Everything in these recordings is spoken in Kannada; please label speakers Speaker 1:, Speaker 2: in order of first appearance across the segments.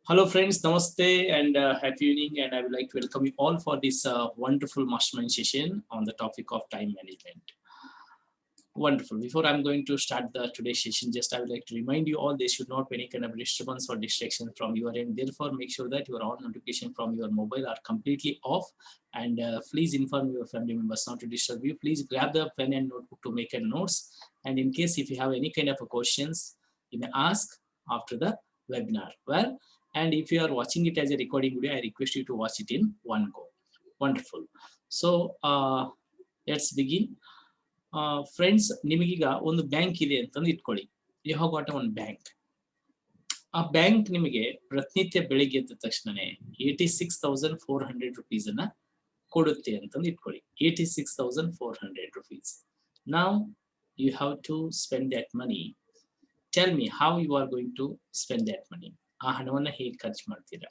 Speaker 1: Hello friends, namaste and happy evening, and I would like to welcome you all for this wonderful mastermind session on the topic of time management. Wonderful. Before I'm going to start the today's session, just I would like to remind you all there should not be any kind of disturbance or distraction from your end. Therefore, make sure that your all notification from your mobile are completely off, and please inform your family members not to disturb you. Please grab the pen and notebook to make a notes. And in case if you have any kind of questions, you may ask after the webinar. Well, and if you are watching it as a recording video, I request you to watch it in one go. Wonderful. So let's begin. Friends, ನಿಮಗೀಗ ಒಂದು ಬ್ಯಾಂಕ್ ಇದೆ ಅಂತಂದು ಇಟ್ಕೊಳ್ಳಿ. You have got one bank. ಆ ಬ್ಯಾಂಕ್ ನಿಮಗೆ ಪ್ರತಿನಿತ್ಯ ಬೆಳಿಗ್ಗೆ ಎದ್ದ ತಕ್ಷಣನೇ 86,400 rupees ಅನ್ನ ಕೊಡುತ್ತೆ ಅಂತಂದು ಇಟ್ಕೊಳ್ಳಿ. 86,400 rupees. Now you have to spend that money. Tell me how you are going to spend that money. ಆ ಹಣವನ್ನ ಹೇಗೆ ಖರ್ಚು ಮಾಡ್ತೀರಾ?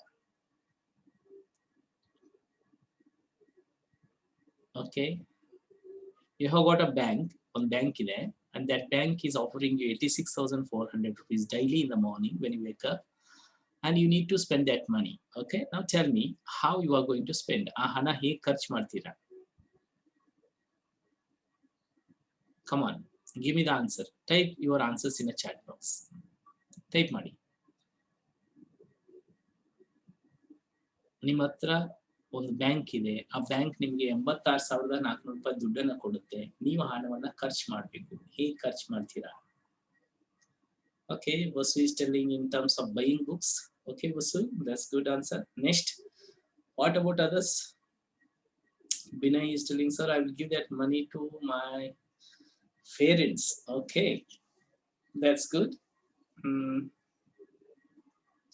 Speaker 1: Okay. You have got a bank, one bank ಇದೆ, and that bank is offering you 86,400 rupees daily in the morning when you wake up, and you need to spend that money. Okay, now tell me how you are going to spend. ಆ ಹಣ ಹೇಗೆ ಖರ್ಚು ಮಾಡ್ತೀರಾ? Come on, give me the answer. Type your answers in a chat box. Type ಮಾಡಿ. ನಿಮ್ಮ ಹತ್ರ ಒಂದು ಬ್ಯಾಂಕ್ ಇದೆ, ಆ ಬ್ಯಾಂಕ್ ನಿಮಗೆ 86,400 ರೂಪಾಯಿ ದುಡ್ಡನ್ನ ಕೊಡುತ್ತೆ. ನೀವು ಹಣವನ್ನ ಖರ್ಚು ಮಾಡಬೇಕು. ಹೇಗೆ ಖರ್ಚು ಮಾಡ್ತೀರಾ? Okay, Vasu is telling in terms of buying books. Okay, Vasu, that's good answer. Next, what about others? Binay is telling, sir, I will give that money to my parents. Okay, that's good.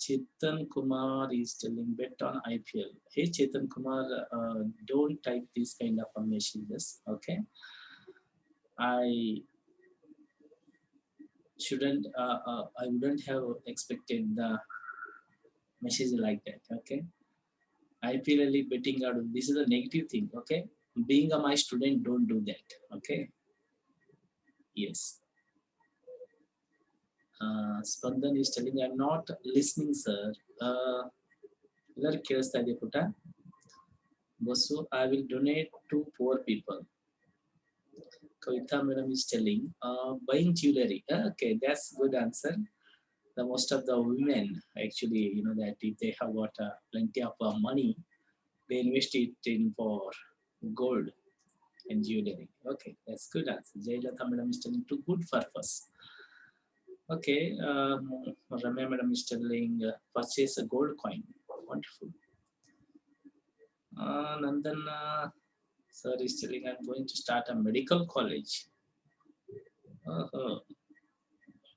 Speaker 1: Chetan Kumar is telling bet on IPL. Hey Chetan Kumar, don't type these kind of messages. Okay, I shouldn't. I wouldn't have expected the message like that. Okay, IPL ಅಲ್ಲಿ betting out. This is a negative thing. Okay, being a my student, don't do that. Okay. Yes. Spandan is telling, I'm not listening, sir. ಎಲ್ಲರೂ ಕೇಳಿಸ್ತಾ ಇದೆ ಪುಟ? Vasu, I will donate to poor people. Kavita madam is telling, buying jewelry. Okay, that's good answer. The most of the women actually, you know, that if they have got plenty of money, they invest it in for gold and jewelry. Okay, that's good answer. Jayalata madam is telling, to good purpose. Okay, Ramya madam is telling, purchase a gold coin. Wonderful. Nandan sir is telling, I'm going to start a medical college.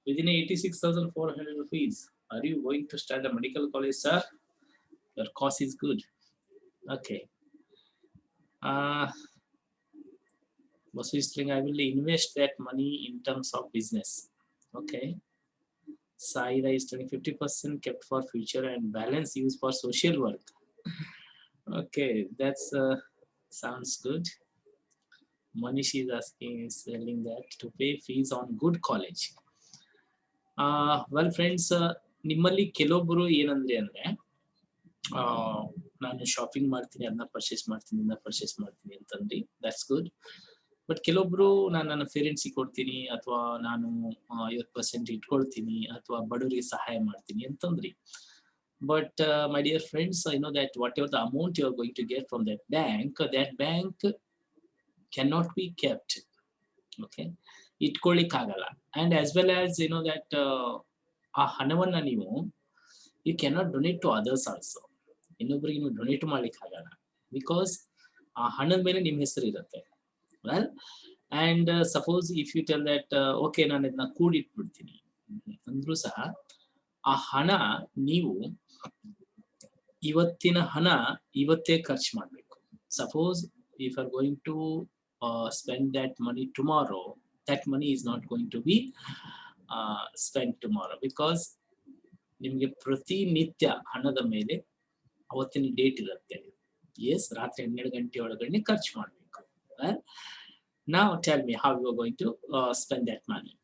Speaker 1: Within 86,400 rupees, are you going to start a medical college, sir? Your cost is good. Okay. Vasu is telling, I will invest that money in terms of business. Okay. Saira is telling 50% kept for future and balance used for social work. Okay, that's sounds good. Manish is asking, is telling that to pay fees on good college. Well friends, ನಿಮ್ಮಲ್ಲಿ ಕೆಲವೊಬ್ಬರು ಏನಂದ್ರೆ ಅಂದ್ರೆ ನಾನು ಶಾಪಿಂಗ್ ಮಾಡ್ತೀನಿ, ಅದನ್ನ ಪರ್ಚೇಸ್ ಮಾಡ್ತೀನಿ, ಇದನ್ನ ಪರ್ಚೇಸ್ ಮಾಡ್ತೀನಿ ಅಂತಂದ್ರಿ. That's good. ಬಟ್ ಕೆಲವೊಬ್ರು ನಾನು ನನ್ನ ಪೇರೆಂಟ್ಸಿಗೆ ಕೊಡ್ತೀನಿ, ಅಥವಾ ನಾನು 50% ಇಟ್ಕೊಳ್ತೀನಿ, ಅಥವಾ ಬಡವರಿಗೆ ಸಹಾಯ ಮಾಡ್ತೀನಿ ಅಂತಂದ್ರಿ. But my dear friends, I know that whatever the amount you are going to get from that bank cannot be kept. Okay, ಇಟ್ಕೊಳ್ಳಿಕ್ಕಾಗಲ್ಲ. And as well as you know that ಆ ಹಣವನ್ನ ನೀವು you cannot donate to others also. ಇನ್ನೊಬ್ಬರಿಗೆ ನೀವು ಡೊನೇಟ್ ಮಾಡ್ಲಿಕ್ಕಾಗಲ್ಲ, ಬಿಕಾಸ್ ಆ ಹಣದ ಮೇಲೆ ನಿಮ್ಮ ಹೆಸರು ಇರುತ್ತೆ. Well, and suppose if you tell that okay, ನಾನು ಇದನ್ನ ಕೂಡಿಟ್ಬಿಡ್ತೀನಿ ಅಂದ್ರೂ ಸಹ ಆ ಹಣ ನೀವು ಇವತ್ತಿನ ಹಣ ಇವತ್ತೇ ಖರ್ಚು ಮಾಡಬೇಕು. Suppose if are going to spend that money tomorrow, that money is not going to be spent tomorrow, because ನಿಮಗೆ ಪ್ರತಿನಿತ್ಯ ಹಣದ ಮೇಲೆ ಅವತ್ತಿನ ಡೇಟ್ ಇರುತ್ತೆ. ಎಸ್, ರಾತ್ರಿ 12 ಗಂಟೆ ಒಳಗಡೆ ಖರ್ಚು ಮಾಡಬೇಕು. Now tell me how you are going to spend that money.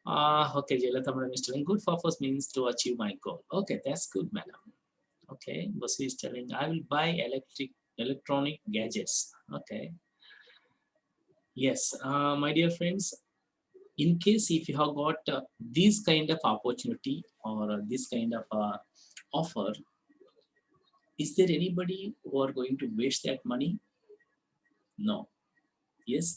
Speaker 1: Okay, Jailata madam is telling good purpose means to achieve my goal. Okay, that's good, madam. Okay, Basu is telling I will buy electronic gadgets. Okay, yes, my dear friends, in case if you have got this kind of opportunity or this kind of offer, is there anybody who are going to waste that money? No. Yes,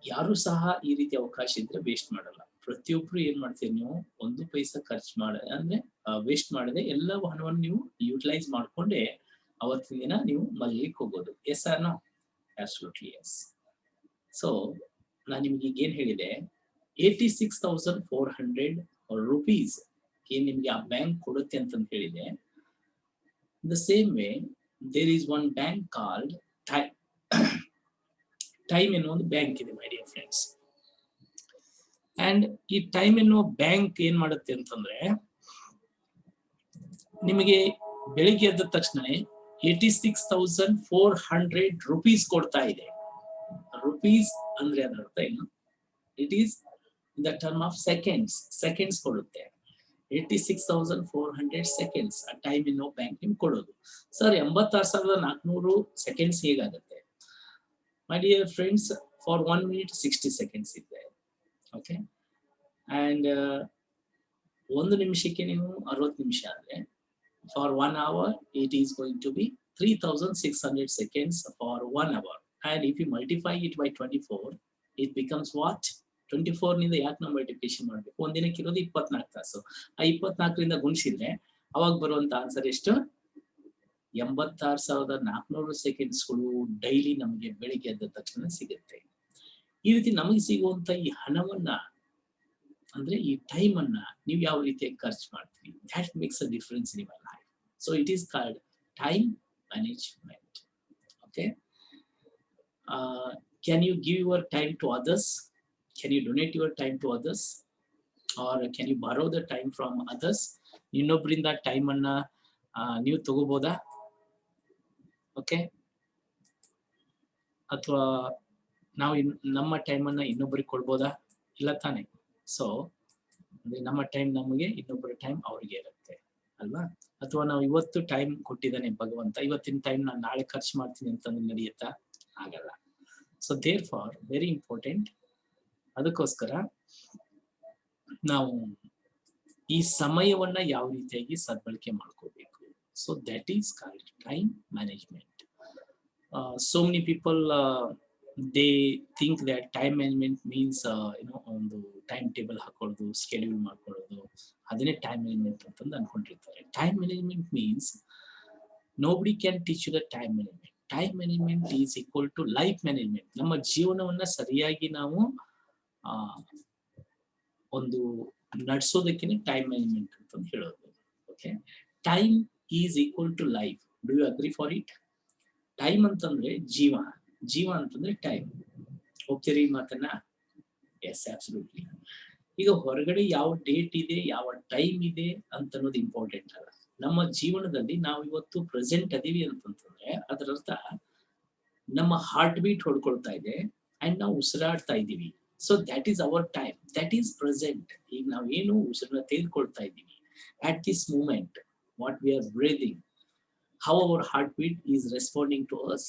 Speaker 1: ಯಾರು ಸಹ ಈ ರೀತಿ ಅವಕಾಶ ಇದ್ರೆ ವೇಸ್ಟ್ ಮಾಡಲ್ಲ. ಪ್ರತಿಯೊಬ್ರು ಏನ್ ಮಾಡ್ತೀರಿ, ನೀವು ಒಂದು ಪೈಸಾ ಖರ್ಚು ಮಾಡ ಅಂದ್ರೆ ವೇಸ್ಟ್ ಮಾಡದೆ ಎಲ್ಲ ಹಣವನ್ನು ನೀವು ಯುಟಿಲೈಸ್ ಮಾಡ್ಕೊಂಡೆ ಅವತ್ತಿನ ದಿನ ನೀವು ಮಲಗಲಿಕ್ಕೆ ಹೋಗೋದು. Yes or no? Absolutely yes. So ನಾನು ನಿಮ್ಗೆ ಈಗ ಏನ್ ಹೇಳಿದೆ, 86,400 rupees ಏನ್ ನಿಮ್ಗೆ ಆ ಬ್ಯಾಂಕ್ ಕೊಡುತ್ತೆ ಅಂತಂದು ಹೇಳಿದೆ. The same way there is one bank called time ಎನ್ನುವ ಒಂದು ಬ್ಯಾಂಕ್ ಇದೆ ಮೈ ಡಿಯರ್ ಫ್ರೆಂಡ್ಸ್. ಅಂಡ್ ಈ ಟೈಮ್ ಎನ್ನುವ ಬ್ಯಾಂಕ್ ಏನ್ ಮಾಡುತ್ತೆ ಅಂತಂದ್ರೆ, ನಿಮಗೆ ಬೆಳಿಗ್ಗೆ ಎದ್ದ ತಕ್ಷಣ 86,400 rupees ಕೊಡ್ತಾ ಇದೆ. ರುಪೀಸ್ ಅಂದ್ರೆ ಅದರ ಅರ್ಥ ಏನು? It is in the term of seconds ಕೊಡುತ್ತೆ. 86,400 seconds ಆ ಟೈಮ್ ಎನ್ನುವ ಬ್ಯಾಂಕ್ ನಿಮ್ಗೆ ಕೊಡೋದು. ಸರ್ 86,400 seconds ಹೇಗಾಗುತ್ತೆ? My dear friends, for 1 minute 60 seconds is there. Okay, and 1 ನಿಮಿಷಕ್ಕೆ ನೀವು 60 ನಿಮಿಷ ಅಂದ್ರೆ for 1 hour it is going to be 3,600 seconds for 1 hour, and if you multiply it by 24 it becomes what? 24 ನಿಂದ ಯಾಕೆ ನಾವು ಮಲ್ಟಿಪ್ಲಿಕೇಶನ್ ಮಾಡಬೇಕು? ಒಂದಿನಕ್ಕೆ ಇರೋದು 24 ತಾಸು. ಆ 24ರಿಂದ ಗುಣಿಸಿದ್ರೆ ಅವಾಗ ಬರುವಂತ ಆನ್ಸರ್ ಎಷ್ಟು? 86,400 ಸೆಕೆಂಡ್ಸ್ಗಳು ಡೈಲಿ ನಮಗೆ ಬೆಳಿಗ್ಗೆ ಎದ್ದ ತಕ್ಷಣ ಸಿಗುತ್ತೆ. ಈ ರೀತಿ ನಮಗೆ ಸಿಗುವಂತ ಈ ಹಣವನ್ನ ಅಂದ್ರೆ ಈ ಟೈಮ್ ಅನ್ನ ನೀವು ಯಾವ ರೀತಿಯಾಗಿ ಖರ್ಚು ಮಾಡ್ತೀರಿ, that makes a difference in your life. So it is called time management. Okay, can you give your time to others? Can you donate your time to others, or can you borrow the time from others? ಇನ್ನೊಬ್ಬರಿಂದ ಟೈಮ್ ಅನ್ನ ನೀವು ತಗೋಬೋದಾ? ಓಕೆ, ಅಥವಾ ನಾವು ನಮ್ಮ ಟೈಮ್ ಅನ್ನ ಇನ್ನೊಬ್ಬರಿಗೆ ಕೊಡ್ಬೋದಾ? ಇಲ್ಲ ತಾನೆ. ಸೊ ಅಂದ್ರೆ ನಮ್ಮ ಟೈಮ್ ನಮಗೆ, ಇನ್ನೊಬ್ಬರ ಟೈಮ್ ಅವ್ರಿಗೆ ಇರುತ್ತೆ ಅಲ್ವಾ? ಅಥವಾ ನಾವು ಇವತ್ತು ಟೈಮ್ ಕೊಟ್ಟಿದ್ದಾನೆ ಭಗವಂತ, ಇವತ್ತಿನ ಟೈಮ್ ನಾನು ನಾಳೆ ಖರ್ಚು ಮಾಡ್ತೀನಿ ಅಂತಂದ್ರೆ ನಡೆಯುತ್ತಾ? ಆಗಲ್ಲ. So therefore very important. ಅದಕ್ಕೋಸ್ಕರ ನಾವು ಈ ಸಮಯವನ್ನ ಯಾವ ರೀತಿಯಾಗಿ ಸದ್ಬಳಕೆ ಮಾಡ್ಕೋಬೇಕು. So that is called time management. So many people they think that time management means ಒಂದು ಟೈಮ್ ಟೇಬಲ್ ಹಾಕೊಳ್ಳೋದು, ಸ್ಕೆಡ್ಯೂಲ್ ಮಾಡ್ಕೊಳ್ಳೋದು, ಅದನ್ನೇ ಟೈಮ್ ಮ್ಯಾನೇಜ್ಮೆಂಟ್ ಅಂತಂದು ಅನ್ಕೊಂಡಿರ್ತಾರೆ. Time management means nobody can teach you the time management. Time management is equal to life management. ನಮ್ಮ ಜೀವನವನ್ನ ಸರಿಯಾಗಿ ನಾವು ಒಂದು ನಡೆಸೋದಕ್ಕೆ ಟೈಮ್ ಮ್ಯಾನೇಜ್ಮೆಂಟ್ ಅಂತ ಹೇಳೋದು. Okay, time is equal to life. Do you agree for it? Time ಅಂತಂದ್ರೆ ಜೀವ, ಜೀವ ಅಂತಂದ್ರೆ ಟೈಮ್. ಹೋಗ್ತೀರಿ ಮಾತನ್ನ? Yes, absolutely. ಈಗ ಹೊರಗಡೆ ಯಾವ ಡೇಟ್ ಇದೆ, ಯಾವ ಟೈಮ್ ಇದೆ ಅಂತ ಅನ್ನೋದು ಇಂಪಾರ್ಟೆಂಟ್ ಅಲ್ಲ. ನಮ್ಮ ಜೀವನದಲ್ಲಿ ನಾವು ಇವತ್ತು ಪ್ರೆಸೆಂಟ್ ಅದೀವಿ ಅಂತಂತಂದ್ರೆ ಅದರ ಅರ್ಥ ನಮ್ಮ ಹಾರ್ಟ್ ಬೀಟ್ ಹೊಡ್ಕೊಳ್ತಾ ಇದೆ ಅಂಡ್ ನಾವು ಉಸಿರಾಡ್ತಾ ಇದ್ದೀವಿ. So that is our time, that is present. ಈಗ ನಾವು ಏನು ಉಸಿರನ್ನ ತೆಗೆದುಕೊಳ್ತಾ ಇದ್ದೀವಿ at this moment, what we are breathing, how our heartbeat is responding to us,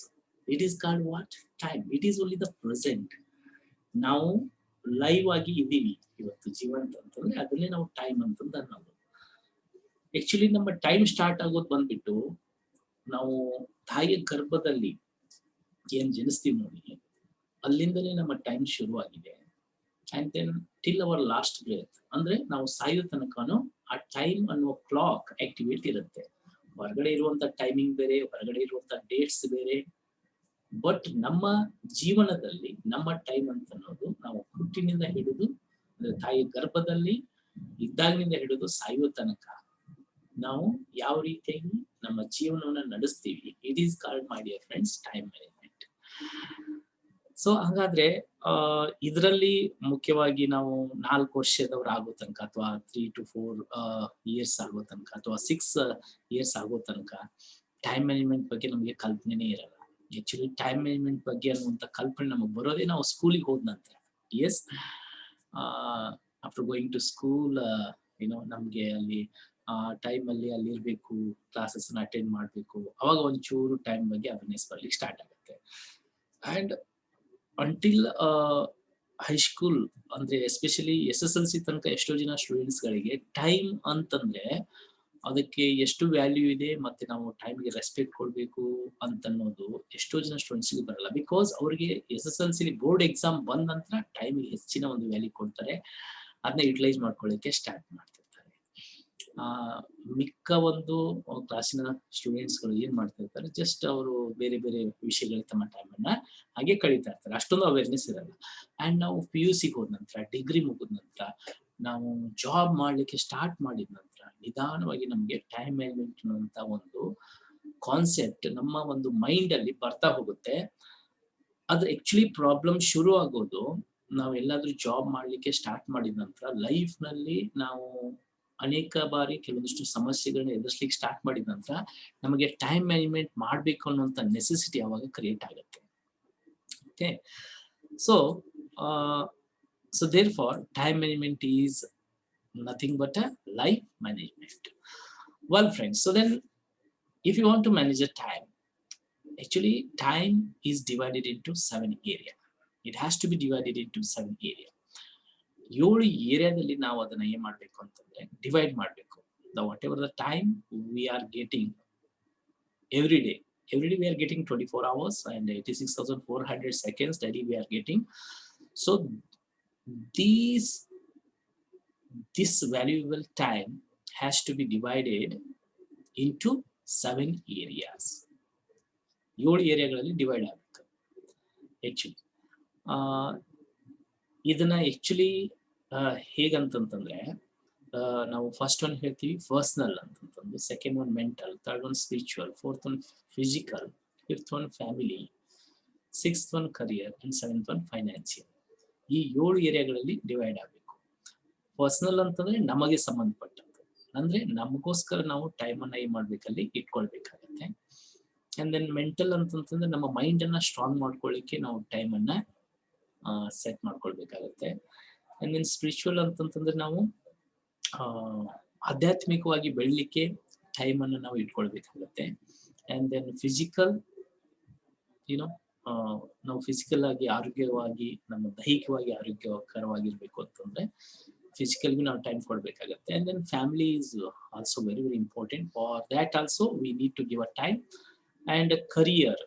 Speaker 1: it is called what? Time. It is only the present. ನಾವು ಲೈವ್ ಆಗಿ ಇದ್ದೀವಿ ಇವತ್ತು ಜೀವಂತ ಅಂತಂದ್ರೆ ಅದನ್ನೇ ನಾವು ಟೈಮ್ ಅಂತಂದು ಅನ್ನೋದು. ಆಕ್ಚುಲಿ ನಮ್ಮ ಟೈಮ್ ಸ್ಟಾರ್ಟ್ ಆಗೋದು ಬಂದ್ಬಿಟ್ಟು ನಾವು ತಾಯಿಯ ಗರ್ಭದಲ್ಲಿ ಏನ್ ಜನಿಸ್ತೀವಿ ನೋಡಿ, ಅಲ್ಲಿಂದಲೇ ನಮ್ಮ ಟೈಮ್ ಶುರು ಆಗಿದೆ. And then till our last breath, ಅಂದ್ರೆ ನಾವು ಸಾಯೋ ತನಕನೂ ಆ ಟೈಮ್ ಅನ್ನುವ ಕ್ಲಾಕ್ ಆಕ್ಟಿವೇಟ್ ಇರುತ್ತೆ. ಹೊರಗಡೆ ಇರುವಂತ ಟೈಮಿಂಗ್ ಬೇರೆ, ಹೊರಗಡೆ ಇರುವಂತ ಡೇಟ್ಸ್ ಬೇರೆ. ಬಟ್ ನಮ್ಮ ಜೀವನದಲ್ಲಿ ನಮ್ಮ ಟೈಮ್ ಅಂತ ಅನ್ನೋದು ನಾವು ಹುಟ್ಟಿನಿಂದ ಹಿಡಿದು, ಅಂದ್ರೆ ತಾಯಿ ಗರ್ಭದಲ್ಲಿ ಇದ್ದಾಗಿನಿಂದ ಹಿಡಿದು ಸಾಯುವ ತನಕ ನಾವು ಯಾವ ರೀತಿಯಾಗಿ ನಮ್ಮ ಜೀವನವನ್ನ ನಡೆಸ್ತೀವಿ, it is called my dear friends time management. So ಹಾಗಾದ್ರೆ ಇದರಲ್ಲಿ ಮುಖ್ಯವಾಗಿ ನಾವು 4 ವರ್ಷದವ್ರು ಆಗೋ ತನಕ, ಅಥವಾ 3 to 4 years ಆಗೋ ತನಕ, ಅಥವಾ 6 years ಆಗೋ ತನಕ ಟೈಮ್ ಮ್ಯಾನೇಜ್ಮೆಂಟ್ ಬಗ್ಗೆ ನಮಗೆ ಕಲ್ಪನೆನೇ ಇರಲ್ಲ. ಆಕ್ಚುಲಿ ಟೈಮ್ ಮ್ಯಾನೇಜ್ಮೆಂಟ್ ಬಗ್ಗೆ ಅನ್ನುವಂಥ ಕಲ್ಪನೆ ನಮಗೆ ಬರೋದೇ ನಾವು ಸ್ಕೂಲಿಗೆ ಹೋದ ನಂತರ. Yes, after going to school ನಮಗೆ ಅಲ್ಲಿ ಟೈಮಲ್ಲಿ ಅಲ್ಲಿ ಇರಬೇಕು, ಕ್ಲಾಸಸ್ನ ಅಟೆಂಡ್ ಮಾಡಬೇಕು, ಅವಾಗ ಒಂಚೂರು ಟೈಮ್ ಬಗ್ಗೆ ಅವೇರ್ನೆಸ್ ಬರ್ಲಿಕ್ಕೆ ಸ್ಟಾರ್ಟ್ ಆಗುತ್ತೆ. ಆ್ಯಂಡ್ ಅಂಟಿಲ್ ಹೈಸ್ಕೂಲ್ ಅಂದ್ರೆ ಎಸ್ಪೆಷಲಿ SSLC ತನಕ ಎಷ್ಟೋ ಜನ ಸ್ಟೂಡೆಂಟ್ಸ್ಗಳಿಗೆ ಟೈಮ್ ಅಂತಂದ್ರೆ ಅದಕ್ಕೆ ಎಷ್ಟು ವ್ಯಾಲ್ಯೂ ಇದೆ ಮತ್ತೆ ನಾವು ಟೈಮ್ಗೆ ರೆಸ್ಪೆಕ್ಟ್ ಕೊಡಬೇಕು ಅಂತನ್ನೋದು ಎಷ್ಟೋ ಜನ ಸ್ಟೂಡೆಂಟ್ಸ್ಗೆ ಬರಲ್ಲ. ಬಿಕಾಸ್ ಅವ್ರಿಗೆ SSLC ಬೋರ್ಡ್ ಎಕ್ಸಾಮ್ ಬಂದ ನಂತರ ಟೈಮ್ಗೆ ಹೆಚ್ಚಿನ ಒಂದು ವ್ಯಾಲ್ಯೂ ಕೊಡ್ತಾರೆ, ಅದನ್ನ ಯುಟಿಲೈಸ್ ಮಾಡ್ಕೊಳ್ಳಿಕ್ಕೆ ಸ್ಟಾರ್ಟ್ ಮಾಡ್ತಿರ್ತಾರೆ. ಮಿಕ್ಕ ಒಂದು ಕ್ಲಾಸಿನ ಸ್ಟೂಡೆಂಟ್ಸ್ಗಳು ಏನ್ ಮಾಡ್ತಾ ಇರ್ತಾರೆ, ಜಸ್ಟ್ ಅವರು ಬೇರೆ ಬೇರೆ ವಿಷಯಗಳಿಗೆ ತಮ್ಮ ಟೈಮನ್ನ ಹಾಗೆ ಕಳೀತಾ ಇರ್ತಾರೆ, ಅಷ್ಟೊಂದು ಅವೇರ್ನೆಸ್ ಇರಲ್ಲ. ಆ್ಯಂಡ್ ನಾವು PUC ಹೋದ ನಂತರ, ಡಿಗ್ರಿ ಮುಗಿದ ನಂತರ, ನಾವು ಜಾಬ್ ಮಾಡ್ಲಿಕ್ಕೆ ಸ್ಟಾರ್ಟ್ ಮಾಡಿದ ನಂತರ ನಿಧಾನವಾಗಿ ನಮಗೆ ಟೈಮ್ ಮ್ಯಾನೇಜ್ಮೆಂಟ್ ಅಂತ ಒಂದು ಕಾನ್ಸೆಪ್ಟ್ ನಮ್ಮ ಒಂದು ಮೈಂಡ್ ಅಲ್ಲಿ ಬರ್ತಾ ಹೋಗುತ್ತೆ. ಅದು ಆಕ್ಚುಲಿ ಪ್ರಾಬ್ಲಮ್ ಶುರು ಆಗೋದು ನಾವೆಲ್ಲಾದ್ರೂ ಜಾಬ್ ಮಾಡ್ಲಿಕ್ಕೆ ಸ್ಟಾರ್ಟ್ ಮಾಡಿದ ನಂತರ. ಲೈಫ್ ನಲ್ಲಿ ನಾವು ಅನೇಕ ಬಾರಿ ಕೆಲವೊಂದಿಷ್ಟು ಸಮಸ್ಯೆಗಳನ್ನ ಎದುರಿಸ್ಲಿಕ್ಕೆ ಸ್ಟಾರ್ಟ್ ಮಾಡಿದ ನಂತರ ನಮಗೆ ಟೈಮ್ ಮ್ಯಾನೇಜ್ಮೆಂಟ್ ಮಾಡಬೇಕು ಅನ್ನುವಂಥ ನೆಸೆಸಿಟಿ ಅವಾಗ ಕ್ರಿಯೇಟ್ ಆಗುತ್ತೆ. Okay, so therefore time management is nothing but a life management. Well friends, so then if you want to manage the time, actually time is divided into 7 areas. It has to be divided into 7 areas. 7 ಏರಿಯಾದಲ್ಲಿ ನಾವು ಅದನ್ನ ಏನ್ ಮಾಡ್ಬೇಕು ಅಂತಂದ್ರೆ ಡಿವೈಡ್ ಮಾಡಬೇಕು. whatever the time we are getting every day we are getting 24 hours and 86,400 seconds daily we are getting. So this valuable time has to be divided into 7 areas. 7 ಏರಿಯಾಗಳಲ್ಲಿ ಡಿವೈಡ್ ಆಗಬೇಕು. ಆಕ್ಚುಲಿ ಇದನ್ನ ಆಕ್ಚುಲಿ ಹೇಗಂತಂತಂದ್ರೆ ನಾವು ಫಸ್ಟ್ ಒನ್ ಹೇಳ್ತೀವಿ ಪರ್ಸನಲ್ ಅಂತಂತಂದು, second one mental, third one spiritual, fourth one physical, fifth one family, sixth one career and seventh one financial. ಈ 7 ಏರಿಯಾಗಳಲ್ಲಿ ಡಿವೈಡ್ ಆಗಬೇಕು. ಪರ್ಸನಲ್ ಅಂತಂದ್ರೆ ನಮಗೆ ಸಂಬಂಧಪಟ್ಟಂತೆ, ಅಂದ್ರೆ ನಮಗೋಸ್ಕರ ನಾವು ಟೈಮ್ ಅನ್ನ ಏನ್ ಮಾಡ್ಬೇಕಲ್ಲಿ ಇಟ್ಕೊಳ್ಬೇಕಾಗತ್ತೆ. ಅಂಡ್ ದೆನ್ ಮೆಂಟಲ್ ಅಂತಂತಂದ್ರೆ ನಮ್ಮ ಮೈಂಡ್ ಅನ್ನ ಸ್ಟ್ರಾಂಗ್ ಮಾಡ್ಕೊಳ್ಳಿಕ್ಕೆ ನಾವು ಟೈಮ್ ಅನ್ನ ಸೆಟ್ ಮಾಡ್ಕೊಳ್ಬೇಕಾಗತ್ತೆ. ಅಂಡ್ ದೆನ್ ಸ್ಪಿರಿಚುವಲ್ ಅಂತಂತಂದ್ರೆ ನಾವು ಆಧ್ಯಾತ್ಮಿಕವಾಗಿ ಬೆಳಲಿಕ್ಕೆ ಟೈಮ್ ಅನ್ನು ನಾವು ಇಟ್ಕೊಳ್ಬೇಕಾಗತ್ತೆ. ಅಂಡ್ ದೆನ್ ಫಿಸಿಕಲ್, ನಾವು ಫಿಸಿಕಲ್ ಆಗಿ ಆರೋಗ್ಯವಾಗಿ, ನಮ್ಮ ದೈಹಿಕವಾಗಿ ಆರೋಗ್ಯಕರವಾಗಿರ್ಬೇಕು ಅಂತಂದ್ರೆ ಫಿಸಿಕಲ್ಗೂ ನಾವು ಟೈಮ್ ಕೊಡ್ಬೇಕಾಗತ್ತೆ. And then family is also very very important. For that also we need to give a time. And career,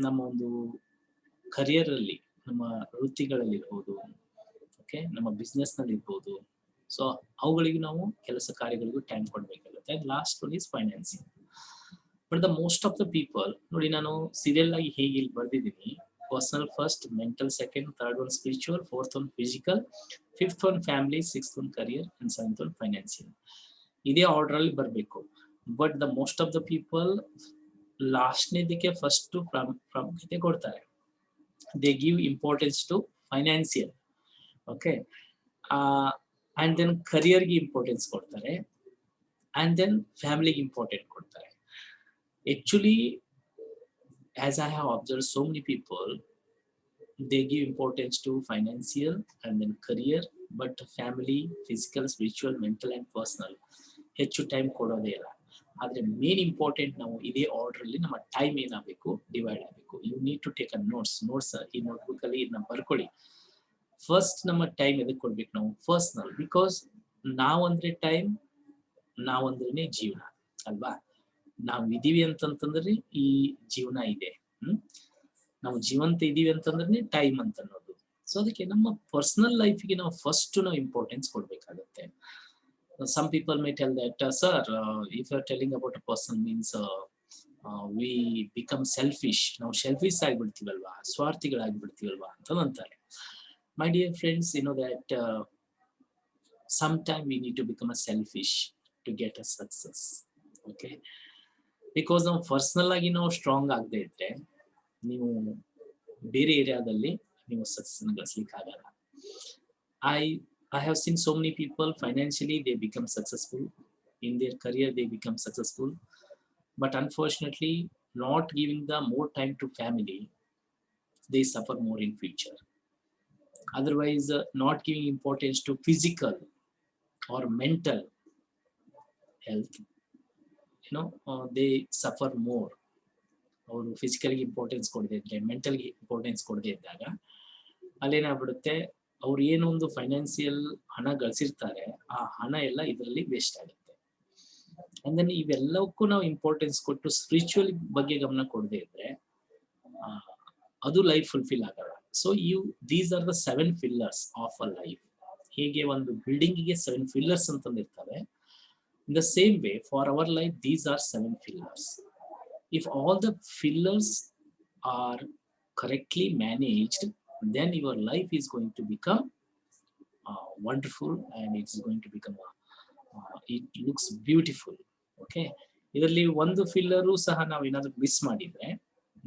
Speaker 1: ನಮ್ಮ ಒಂದು ಕರಿಯರ್ ಅಲ್ಲಿ, ನಮ್ಮ ವೃತ್ತಿಗಳಲ್ಲಿ ಇರ್ಬೋದು, ಓಕೆ, ನಮ್ಮ ಬಿಸ್ನೆಸ್ ನಲ್ಲಿ ಇರ್ಬೋದು, ಸೊ ಅವುಗಳಿಗೆ ನಾವು ಕೆಲಸ ಕಾರ್ಯಗಳಿಗೂ ಟೈಮ್ ಕೊಡ್ಬೇಕಾಗುತ್ತೆ. And last one is financing. But the most of the people ನೋಡಿ, ನಾನು ಸೀರಿಯಲ್ ಆಗಿ ಹೇಗೆ ಇಲ್ಲಿ ಬರ್ದಿದ್ದೀನಿ, personal first, mental second, third one spiritual, fourth one physical, fifth one family, sixth one career and seventh one financial. ಇದೇ ಆರ್ಡರ್ ಅಲ್ಲಿ ಬರಬೇಕು. But the most of the people ಲಾಸ್ಟ್ನೇದಕ್ಕೆ ಫಸ್ಟ್ ಪ್ರಾಮುಖ್ಯತೆ ಕೊಡ್ತಾರೆ. They give importance to financial, okay, and then ಕರಿಯರ್ಗೆ ಇಂಪಾರ್ಟೆನ್ಸ್ ಕೊಡ್ತಾರೆ, ಅಂಡ್ ದೆನ್ ಫ್ಯಾಮಿಲಿಗೆ ಇಂಪಾರ್ಟೆಂಟ್ ಕೊಡ್ತಾರೆ. Actually, as I have observed so many people, they give importance to financial and then career, but family, physical, spiritual, mental and personal ಹೆಚ್ಚು ಟೈಮ್ ಕೊಡೋದೇ ಇಲ್ಲ. ಆದ್ರೆ ಮೇನ್ ಇಂಪಾರ್ಟೆಂಟ್ ನಾವು ಇದೇ ಆರ್ಡರ್ ಅಲ್ಲಿ ನಮ್ಮ ಟೈಮ್ ಏನಾಗಬೇಕು, ಡಿವೈಡ್ ಆಗಬೇಕು. You need to take a notes. ಈ ನೋಟ್ಬುಕ್ ಅಲ್ಲಿ ಇದನ್ನ ಬರ್ಕೊಳ್ಳಿ. ಫಸ್ಟ್ ನಮ್ಮ ಟೈಮ್ ಎದಕ್ಕೆ ಕೊಡ್ಬೇಕು ನಾವು? ಪರ್ಸನಲ್. ಬಿಕಾಸ್ ನಾವಂದ್ರೆ ಟೈಮ್, ನಾವಂದ್ರೇನೆ ಜೀವನ ಅಲ್ವಾ? ನಾವು ಇದೀವಿ ಅಂತಂತಂದ್ರೆ ಈ ಜೀವನ ಇದೆ, ನಾವು ಜೀವಂತ ಇದೀವಿ ಅಂತಂದ್ರೆ ಟೈಮ್ ಅಂತ ಅನ್ನೋದು. ಸೊ ಅದಕ್ಕೆ ನಮ್ಮ ಪರ್ಸನಲ್ ಲೈಫ್ಗೆ ನಾವು ಫಸ್ಟ್ ನಾವು ಇಂಪಾರ್ಟೆನ್ಸ್ ಕೊಡ್ಬೇಕಾಗತ್ತೆ. Some people may tell that sir, if you are telling about a person means we become selfish, ನಾವು ಸೆಲ್ಫಿಶ್ ಆಗಿಬಿಡ್ತೀವಲ್ವಾ, ಸ್ವಾರ್ಥಿಗಳಾಗಿಬಿಡ್ತೀವಲ್ವಾ ಅಂತ ಅಂತಾರೆ. My dear friends, you know that sometime we need to become a selfish to get a success. Okay, because ನಾವು ಪರ್ಸನಲ್ ಆಗಿ ನಾವು ಸ್ಟ್ರಾಂಗ್ ಆಗದೆ ಇದ್ರೆ ನೀವು ಬೇರೆ ಏರಿಯಾದಲ್ಲಿ ನೀವು ಸಕ್ಸಸ್ ಗಳಿಸ್ಲಿಕ್ಕೆ ಆಗಲ್ಲ. I have seen so many people financially they become successful, in their career they become successful, but unfortunately not giving the more time to family, they suffer more in future. otherwise not giving importance to physical or mental health, they suffer more. ಅವರು ಫಿಸಿಕಲ್ಗೆ ಇಂಪಾರ್ಟೆನ್ಸ್ ಕೊಡದೇ ಇದ್ರೆ, ಮೆಂಟಲ್ಗೆ ಇಂಪಾರ್ಟೆನ್ಸ್ ಕೊಡದೇ ಇದ್ದಾಗ ಅಲ್ಲೇನಾಗ್ಬಿಡುತ್ತೆ, ಅವ್ರು ಏನೋ ಒಂದು ಫೈನಾನ್ಸಿಯಲ್ ಹಣ ಗಳಿಸಿರ್ತಾರೆ, ಆ ಹಣ ಎಲ್ಲ ಇದರಲ್ಲಿ ವೇಸ್ಟ್ ಆಗುತ್ತೆ. ಅಂದ್ರೆ ಇವೆಲ್ಲಕ್ಕೂ ನಾವು ಇಂಪಾರ್ಟೆನ್ಸ್ ಕೊಟ್ಟು ಸ್ಪಿರಿಚುವಲ್ ಬಗ್ಗೆ ಗಮನ ಕೊಡದೇ ಇದ್ರೆ ಅದು ಲೈಫ್ ಫುಲ್ಫಿಲ್ ಆಗಲ್ಲ. So these are the 7 pillars of a life. ಹೇಗೆ ಒಂದು ಬಿಲ್ಡಿಂಗಿಗೆ 7 pillars ಅಂತಂದಿರ್ತವೆ, in the same way for our life these are 7 pillars. If all the pillars are correctly managed, then your life is going to become wonderful, and it's going to become it looks beautiful. Okay, ಇದರಲ್ಲಿ ಒಂದು ಫಿಲ್ಲರು ಸಹ ನಾವು ಏನಾದರೂ ಮಿಸ್ ಮಾಡಿದ್ರೆ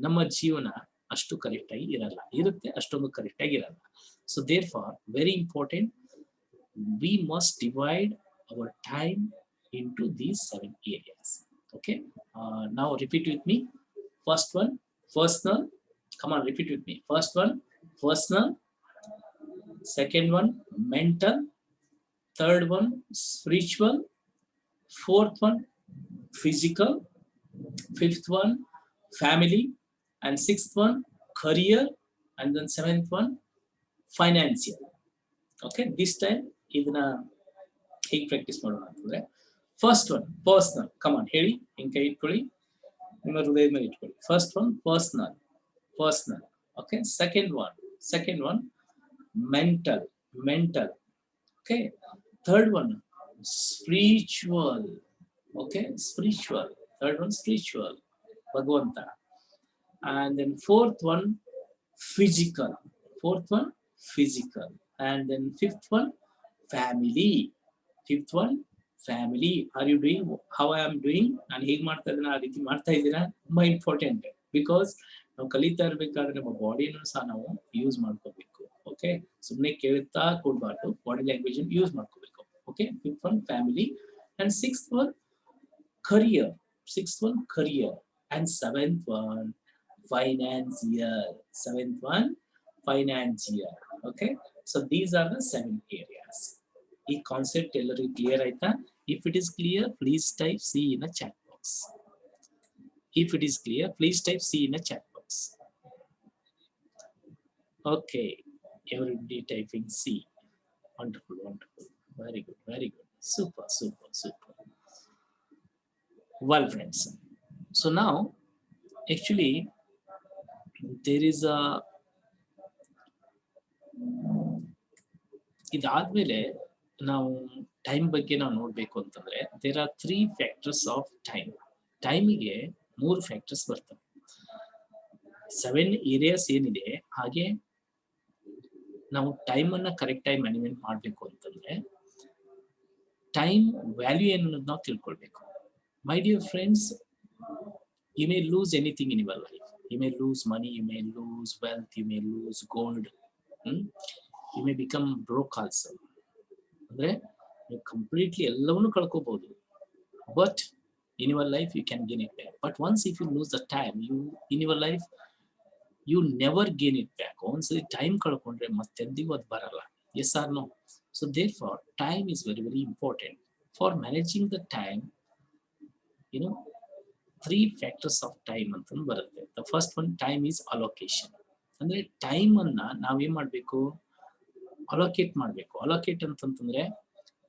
Speaker 1: ನಮ್ಮ ಜೀವನ ಅಷ್ಟು ಕರೆಕ್ಟ್ ಆಗಿ ಇರಲ್ಲ, ಇರುತ್ತೆ ಅಷ್ಟೊಂದು ಕರೆಕ್ಟ್ ಆಗಿ ಇರಲ್ಲ. So therefore very important, we must divide our time into these 7 areas. Okay, now repeat with me. First one, personal. Come on, repeat with me. First one, personal. Second one, mental. Third one, spiritual. Fourth one, physical. Fifth one, family. And sixth one, career. And then seventh one, financial. Okay, this time idana hege practice ಮಾಡೋಣ ಅಂತಂದ್ರೆ, ಫಸ್ಟ್ ಒನ್ ಪರ್ಸನಲ್. ಕಮಾನ್ ಹೇಳಿ, ಹಿಂಗೆ ಕೈ ಇಟ್ಕೊಳ್ಳಿ, ನಿಮ್ಮ ಹೃದಯದ ಮೇಲೆ ಇಟ್ಕೊಳ್ಳಿ. First one personal, personal. Okay, second one mental, mental. Okay, third one spiritual. Okay, spiritual. Third one spiritual, ಭಗವಂತ. And then fourth one physical, fourth one physical. And then fifth one family, fifth one family. Are you doing how I am doing? ನಾನು ಹೇಗೆ ಮಾಡ್ತಾ ಇದ್ದೀನ ಆ ರೀತಿ ಮಾಡ್ತಾ ಇದ್ದೀರಾ? ತುಂಬಾ ಇಂಪಾರ್ಟೆಂಟ್. ಬಿಕಾಸ್ ನಾವು ಕಲಿತಾ ಇರ್ಬೇಕಾದ್ರೆ ನಮ್ಮ ಬಾಡಿನೂ ಸಹ ನಾವು ಯೂಸ್ ಮಾಡ್ಕೋಬೇಕು. ಓಕೆ, ಸುಮ್ಮನೆ ಕೇಳ್ತಾ ಕೊಡ್ಬಾರ್ದು, ಬಾಡಿ ಲ್ಯಾಂಗ್ವೇಜ್ ಯೂಸ್ ಮಾಡ್ಕೋಬೇಕು. Okay, fifth one family. And sixth one career, sixth one career. And seventh one financier, seventh one financier. Okay, so these are the 7 areas. ಈ ಕಾನ್ಸೆಪ್ಟ್ ಎಲ್ಲರಿಗೂ ಕ್ಲಿಯರ್ ಆಯ್ತಾ? If it is clear, please type C in a chat box. If it is clear, please type C in a chat box. Okay, everybody typing C. Wonderful, wonderful. Very good, very good. Super, super, super. Well, friends, so now actually there is a, ಇದಾದ್ಮೇಲೆ ನಾವು ಟೈಮ್ ಬಗ್ಗೆ ನಾವು ನೋಡ್ಬೇಕು ಅಂತಂದ್ರೆ, there are 3 factors of time. ಟೈಮಿಗೆ 3 ಫ್ಯಾಕ್ಟರ್ಸ್ ಬರ್ತವೆ. 7 ಏರಿಯಾಸ್ ಏನಿದೆ, ಹಾಗೆ ನಾವು ಟೈಮ್ ಅನ್ನ ಕರೆಕ್ಟ್ ಆಗಿ ಮ್ಯಾನೇಜ್ಮೆಂಟ್ ಮಾಡ್ಬೇಕು ಅಂತಂದ್ರೆ ಟೈಮ್ ವ್ಯಾಲ್ಯೂ ಏನು ನಾವು ತಿಳ್ಕೊಳ್ಬೇಕು. ಮೈ dear friends, you may lose anything in your life. You may lose money, you may lose wealth, you may lose gold. You may become broke also. ಅಂದ್ರೆ ನೀವು ಕಂಪ್ಲೀಟ್ಲಿ ಎಲ್ಲವನ್ನೂ ಕಳ್ಕೋಬಹುದು, but in your life you can gain it back. But once if you lose the time, you in your life you never gain it back. Once the time ಕಳ್ಕೊಂಡ್ರೆ ಮತ್ತೆಂದಿಗೂ ಅದು ಬರಲ್ಲ. Yes or no? So therefore time is very, very important. For managing the time, 3 factors of time ಅಂತ ಬರುತ್ತೆ. The first one time is allocation. ಅಂದ್ರೆ ಟೈಮ್ ಅನ್ನ ನಾವೇನ್ ಮಾಡ್ಬೇಕು, ಅಲೋಕೇಟ್ ಮಾಡ್ಬೇಕು. ಅಲೋಕೇಟ್ ಅಂತಂದ್ರೆ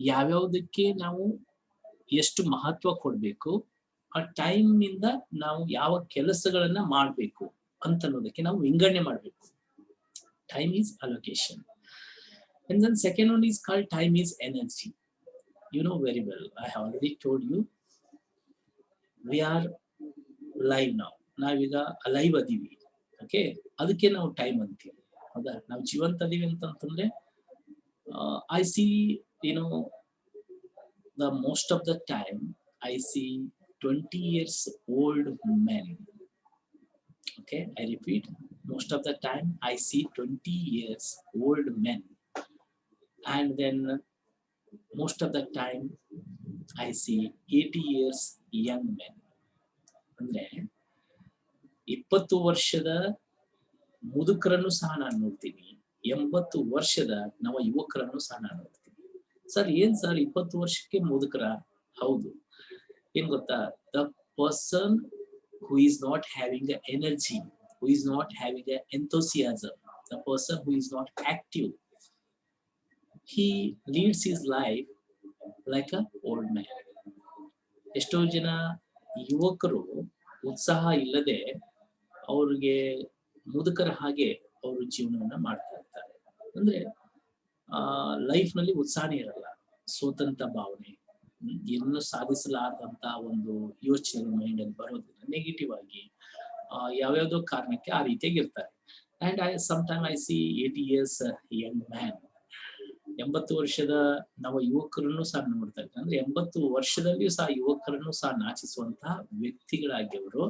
Speaker 1: ಯಾವ್ಯಾವುದಕ್ಕೆ ನಾವು ಎಷ್ಟು ಮಹತ್ವ ಕೊಡ್ಬೇಕು, ಆ ಟೈಮ್ ನಿಂದ ನಾವು ಯಾವ ಕೆಲಸಗಳನ್ನ ಮಾಡ್ಬೇಕು ಅಂತ ಅನ್ನೋದಕ್ಕೆ ನಾವು ವಿಂಗಡಣೆ ಮಾಡ್ಬೇಕು. Time is allocation. And then second one is called time is energy. You know very well, I have already told you, we are live ನಾವು, ನಾವೀಗ ಅಲೈವ್ ಅದೀವಿ. ಓಕೆ, ಅದಕ್ಕೆ ನಾವು ಟೈಮ್ ಅಂತೀವಿ, ಹೌದಾ? ನಾವು ಜೀವಂತ ಅದೀವಿ ಅಂತಂತಂದ್ರೆ I C the most of the time I C 20 years old men. Okay, I repeat, most of the time I see 20 years old men, and then most of the time I see 80 years young men. ಅಂದ್ರೆ 20 ವರ್ಷದ ಮುದುಕರನ್ನು ಸಹ ನಾನು ನೋಡ್ತೀನಿ, 80 ವರ್ಷದ ನವ ಯುವಕರನ್ನು ಸಹ ನಾನು ನೋಡ್ತೀನಿ. ಸರ್ ಏನ್ ಸರ್ 20 ವರ್ಷಕ್ಕೆ ಮುದುಕರ? ಹೌದು. ಏನ್ ಗೊತ್ತಾ, the person who is not having a energy, who is not having a enthusiasm, the person who is not active, he leads his life like a old man. ಎಷ್ಟೋ ಜನ ಯುವಕರು ಉತ್ಸಾಹ ಇಲ್ಲದೆ ಅವ್ರಿಗೆ ಮುದುಕರ ಹಾಗೆ ಅವರು ಜೀವನವನ್ನ ಮಾಡ್ತಾ ಇರ್ತಾರೆ. ಅಂದ್ರೆ ಲೈಫ್ ನಲ್ಲಿ ಉತ್ಸಾಹನೇ ಇರಲ್ಲ, ಸ್ವತಂತ್ರ ಭಾವನೆ, ಏನು ಸಾಧಿಸಲಾರದಂತ ಒಂದು ಯೋಚನೆ ಮೈಂಡ್ ಅಲ್ಲಿ ಬರೋದಿಲ್ಲ, ನೆಗೆಟಿವ್ ಆಗಿ ಯಾವ್ಯಾವ್ದೋ ಕಾರಣಕ್ಕೆ ಆ ರೀತಿಯಾಗಿ ಇರ್ತಾರೆ. And I C 80 years Young man, 80 ವರ್ಷದ ನವ ಯುವಕರನ್ನು ಸಹ ನೋಡ್ತಾ ಇದ್ದಾರೆ. ಅಂದ್ರೆ 80 ವರ್ಷದಲ್ಲಿಯೂ ಸಹ ಯುವಕರನ್ನು ಸಹ ನಾಚಿಸುವಂತಹ ವ್ಯಕ್ತಿಗಳಾಗಿ ಅವರು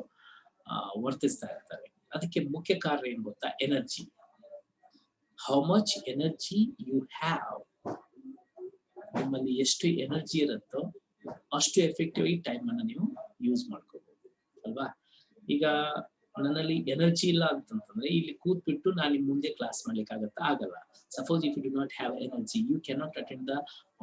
Speaker 1: ವರ್ತಿಸ್ತಾ ಇರ್ತಾರೆ. ಅದಕ್ಕೆ ಮುಖ್ಯ ಕಾರಣ ಏನ್ ಗೊತ್ತಾ, energy. How much energy you have, ನಿಮ್ಮಲ್ಲಿ ಎಷ್ಟು ಎನರ್ಜಿ ಇರುತ್ತೋ ಅಷ್ಟು ಎಫೆಕ್ಟಿವ್ ಆಗಿ ಟೈಮ್ ಅನ್ನ ನೀವು ಯೂಸ್ ಮಾಡ್ಕೋಬಹುದು ಅಲ್ವಾ. ಈಗ ನನ್ನಲ್ಲಿ ಎನರ್ಜಿ ಇಲ್ಲ ಅಂತಂದ್ರೆ ಇಲ್ಲಿ ಕೂತ್ಬಿಟ್ಟು ನಾನು ನಿಮ್ ಮುಂದೆ ಕ್ಲಾಸ್ ಮಾಡ್ಲಿಕ್ಕೆ ಆಗಲ್ಲ. Suppose if you do not have energy, you cannot attend the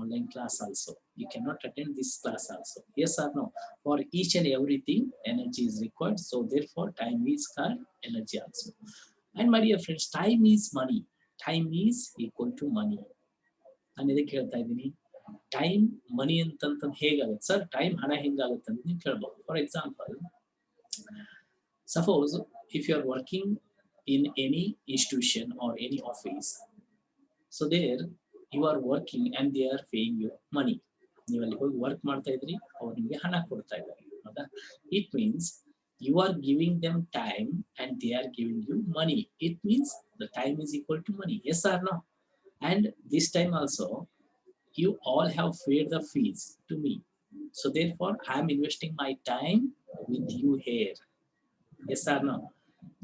Speaker 1: online class also, you cannot attend this class also. Yes or no? For each and everything energy is required, so therefore time is called energy also. And my dear friends, time is money. Time is equal to money. ನಾನು ಇದಕ್ಕೆ ಹೇಳ್ತಾ ಇದ್ದೀನಿ, ಟೈಮ್ ಮನಿ ಅಂತಂತ ಹೇಗಾಗುತ್ತೆ ಸರ್, ಟೈಮ್ ಹಣ ಹೆಂಗಾಗುತ್ತೆ ಅಂತ ನೀವು ಕೇಳಬಹುದು. For example, suppose if you are working in any institution or any office, so there you are working and they are paying you money. ನೀವು ಅಲ್ಲಿ ಹೋಗಿ ವರ್ಕ್ ಮಾಡ್ತಾ ಇದ್ರಿ, ಅವ್ರು ನಿಮಗೆ ಹಣ ಕೊಡ್ತಾ ಇದ್ದಾರೆ, ಹೌದಾ? It means you are giving them time and they are giving you money. It means the time is equal to money. Yes or no? And this time also you all have paid the fees to me, so therefore I am investing my time with you here. Yes or no?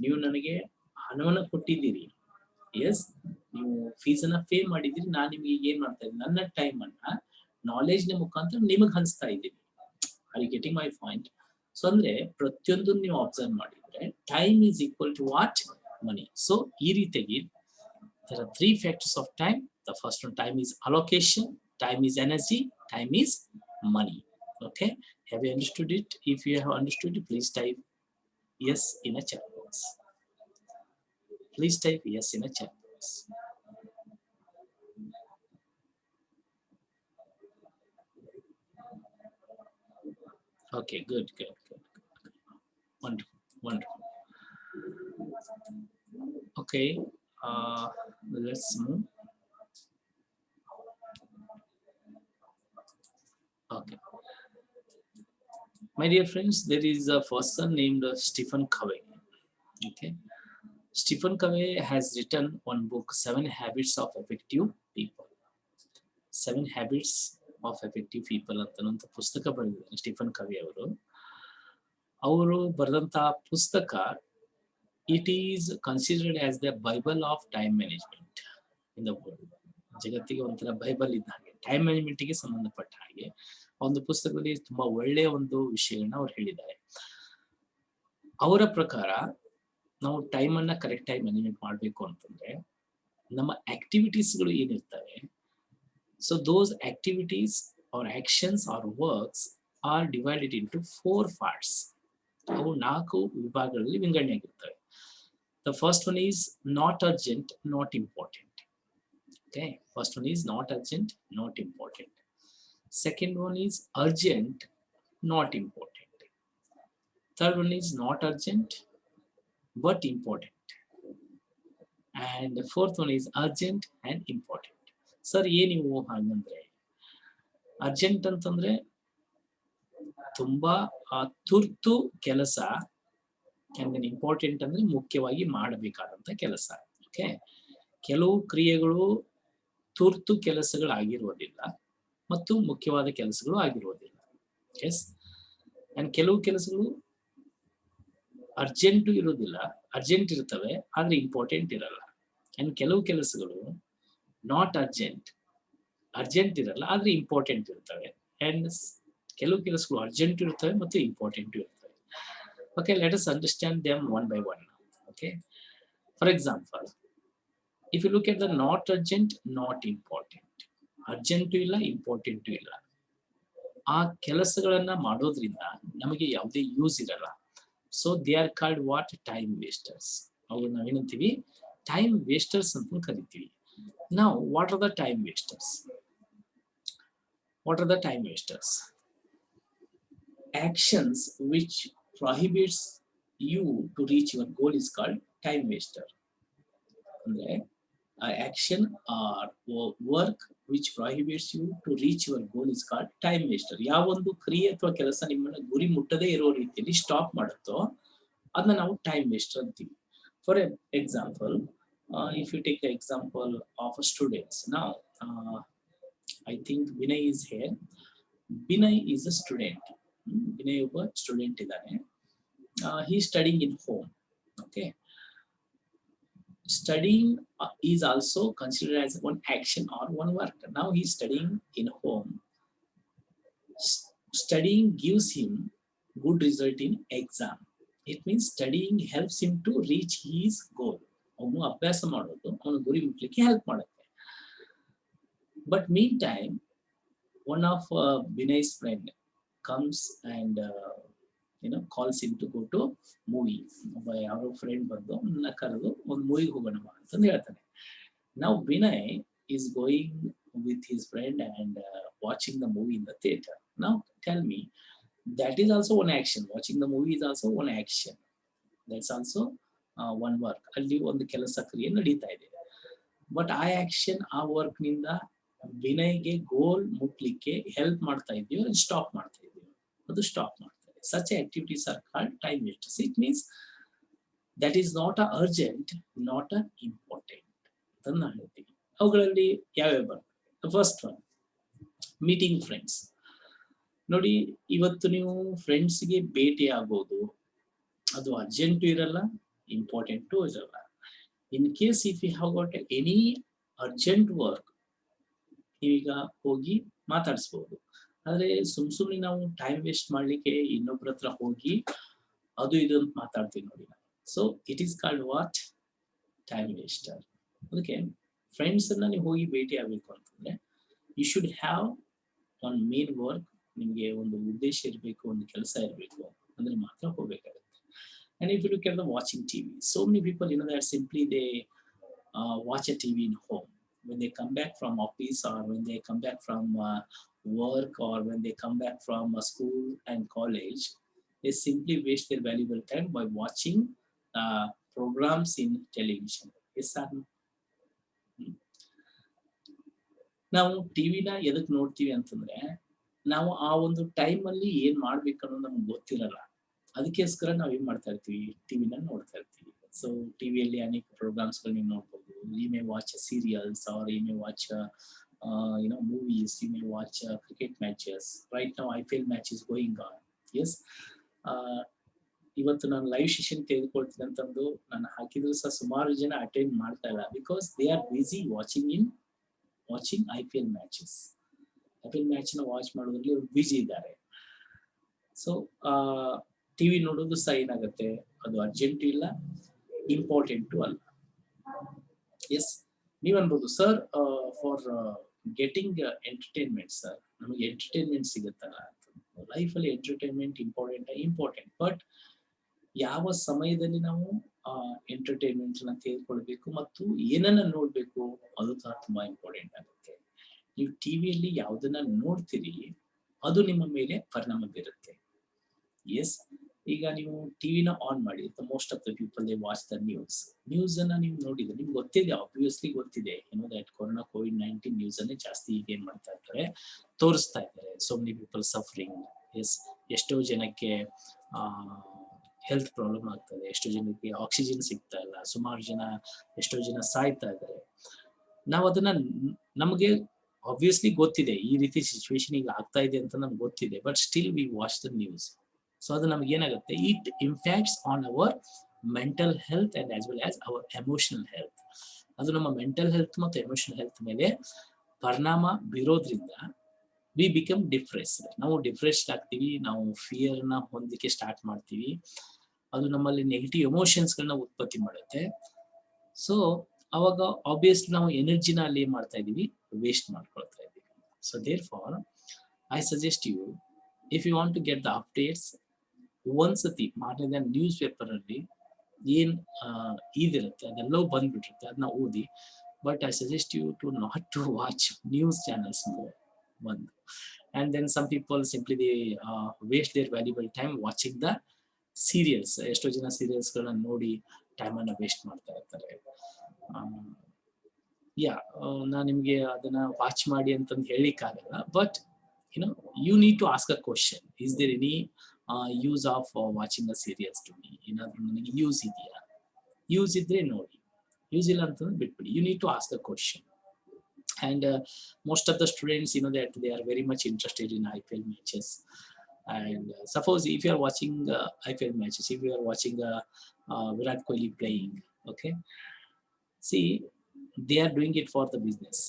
Speaker 1: ನೀವು ನನಗೆ ಹಣವನ್ನು ಕೊಟ್ಟಿದ್ದೀರಿ, ಎಸ್, ನೀವು ಫೀಸ್ ಅನ್ನ ಪೇ ಮಾಡಿದ್ದೀರಿ, ನಾನು ನಿಮ್ಗೆ ಏನ್ ಮಾಡ್ತಾ ಇದ್ದೀನಿ, ನನ್ನ ಟೈಮ್ ಅನ್ನ ನಾಲೆಜ್ ನ ಮುಖಾಂತರ ನಿಮಗೆ ಹಂಚ್ತಾ ಇದ್ದೀನಿ. Are you getting my point? So ಅಂದ್ರೆ ಪ್ರತಿಯೊಂದು ನೀವು ಅಬ್ಸರ್ವ್ ಮಾಡಿದ್ರೆ time is equal to what? Money. So ಈ ರೀತಿಯಾಗಿ there are 3 factors of time. The first one, time is allocation, time is energy, time is money. Okay, have you understood it? If you have understood it, please type yes in a chat box. Please type yes in a chat box. Okay, good. Wonderful. Okay, let's move. Okay, my dear friends, there is a person named Stephen Covey. Okay, Stephen Covey has written one book, 7 Habits of Effective People. 7 Habits of Effective People ಅಂತ ಪುಸ್ತಕ ಬರೆದಿದ್ದಾರೆ ಸ್ಟೀಫನ್ ಕವಿ ಅವರು ಬರೆದಂತಹ ಪುಸ್ತಕ, it is considered as the Bible of time management in the world. ಜಗತ್ತಿಗೆ ಒಂಥರ ಬೈಬಲ್ ಇದ್ದ ಹಾಗೆ, ಟೈಮ್ ಮ್ಯಾನೇಜ್ಮೆಂಟ್ ಗೆ ಸಂಬಂಧಪಟ್ಟ ಹಾಗೆ ಒಂದು ಪುಸ್ತಕದಲ್ಲಿ ತುಂಬಾ ಒಳ್ಳೆಯ ಒಂದು ವಿಷಯಗಳನ್ನ ಅವ್ರು ಹೇಳಿದ್ದಾರೆ. ಅವರ ಪ್ರಕಾರ ನಾವು ಟೈಮ್ ಅನ್ನ ಕರೆಕ್ಟ್ ಆಗಿ ಮ್ಯಾನೇಜ್ಮೆಂಟ್ ಮಾಡಬೇಕು ಅಂತಂದ್ರೆ ನಮ್ಮ ಆಕ್ಟಿವಿಟೀಸ್ಗಳು ಏನಿರ್ತವೆ, so those activities or actions or works are divided into 4 parts. ಅವು 4 ವಿಭಾಗಗಳಲ್ಲಿ ವಿಂಗಡಣೆ ಆಗಿರ್ತವೆ. The first one is not urgent, not important. Okay, first one is not urgent, not important. Second one is urgent, not important. Third one is not urgent but important. And the fourth one is urgent and important. Sir, ಏನಿವು ಹಾಗಂದ್ರೆ, ಅರ್ಜೆಂಟ್ ಅಂತಂದ್ರೆ ತುಂಬಾ ತುರ್ತು ಕೆಲಸ, and ಇಂಪಾರ್ಟೆಂಟ್ ಅಂದ್ರೆ ಮುಖ್ಯವಾಗಿ ಮಾಡಬೇಕಾದಂತ ಕೆಲಸ. ಓಕೆ, ಕೆಲವು ಕ್ರಿಯೆಗಳು ತುರ್ತು ಕೆಲಸಗಳಾಗಿರುವುದಿಲ್ಲ ಮತ್ತು ಮುಖ್ಯವಾದ ಕೆಲಸಗಳು ಆಗಿರುವುದಿಲ್ಲ. ಎಸ್, ಅಂಡ್ ಕೆಲವು ಕೆಲಸಗಳು ಅರ್ಜೆಂಟ್ ಇರುವುದಿಲ್ಲ, ಅರ್ಜೆಂಟ್ ಇರ್ತವೆ ಆದ್ರೆ ಇಂಪಾರ್ಟೆಂಟ್ ಇರಲ್ಲ. ಅಂಡ್ ಕೆಲವು ಕೆಲಸಗಳು ನಾಟ್ ಅರ್ಜೆಂಟ್ ಇರಲ್ಲ ಆದ್ರೆ ಇಂಪಾರ್ಟೆಂಟ್ ಇರ್ತವೆ. ಅಂಡ್ ಕೆಲವು ಕೆಲಸಗಳು ಅರ್ಜೆಂಟ್ ಇರ್ತವೆ ಮತ್ತು ಇಂಪಾರ್ಟೆಂಟ್ ಇರ್ತವೆ. Okay, let us understand them one by one. Okay, for example, If you look at the not urgent, not important, urgent ಇಲ್ಲ ಇಂಪಾರ್ಟೆಂಟ್ ಇಲ್ಲ, ಆ ಕೆಲಸಗಳನ್ನ ಮಾಡೋದ್ರಿಂದ ನಮಗೆ ಯಾವುದೇ ಯೂಸ್ ಇರಲ್ಲ. So they are called what, time wasters. ಅವ್ರು ನಾವೇನಂತೀವಿ, ಟೈಮ್ ವೇಸ್ಟರ್ಸ್ ಅಂತ ಕರಿತೀವಿ. ನಾವು what are the time wasters? What are the time wasters? Actions which prohibits you to reach your goal is called time waster. Andre action or work which prohibits you to reach your goal is called time waster. ಯಾವೊಂದು ಕ್ರಿಯೆ ಅಥವಾ ಕೆಲಸ ನಿಮ್ಮನ್ನ ಗುರಿ ಮುಟ್ಟದೇ ಇರೋ ರೀತಿಯಲ್ಲಿ ಸ್ಟಾಪ್ ಮಾಡುತ್ತೋ ಅದನ್ನ ನಾವು ಟೈಮ್ ವೇಸ್ಟರ್ ಅಂತೀವಿ. For example, if you take the example of students now, I think Vinay is here. Vinay is a student. Vinay ಒಬ್ಬ ಸ್ಟೂಡೆಂಟ್ ಇದ್ದಾನೆ. He is studying in home. Okay. Studying is also considered as one action or one work. Now he is studying in home. Studying gives him good result in exam. It means studying helps him to reach his goal. ಅವನು ಅಭ್ಯಾಸ ಮಾಡೋದು ಅವನ ಗುರಿ ಮುಟ್ಲಿಕ್ಕೆ ಹೆಲ್ಪ್ ಮಾಡುತ್ತೆ. But meantime, one of Vinay's friend comes and calls him to go to movie. ಯಾರೋ ಫ್ರೆಂಡ್ ಬಂದು ನನ್ನ ಕರೆದು ಒಂದು ಮೂವಿಗೆ ಹೋಗೋಣ ಅಂತ ಹೇಳ್ತಾನೆ. Now Vinay is going with his friend and watching the movie in the theater. Now tell me, that is also one action. Watching the movie is also one action. That's also one work. ಅಲ್ಲಿ ಒಂದು ಕೆಲಸ ಕ್ರಿಯೆ ನಡೀತಾ ಇದೆ. ಬಟ್ ಆ ಆಕ್ಷನ್, ಆ ವರ್ಕ್ ನಿಂದ ವಿನಯ್ಗೆ ಗೋಲ್ ಮುಟ್ಲಿಕ್ಕೆ ಹೆಲ್ಪ್ ಮಾಡ್ತಾ ಇದೆಯೋ ಸ್ಟಾಪ್ ಮಾಡ್ತಾ ಇದೆಯೋ? ಅದು ಸ್ಟಾಪ್ ಮಾಡ್ತಾ ಇದೆ. Such activities are called time wasters. It means that is not a urgent, not a important ಅಂತ ನಾವು ಹೇಳ್ತೀವಿ. ಅವುಗಳಲ್ಲಿ ಯಾವ್ಯಾವ ಬರ್ತದೆ? First one, meeting friends. ನೋಡಿ, ಇವತ್ತು ನೀವು ಫ್ರೆಂಡ್ಸ್ಗೆ ಭೇಟಿ ಆಗೋದು ಅದು ಅರ್ಜೆಂಟು ಇರಲ್ಲ, ಇಂಪಾರ್ಟೆಂಟು ಇರಲ್ಲ. In case if you have got any urgent work, ನೀವೀಗ ಹೋಗಿ ಮಾತಾಡಿಸ್ಬೋದು. ಆದ್ರೆ ಸುಮ್ನೆ ನಾವು ಟೈಮ್ ವೇಸ್ಟ್ ಮಾಡ್ಲಿಕ್ಕೆ ಇನ್ನೊಬ್ರ ಹತ್ರ ಹೋಗಿ ಅದು ಇದು ಅಂತ ಮಾತಾಡ್ತೀವಿ ನೋಡಿ. So it is called what, time waster. ಅದಕ್ಕೆ ಫ್ರೆಂಡ್ಸ್ ಅನ್ನ ನೀವು ಹೋಗಿ ಭೇಟಿ ಆಗ್ಬೇಕು ಅಂತಂದ್ರೆ you should have one main work. ನಿಮ್ಗೆ ಒಂದು ಉದ್ದೇಶ ಇರಬೇಕು, ಒಂದು ಕೆಲಸ ಇರಬೇಕು, ಅಂದ್ರೆ ಮಾತ್ರ ಹೋಗ್ಬೇಕಾಗುತ್ತೆ. And if you look at the watching TV, so many people, that simply they watch a TV in home. When they come back from office, or when they come back from work, or when they come back from school and college, they simply waste their valuable time by watching programs in television. Yes sir. ನಾವು ಟಿವಿನ ಎದಕ್ಕೆ ನೋಡ್ತೀವಿ ಅಂತಂದ್ರೆ, ನಾವು ಆ ಒಂದು ಟೈಮ್ ಅಲ್ಲಿ ಏನ್ ಮಾಡ್ಬೇಕು ಅನ್ನೋದು ನಮ್ಗೆ ಗೊತ್ತಿರಲ್ಲ. ಅದಕ್ಕೋಸ್ಕರ ನಾವ್ ಏನ್ ಮಾಡ್ತಾ ಇರ್ತೀವಿ, ಟಿವಿನ ನೋಡ್ತಾ ಇರ್ತೀವಿ. ಸೊ ಟಿವಿಯಲ್ಲಿ ಅನೇಕ ಪ್ರೋಗ್ರಾಮ್ಸ್ ಗಳು ನೀವು ನೋಡ್ಬೋದು. You may watch serials, or you may watch movies, you may watch cricket matches. Right now IPL match is going on. Yes, ಇವತ್ತು ನಾನು ಲೈವ್ ಸೆಷನ್ ತೆಗೆದುಕೊಳ್ತೀನಿ ಅಂತಂದು ನಾನು ಹಾಕಿದ್ರು ಸಹ ಸುಮಾರು ಜನ ಅಟೆಂಡ್ ಮಾಡ್ತಾ ಇಲ್ಲ. Because they are busy watching IPL matches. IPL match ನ ವಾಚ್ ಮಾಡೋದ್ರಲ್ಲಿ ಅವ್ರು ಬಿಸಿ ಇದ್ದಾರೆ. ಸೊ ಟಿವಿ ನೋಡೋದು ಸಹ ಏನಾಗುತ್ತೆ, ಅದು ಅರ್ಜೆಂಟ್ ಇಲ್ಲ, ಇಂಪಾರ್ಟೆಂಟು ಅಲ್ಲ. ಎಸ್, ನೀವ್ ಅನ್ಬೋದು sir, for getting entertainment sir, ನಮಗೆ ಎಂಟರ್ಟೈನ್ಮೆಂಟ್ ಸಿಗುತ್ತಲ್ಲ. ಲೈಫಲ್ಲಿ ಎಂಟರ್ಟೈನ್ಮೆಂಟ್ ಇಂಪಾರ್ಟೆಂಟ್. ಬಟ್ ಯಾವ ಸಮಯದಲ್ಲಿ ನಾವು ಎಂಟರ್ಟೈನ್ಮೆಂಟ್ ನ ತೆಗೆದುಕೊಳ್ಬೇಕು ಮತ್ತು ಏನನ್ನ ನೋಡ್ಬೇಕು ಅದು ಸಹ ತುಂಬಾ ಇಂಪಾರ್ಟೆಂಟ್ ಆಗುತ್ತೆ. ನೀವು ಟಿವಿಯಲ್ಲಿ ಯಾವ್ದನ್ನ ನೋಡ್ತೀರಿ ಅದು ನಿಮ್ಮ ಮೇಲೆ ಪರಿಣಾಮ ಬೀರುತ್ತೆ. ಎಸ್, ಈಗ ನೀವು ಟಿವಿನ ಆನ್ ಮಾಡಿ, most of the people they watch the news ಅನ್ನ ನೀವು ನೋಡಿದ್ರೆ ನಿಮ್ಗೆ ಗೊತ್ತಿದೆ, ಆಬ್ವಿಯಸ್ಲಿ ಗೊತ್ತಿದೆ, ದಟ್ ಕೋವಿಡ್-19 ನ್ಯೂಸ್ ಅನ್ನೇ ಜಾಸ್ತಿ ಈಗ ಏನ್ ಮಾಡ್ತಾ ಇರ್ತಾರೆ, ತೋರಿಸ್ತಾ ಇದ್ದಾರೆ. So many people suffering. Yes, ಎಷ್ಟೋ ಜನಕ್ಕೆ ಹೆಲ್ತ್ ಪ್ರಾಬ್ಲಮ್ ಆಗ್ತದೆ, ಎಷ್ಟೋ ಜನಕ್ಕೆ ಆಕ್ಸಿಜನ್ ಸಿಗ್ತಾ ಇಲ್ಲ, ಎಷ್ಟೋ ಜನ ಸಾಯ್ತಾ ಇದ್ದಾರೆ. ನಾವು ಅದನ್ನ ನಮಗೆ ಆಬ್ವಿಯಸ್ಲಿ ಗೊತ್ತಿದೆ, ಈ ರೀತಿ ಸಿಚುವೇಶನ್ ಈಗ ಆಗ್ತಾ ಇದೆ ಅಂತ ನಮ್ಗೆ ಗೊತ್ತಿದೆ. But still we watch the news. So ಅದು ನಮ್ಗೆ ಏನಾಗುತ್ತೆ, it impacts on our mental health and as well as our emotional health. ಅದು ನಮ್ಮ ಮೆಂಟಲ್ ಹೆಲ್ತ್ ಮತ್ತು ಎಮೋಷನಲ್ ಹೆಲ್ತ್ ಮೇಲೆ ಪರಿಣಾಮ ಬೀರೋದ್ರಿಂದ ವಿ ಬಿಕಮ್ ಡಿಪ್ರೆಸ್ಡ್. ನಾವು ಡಿಪ್ರೆಸ್ಡ್ ಆಗ್ತೀವಿ, ನಾವು ಫಿಯರ್ ನ ಹೊಂದಲಿಕ್ಕೆ ಸ್ಟಾರ್ಟ್ ಮಾಡ್ತೀವಿ. ಅದು ನಮ್ಮಲ್ಲಿ ನೆಗೆಟಿವ್ ಎಮೋಷನ್ಸ್ ಗಳನ್ನ ಉತ್ಪತ್ತಿ ಮಾಡುತ್ತೆ. ಸೊ ಅವಾಗ ಆಬ್ವಿಯಸ್ಲಿ ನಾವು ಎನರ್ಜಿನ ಅಲ್ಲಿ ಏನ್ ಮಾಡ್ತಾ ಇದೀವಿ, ವೇಸ್ಟ್ ಮಾಡ್ಕೊಳ್ತಾ ಇದೀವಿ. So therefore I suggest you, if you want to get the updates, ಒಂದ್ಸತಿ ಮಾರನೇ ನ್ಯೂಸ್ ಪೇಪರ್ ಅಲ್ಲಿ ಏನ್ ಇದಿರುತ್ತೆ ಅದೆಲ್ಲವೂ ಬಂದ್ಬಿಟ್ಟಿರುತ್ತೆ, ಅದನ್ನ ಓದಿ. But I suggest you to not to watch news channels more. ಒಂದು, and then some people simply they waste their valuable time watching the serials. ಎಷ್ಟೋ ಜನ ಸೀರಿಯಲ್ಸ್ ಗಳನ್ನ ನೋಡಿ ಟೈಮ್ ಅನ್ನ ವೇಸ್ಟ್ ಮಾಡ್ತಾ ಇರ್ತಾರೆ. ಯಾ, ನಾನು ನಿಮ್ಗೆ ಅದನ್ನ ವಾಚ್ ಮಾಡಿ ಅಂತಂದು ಹೇಳಿಕ್ಕಾಗಲ್ಲ, but you need to ask a question, is there any use of watching the serials to me? ಏನಾದ್ರೂ ನನಗೆ ಯೂಸ್ ಇದೆಯಾ? ಯೂಸ್ ಇದ್ರೆ ನೋಡಿ, ಯೂಸ್ ಇಲ್ಲ ಅಂತಂದ್ರೆ ಬಿಟ್ಬಿಡಿ. You need to ask a question. And most of the students, that they are very much interested in IPL matches. And suppose if you are watching IPL matches, if you are watching Virat Kohli playing, okay, see, they are doing it for the business.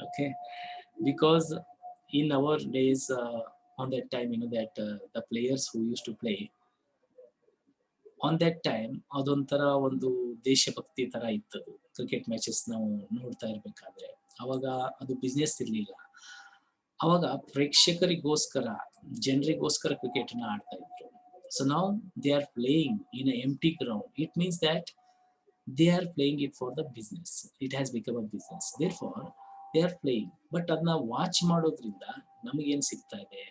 Speaker 1: Okay, because in our days, on that time, that the players who used to play on that time ಅದೊಂಥರ ಒಂದು ದೇಶಭಕ್ತಿ ತರ ಇತ್ತದು. ಕ್ರಿಕೆಟ್ ಮ್ಯಾಚಸ್ ನಾವು ನೋಡ್ತಾ ಇರ್ಬೇಕಾದ್ರೆ ಅವಾಗ ಅದು ಬಿಸ್ನೆಸ್ ಇರ್ಲಿಲ್ಲ. ಅವಾಗ ಪ್ರೇಕ್ಷಕರಿಗೋಸ್ಕರ, ಜನರಿಗೋಸ್ಕರ ಕ್ರಿಕೆಟ್ ನ ಆಡ್ತಾ ಇದ್ರು. ಸೊ ನಾವು they are playing in empty ground. It means that they are playing it for the business. It has become a business. Therefore they are playing. But ಅದನ್ನ ವಾಚ್ ಮಾಡೋದ್ರಿಂದ ನಮಗೇನ್ ಸಿಗ್ತಾ ಇದೆ?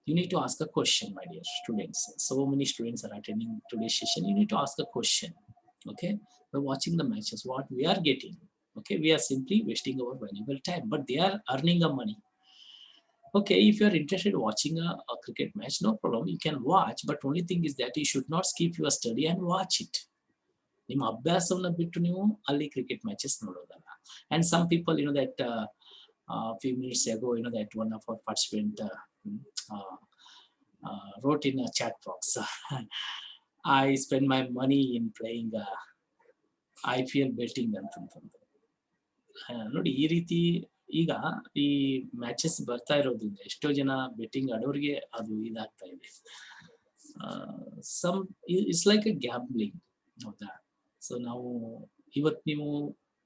Speaker 1: You need to ask a question, my dear students. So many students are attending today's session. You need to ask a question. Okay, by watching the matches, what we are getting? Okay, we are simply wasting our valuable time, but they are earning a money. Okay, if you are interested in watching a cricket match, no problem, you can watch, but only thing is that you should not skip your study and watch it. ನಿಮ್ಮ ಅಭ್ಯಾಸವನ್ನ ಬಿಟ್ಟು ನೀವು ಅಲ್ಲಿ ಕ್ರಿಕೆಟ್ ಮ್ಯಾಚಸ್ ನೋಡೋದಲ್ಲ. And some people, that few minutes ago, that one of our participant wrote in a chat box, I spend my money in playing IPL betting ಅಂತಂತಂದು. ನೋಡಿ, ಈ ರೀತಿ ಈಗ ಈ ಮ್ಯಾಚಸ್ ಬರ್ತಾ ಇರೋದ್ರಿಂದ ಎಷ್ಟೋ ಜನ ಬೆಟ್ಟಿಂಗ್ ಆಡೋರಿಗೆ ಅದು ಇದಾಗ್ತಾ ಇದೆ. It's like A gambling. ಹೌದಾ? ಸೊ ನಾವು ಇವತ್ತು ನೀವು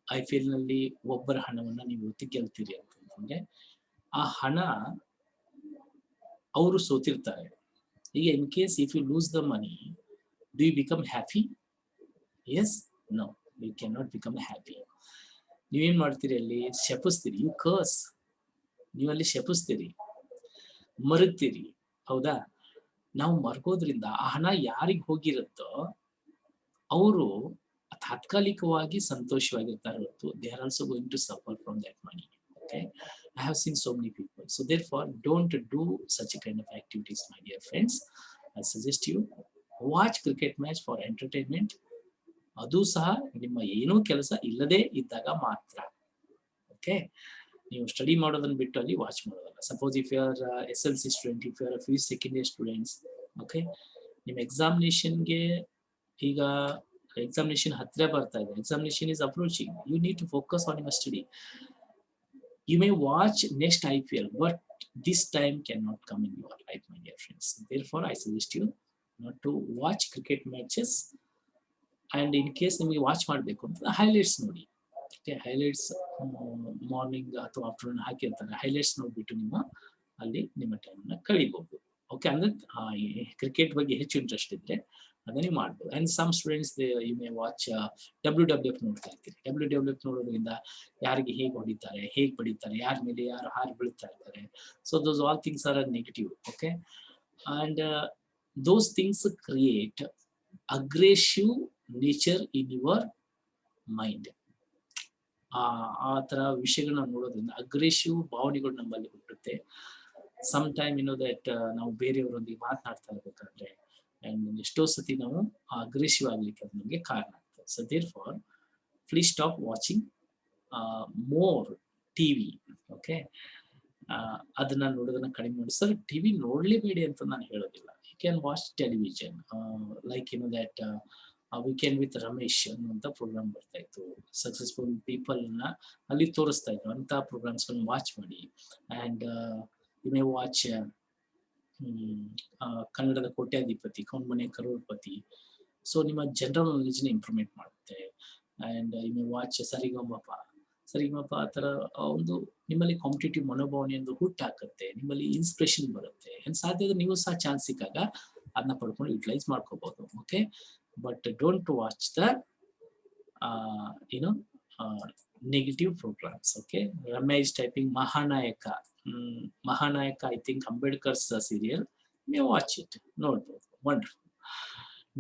Speaker 1: IPL ನಲ್ಲಿ ಒಬ್ಬರ ಹಣವನ್ನ ನೀವು ಗೆಲ್ತೀರಿ ಅಂತಂದ್ರೆ ಆ ಹಣ ಅವರು ಸೋತಿರ್ತಾರೆ. ಈಗ in case if you lose the money, do you become happy? Yes, no, you can not become happy. ನೀವೇನ್ ಮಾಡ್ತೀರಿ? ಅಲ್ಲಿ ಶಪಿಸ್ತೀರಿ. ಯು ಕರ್ಸ್. ನೀವು ಅಲ್ಲಿ ಶಪಿಸ್ತೀರಿ, ಮರುಗ್ತೀರಿ. ಹೌದಾ? ನಾವು ಮರ್ಗೋದ್ರಿಂದ ಆ ಹಣ ಯಾರಿಗೆ ಹೋಗಿರುತ್ತೋ ಅವರು ತಾತ್ಕಾಲಿಕವಾಗಿ ಸಂತೋಷವಾಗಿರ್ತಾರೆ ಹೊರತು they are also going to suffer from that money. Okay, I have seen so many people. So therefore, don't do such a kind of activities, my dear friends. I suggest you watch cricket match for entertainment. ಅದು ಸಹ ನಿಮ್ಮ ಏನೂ ಕೆಲಸ ಇಲ್ಲದೆ ಇದ್ದಾಗ ಮಾತ್ರ. ಓಕೆ, ನೀವು ಸ್ಟಡಿ ಮಾಡೋದನ್ನ ಬಿಟ್ಟು ಅಲ್ಲಿ ವಾಚ್ ಮಾಡೋದಲ್ಲ. Suppose if you are SLC student, if you are fees second year students, okay, ನಿಮ್ಮ ಎಕ್ಸಾಮಿನೇಷನ್ಗೆ ಈಗ ಎಕ್ಸಾಮಿನೇಷನ್ ಹತ್ತಿರ ಬರ್ತಾ ಇದೆ. Examination is approaching. You need to focus on your study. You may watch next IPL, but this time cannot come in your life, my dear friends. Therefore, I suggest you not to watch cricket matches. And in case you watch ಮಾಡಬೇಕು ಅಂತ highlights ನೋಡಿ. Okay, highlights ಮಾರ್ನಿಂಗ್ ಅಥವಾ ಆಫ್ಟರ್ನೂನ್ ಹಾಕಿರ್ತಾರೆ. highlights ನೋಡ್ಬಿಟ್ಟು ನಿಮ್ಮ ಅಲ್ಲಿ ನಿಮ್ಮ ಟೈಮನ್ನ ಕಳಿಬಹುದು. ಓಕೆ, ಅಂದ್ರೆ ಕ್ರಿಕೆಟ್ ಬಗ್ಗೆ ಹೆಚ್ಚು ಇಂಟ್ರೆಸ್ಟ್ ಇದ್ರೆ ಅದನ್ನೇ ಮಾಡ್ಬೋದು. And some students you may watch WWF ನೋಡ್ತಾ ಇರ್ತೀರಿ. WWF ನೋಡೋದ್ರಿಂದ ಯಾರಿಗೆ ಹೇಗೆ ಹೊಡಿತಾರೆ, ಹೇಗೆ ಬಡಿತಾರೆ, ಯಾರ ಮೇಲೆ ಯಾರು ಹಾರಿ ಬೀಳ್ತಾ ಇರ್ತಾರೆ. So those all things are negative. Okay, and those things create aggressive nature in your mind. ಆ ತರ ವಿಷಯಗಳನ್ನ ನೋಡೋದ್ರಿಂದ ಅಗ್ರೆಸಿವ್ ಭಾವನೆಗಳು ನಮ್ಮಲ್ಲಿ ಹುಟ್ಟುತ್ತೆ. ಸಮ್ ಟೈಮ್ ದಟ್ ನಾವು ಬೇರೆಯವರೊಂದಿಗೆ ಮಾತನಾಡ್ತಾ ಇರ್ಬೇಕಾದ್ರೆ ಅಂಡ್ ಎಷ್ಟೋ ಸತಿ ನಾವು ಅಗ್ರೆಸಿವ್ ಆಗ್ಲಿಕ್ಕೆ ಅದು ನಮಗೆ ಕಾರಣ ಆಗ್ತದೆ. So therefore please stop watching more TV. Okay, ಅದನ್ನ ನೋಡೋದನ್ನ ಕಡಿಮೆ ಮಾಡಿ. ಸರ್, ಟಿವಿ ನೋಡ್ಲೇಬೇಡಿ ಅಂತ ನಾನು ಹೇಳೋದಿಲ್ಲ. You can watch television. Like that weekend with Ramesh ಅನ್ನುವಂಥ ಪ್ರೋಗ್ರಾಮ್ ಬರ್ತಾ ಇತ್ತು. ಸಕ್ಸಸ್ಫುಲ್ ಪೀಪಲ್ ನ ಅಲ್ಲಿ ತೋರಿಸ್ತಾ ಇದ್ರು. ಅಂತ ಪ್ರೋಗ್ರಾಮ್ಸ್ ವಾಚ್ ಮಾಡಿ. ಅಂಡ್ ಯು ಮೇ ವಾಚ್ ಕನ್ನಡದ ಕೋಟ್ಯಾಧಿಪತಿ, ಕೌನ್ ಬನೆ ಕರೋಡ್ಪತಿ. ಸೊ ನಿಮ್ಮ ಜನರಲ್ ನಾಲೆಜ್ನ ಇಂಪ್ರೂವ್ಮೆಂಟ್ ಮಾಡುತ್ತೆ. ಅಂಡ್ ಯು ಮೇ ವಾಚ್ ಸರಿಗಮಪ ಸರಿಗಮಪ ಆ ಥರ ಒಂದು ನಿಮ್ಮಲ್ಲಿ ಕಾಂಪಿಟೇಟಿವ್ ಮನೋಭಾವನೆ ಒಂದು ಹುಟ್ಟಾಕತ್ತೆ, ನಿಮ್ಮಲ್ಲಿ ಇನ್ಸ್ಪಿರೇಷನ್ ಬರುತ್ತೆ. ಅಂಡ್ ಸಾಧ್ಯ ನೀವು ಸಹ ಚಾನ್ಸ್ ಸಿಕ್ಕಾಗ ಅದನ್ನ ಪಡ್ಕೊಂಡು ಯುಟಿಲೈಸ್ ಮಾಡ್ಕೋಬಹುದು. Okay, but don't watch the negative programs. Okay, Ramya is typing Mahanayaka. Mahanayaka, I think Ambedkar's serial. You may watch it. No, wonderful.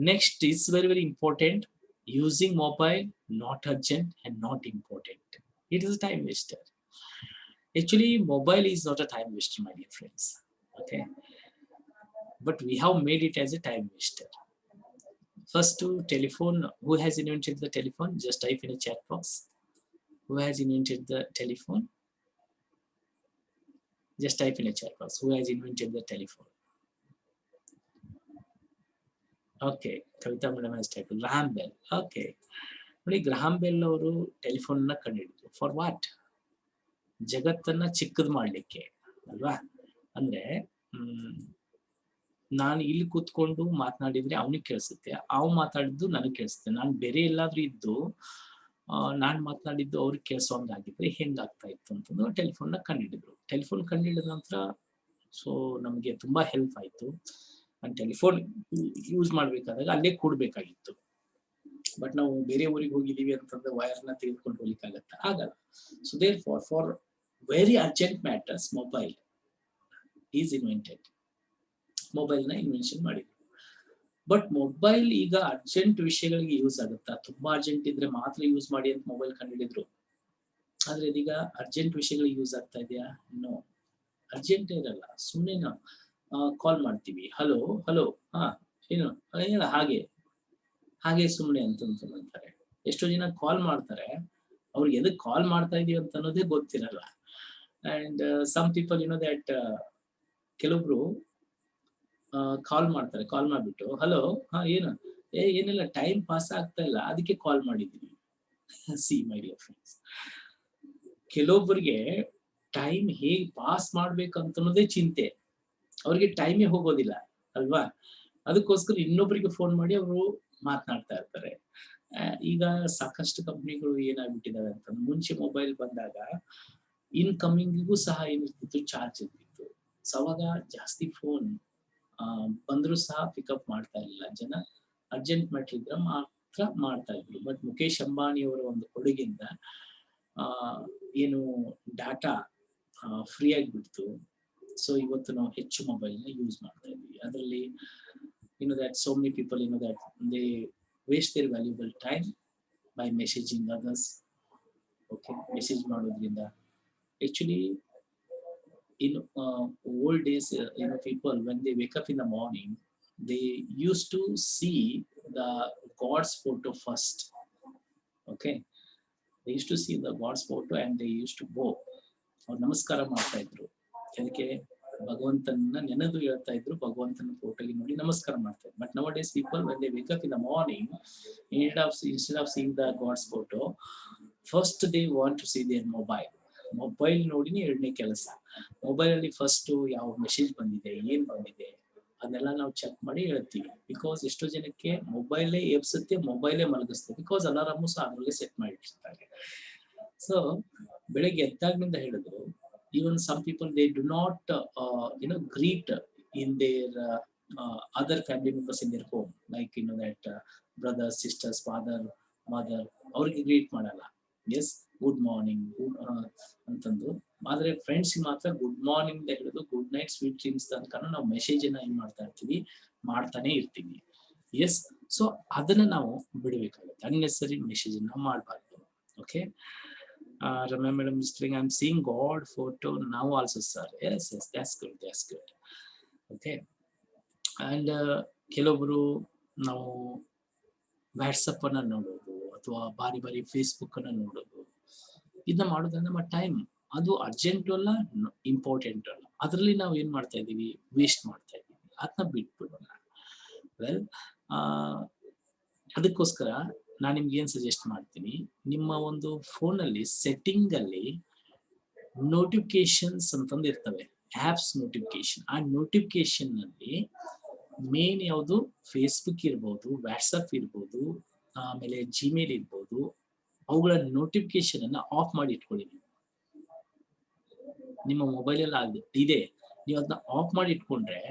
Speaker 1: Next is very, very important. Using mobile, not urgent and not important. It is a time waster. Actually, mobile is not a time waster, my dear friends. Okay, but we have made it as a time waster. First, to telephone. Who has invented the telephone? Just type in a chat box. Who has invented the telephone? Just type in a chat box. Who has invented the telephone? Okay, Kavita madam has typed Graham Bell. Okay, ನೋಡಿ ಗ್ರಹಾಂ ಬೆಲ್ ಅವರು ಟೆಲಿಫೋನ್ ನ ಕಂಡುಹಿಡಿದ್ರು. For what? ಜಗತ್ತನ್ನ ಚಿಕ್ಕದ್ ಮಾಡ್ಲಿಕ್ಕೆ ಅಲ್ವಾ? ಅಂದ್ರೆ ನಾನು ಇಲ್ಲಿ ಕೂತ್ಕೊಂಡು ಮಾತನಾಡಿದ್ರೆ ಅವನಿಗೆ ಕೇಳಿಸುತ್ತೆ, ಅವ್ ಮಾತಾಡಿದ್ದು ನನಗೆ ಕೇಳಿಸುತ್ತೆ. ನಾನು ಬೇರೆ ಎಲ್ಲಾದ್ರೂ ಇದ್ದು ನಾನ್ ಮಾತನಾಡಿದ್ದು ಅವ್ರಿಗೆ ಕೇಳಿಸೋಂಗಾಗಿದ್ರೆ ಹೆಂಗಾಗ್ತಾ ಇತ್ತು ಅಂತಂದು ಟೆಲಿಫೋನ್ ನ ಕಂಡುಹಿಡಿದ್ರು. ಟೆಲಿಫೋನ್ ಕಂಡುಹಿಡಿದ ನಂತರ ಸೊ ನಮ್ಗೆ ತುಂಬಾ ಹೆಲ್ಪ್ ಆಯ್ತು. ನಾನು ಟೆಲಿಫೋನ್ ಯೂಸ್ ಮಾಡ್ಬೇಕಾದಾಗ ಅಲ್ಲೇ ಕೂಡ್ಬೇಕಾಗಿತ್ತು. ಬಟ್ ನಾವು ಬೇರೆ ಊರಿಗೆ ಹೋಗಿದೀವಿ ಅಂತಂದ್ರೆ ವೈರ್ನ ತೆಗೆದುಕೊಂಡು ಹೋಗ್ಲಿಕ್ಕಾಗತ್ತ? ಆಗಲ್ಲ. So therefore very urgent matters mobile is invented. Mobile ನ ಇನ್ವೆನ್ಷನ್ ಮಾಡಿದ್ರು. ಬಟ್ ಮೊಬೈಲ್ ಈಗ ಅರ್ಜೆಂಟ್ ವಿಷಯಗಳಿಗೆ ಯೂಸ್ ಆಗುತ್ತಾ? ತುಂಬಾ ಅರ್ಜೆಂಟ್ ಇದ್ರೆ ಮಾತ್ರ ಯೂಸ್ ಮಾಡಿ ಅಂತ ಮೊಬೈಲ್ ಕಂಡುಹಿಡಿದ್ರು. ಆದ್ರೆ ಇದೀಗ ಅರ್ಜೆಂಟ್ ವಿಷಯಗಳಿಗೆ ಯೂಸ್ ಆಗ್ತಾ ಇದೆಯಾ? ನೋ, ಅರ್ಜೆಂಟ್ ಇರಲ್ಲ. ಸುಮ್ಮನೆ ನಾವು ಕಾಲ್ ಮಾಡ್ತೀವಿ, ಹಲೋ ಹಲೋ, ಏನು ಹಾಗೆ ಹಾಗೆ ಸುಮ್ಮನೆ ಅಂತಾರೆ. ಎಷ್ಟೋ ಜನ ಕಾಲ್ ಮಾಡ್ತಾರೆ, ಅವ್ರಿಗೆ ಎದಕ್ ಕಾಲ್ ಮಾಡ್ತಾ ಇದೀವಿ ಅಂತ ಅನ್ನೋದೇ ಗೊತ್ತಿರಲ್ಲ. ಅಂಡ್ ಸಮ್ ಪೀಪಲ್ ದಟ್ ಕೆಲವೊಬ್ರು ಕಾಲ್ ಮಾಡ್ತಾರೆ, ಕಾಲ್ ಮಾಡ್ಬಿಟ್ಟು ಹಲೋ ಏನು ಏನಿಲ್ಲ, ಟೈಮ್ ಪಾಸ್ ಆಗ್ತಾ ಇಲ್ಲ ಅದಕ್ಕೆ ಕಾಲ್ ಮಾಡಿದೀವಿ. ಸಿ ಮೈ ಡಿಯರ್ ಫ್ರೆಂಡ್ಸ್, ಕೆಲವೊಬ್ಬರಿಗೆ ಟೈಮ್ ಹೇಗ್ ಪಾಸ್ ಮಾಡ್ಬೇಕಂತ ಅನ್ನೋದೇ ಚಿಂತೆ, ಅವ್ರಿಗೆ ಟೈಮೇ ಹೋಗೋದಿಲ್ಲ ಅಲ್ವಾ? ಅದಕ್ಕೋಸ್ಕರ ಇನ್ನೊಬ್ಬರಿಗೆ ಫೋನ್ ಮಾಡಿ ಅವರು ಮಾತನಾಡ್ತಾ ಇರ್ತಾರೆ. ಈಗ ಸಾಕಷ್ಟು ಕಂಪ್ನಿಗಳು ಏನಾಗ್ಬಿಟ್ಟಿದಾವೆ ಅಂತ, ಮುಂಚೆ ಮೊಬೈಲ್ ಬಂದಾಗ ಇನ್ಕಮಿಂಗಿಗೂ ಸಹ ಏನಿರ್ತಿತ್ತು, ಚಾರ್ಜ್ ಇರ್ತಿತ್ತು. ಸೊ ಅವಾಗ ಜಾಸ್ತಿ ಫೋನ್ ಬಂದ್ರು ಸಹ ಪಿಕಪ್ ಮಾಡ್ತಾ ಇರಲಿಲ್ಲ ಜನ. ಅರ್ಜೆಂಟ್ ಮ್ಯಾಟರ್ ಇದ್ರೆ ಮಾತ್ರ ಮಾಡ್ತಾ ಇದ್ರು. ಬಟ್ ಮುಖೇಶ್ ಅಂಬಾನಿ ಅವರ ಒಂದು ಕೊಡುಗೆಯಿಂದ ಏನು ಡಾಟಾ ಫ್ರೀ ಆಗಿಬಿಡ್ತು. ಸೊ ಇವತ್ತು ನಾವು ಹೆಚ್ಚು ಮೊಬೈಲ್ ನ ಯೂಸ್ ಮಾಡ್ತಾ ಇದ್ವಿ. ಅದರಲ್ಲಿ that so many people that they waste their valuable time by messaging others. Okay, message ಮಾಡೋದ್ರಿಂದ actually in old days people when they wake up in the morning they used to see the God's photo first. Okay, they used to see the God's photo and they used to bow. ಅವ್ರು ನಮಸ್ಕಾರ ಮಾಡ್ತಾ ಇದ್ರು. ಅದಕ್ಕೆ ಭಗವಂತನ ನೆನೆದು ಹೇಳ್ತಾ ಇದ್ರು, ಭಗವಂತನ ಫೋಟೋಗೆ ನೋಡಿ ನಮಸ್ಕಾರ ಮಾಡ್ತಾ ಇದ್ರು. But nowadays people when they wake up in the morning instead of seeing the God's photo, first they want to see their mobile ನೋಡಿನೇ ಎರಡನೇ ಕೆಲಸ. ಮೊಬೈಲ್ ಅಲ್ಲಿ ಫಸ್ಟ್ ಯಾವ ಮೆಸೇಜ್ ಬಂದಿದೆ, ಏನ್ ಬಂದಿದೆ ಅದನ್ನೆಲ್ಲ ನಾವು ಚೆಕ್ ಮಾಡಿ ಹೇಳ್ತೀವಿ. ಬಿಕಾಸ್ ಎಷ್ಟೋ ಜನಕ್ಕೆ ಮೊಬೈಲೇ ಎಬ್ಸುತ್ತೆ, ಮೊಬೈಲೇ ಮಲಗಿಸುತ್ತೆ. ಬಿಕಾಸ್ ಅಲಾರಾಮು ಸಹ ಅದ್ರಲ್ಲೇ ಸೆಟ್ ಮಾಡಿರ್ತಾರೆ. ಸೊ ಬೆಳಗ್ಗೆ ಎದ್ದಾಗಿನಿಂದ ಹೇಳಿದ್ರು, even some people they do not greet in their other family members in their home, like that brothers, sisters, father, mother, ಅವ್ರಿಗೆ ಗ್ರೀಟ್ ಮಾಡಲ್ಲ. ಎಸ್ ಗುಡ್ ಮಾರ್ನಿಂಗ್ ಅಂತಂದು. ಆದ್ರೆ ಫ್ರೆಂಡ್ಸ್ ಮಾತ್ರ ಗುಡ್ ಮಾರ್ನಿಂಗ್ ಹಿಡಿದು ಗುಡ್ ನೈಟ್ ಸ್ವೀಟ್ ಡ್ರೀಮ್ಸ್ ತನಕ ನಾವು ಮೆಸೇಜ್ ಅನ್ನ ಏನ್ ಮಾಡ್ತಾ ಇರ್ತೀವಿ, ಮಾಡ್ತಾನೆ ಇರ್ತೀವಿ. ಎಸ್, ಸೊ ಅದನ್ನ ನಾವು ಬಿಡಬೇಕಾಗುತ್ತೆ. ಅನ್ನೆಸರಿ ಮೆಸೇಜ್ ಅನ್ನ ಮಾಡಬಾರ್ದು. Okay, Ramya madam is saying, I'm seeing God photo now also, sir. Yes, that's good. Okay, and ಕೆಲವೊಬ್ರು ನಾವು ವಾಟ್ಸಪ್ ಅನ್ನ ನೋಡೋದು ಅಥವಾ ಬಾರಿ ಫೇಸ್ಬುಕ್ ಅನ್ನ ನೋಡೋದು, ಇದನ್ನ ಮಾಡೋದ್ರಿಂದ ನಮ್ಮ ಟೈಮ್ ಅದು ಅರ್ಜೆಂಟ್ ಅಲ್ಲ, ಇಂಪಾರ್ಟೆಂಟ್ ಅಲ್ಲ, ಅದರಲ್ಲಿ ನಾವು ಏನ್ ಮಾಡ್ತಾ ಇದೀವಿ, ವೇಸ್ಟ್ ಮಾಡ್ತಾ ಇದೀವಿ. ಅದನ್ನ ಬಿಟ್ಬಿಡೋಣ. ವೆಲ್, ಅದಕ್ಕೋಸ್ಕರ ನಾನು ನಿಮ್ಗೆ ಏನ್ ಸಜೆಸ್ಟ್ ಮಾಡ್ತೀನಿ, ನಿಮ್ಮ ಒಂದು ಫೋನ್ ಅಲ್ಲಿ ಸೆಟ್ಟಿಂಗ್ ಅಲ್ಲಿ ನೋಟಿಫಿಕೇಶನ್ಸ್ ಅಂತಂದು ಇರ್ತವೆ, ಆಪ್ಸ್ ನೋಟಿಫಿಕೇಶನ್. ಆ ನೋಟಿಫಿಕೇಶನ್ ನಲ್ಲಿ ಮೇನ್ ಯಾವುದು, ಫೇಸ್ಬುಕ್ ಇರ್ಬೋದು, ವಾಟ್ಸಪ್ ಇರ್ಬೋದು, ಆಮೇಲೆ ಜಿಮೇಲ್ ಇರ್ಬೋದು, ಅವುಗಳ ನೋಟಿಫಿಕೇಶನ್ ಅನ್ನ ಆಫ್ ಮಾಡಿ ಇಟ್ಕೊಳ್ಳಿ. ನಿಮ್ಮ ಮೊಬೈಲ್ ಅಲ್ಲಿ ಇದೆ, ನೀವು ಅದನ್ನ ಆಫ್ ಮಾಡಿ ಇಟ್ಕೊಂಡ್ರೆ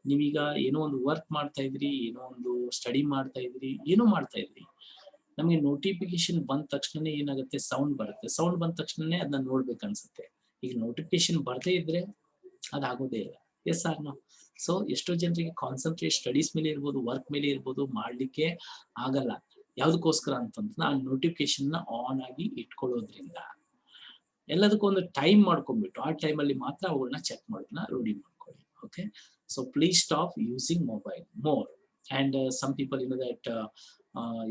Speaker 1: ನೀವೀಗ ಏನೋ ಒಂದು ವರ್ಕ್ ಮಾಡ್ತಾ ಇದ್ರಿ, ಏನೋ ಒಂದು ಸ್ಟಡಿ ಮಾಡ್ತಾ ಇದ್ರಿ, ಏನೋ ಮಾಡ್ತಾ ಇದ್ರಿ, ನಮಗೆ ನೋಟಿಫಿಕೇಶನ್ ಬಂದ ತಕ್ಷಣ ಏನಾಗುತ್ತೆ, ಸೌಂಡ್ ಬರುತ್ತೆ. ಸೌಂಡ್ ಬಂದ ತಕ್ಷಣನೇ ಅದನ್ನ ನೋಡ್ಬೇಕು ಅನ್ಸುತ್ತೆ. ಈಗ ನೋಟಿಫಿಕೇಶನ್ ಬರ್ದೇ ಇದ್ರೆ ಅದಾಗೋದೇ ಇಲ್ಲ. S or no? ಸೊ ಎಷ್ಟೋ ಜನರಿಗೆ ಕಾನ್ಸಂಟ್ರೇಟ್ ಸ್ಟಡೀಸ್ ಮೇಲೆ ಇರ್ಬೋದು, ವರ್ಕ್ ಮೇಲೆ ಇರ್ಬೋದು, ಮಾಡ್ಲಿಕ್ಕೆ ಆಗಲ್ಲ. ಯಾವ್ದಕ್ಕೋಸ್ಕರ ಅಂತಂದ್ರೆ ಆ ನೋಟಿಫಿಕೇಶನ್ ನ ಆನ್ ಆಗಿ ಇಟ್ಕೊಳ್ಳೋದ್ರಿಂದ. ಎಲ್ಲದಕ್ಕೂ ಒಂದು ಟೈಮ್ ಮಾಡ್ಕೊಂಡ್ಬಿಟ್ಟು ಆ ಟೈಮಲ್ಲಿ ಮಾತ್ರ ಅವುಗಳನ್ನ ಚೆಕ್ ಮಾಡೋದನ್ನ ರೂಢಿ ಮಾಡ್ಕೊಳ್ಳಿ. Okay, so please stop using mobile more. And some people you know that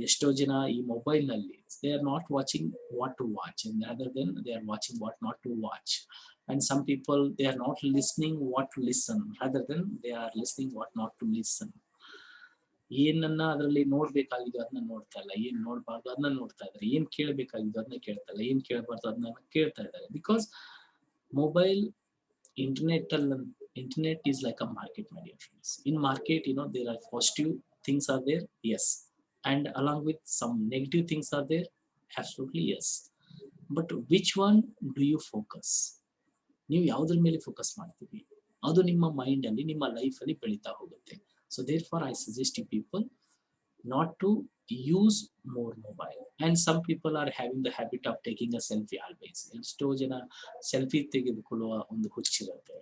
Speaker 1: ಎಷ್ಟೋ ಜನ ಈ ಮೊಬೈಲ್ ನಲ್ಲಿ they are not watching what to watch and other then they are watching what not to watch. And some people, they are not listening what to listen rather than they are listening what not to listen. ಏನನ್ನ ಅದರಲ್ಲಿ ನೋಡ್ಬೇಕಾಗಿದ್ದು ಅದನ್ನ ನೋಡ್ತಾ ಇಲ್ಲ, ಏನ್ ನೋಡ್ಬಾರ್ದು ಅದನ್ನ ನೋಡ್ತಾ ಇದ್ದಾರೆ, ಏನ್ ಕೇಳಬೇಕಾಗಿದ್ದು ಅದನ್ನ ಕೇಳ್ತಾ ಇಲ್ಲ, ಏನ್ ಕೇಳಬಾರ್ದು ಅದನ್ನ ಕೇಳ್ತಾ ಇದ್ದಾರೆ. Because mobile internet is like a market, my dear friends. In market, you know, there are positive things are there, yes, and along with some negative things are there, absolutely yes. But which one do you focus? ನೀವು ಯಾವುದ್ರ ಮೇಲೆ ಫೋಕಸ್ ಮಾಡ್ತೀವಿ ಅದು ನಿಮ್ಮ ಮೈಂಡ್ ಅಲ್ಲಿ, ನಿಮ್ಮ ಲೈಫ್ ಅಲ್ಲಿ ಬೆಳೀತಾ ಹೋಗುತ್ತೆ. So therefore I suggest you people not to use more mobile. And some people are having the habit of taking a selfie always. ಎಷ್ಟೋ ಜನ ಸೆಲ್ಫಿ ತೆಗೆದುಕೊಳ್ಳುವ ಒಂದು ಹುಚ್ಚಿರುತ್ತೆ.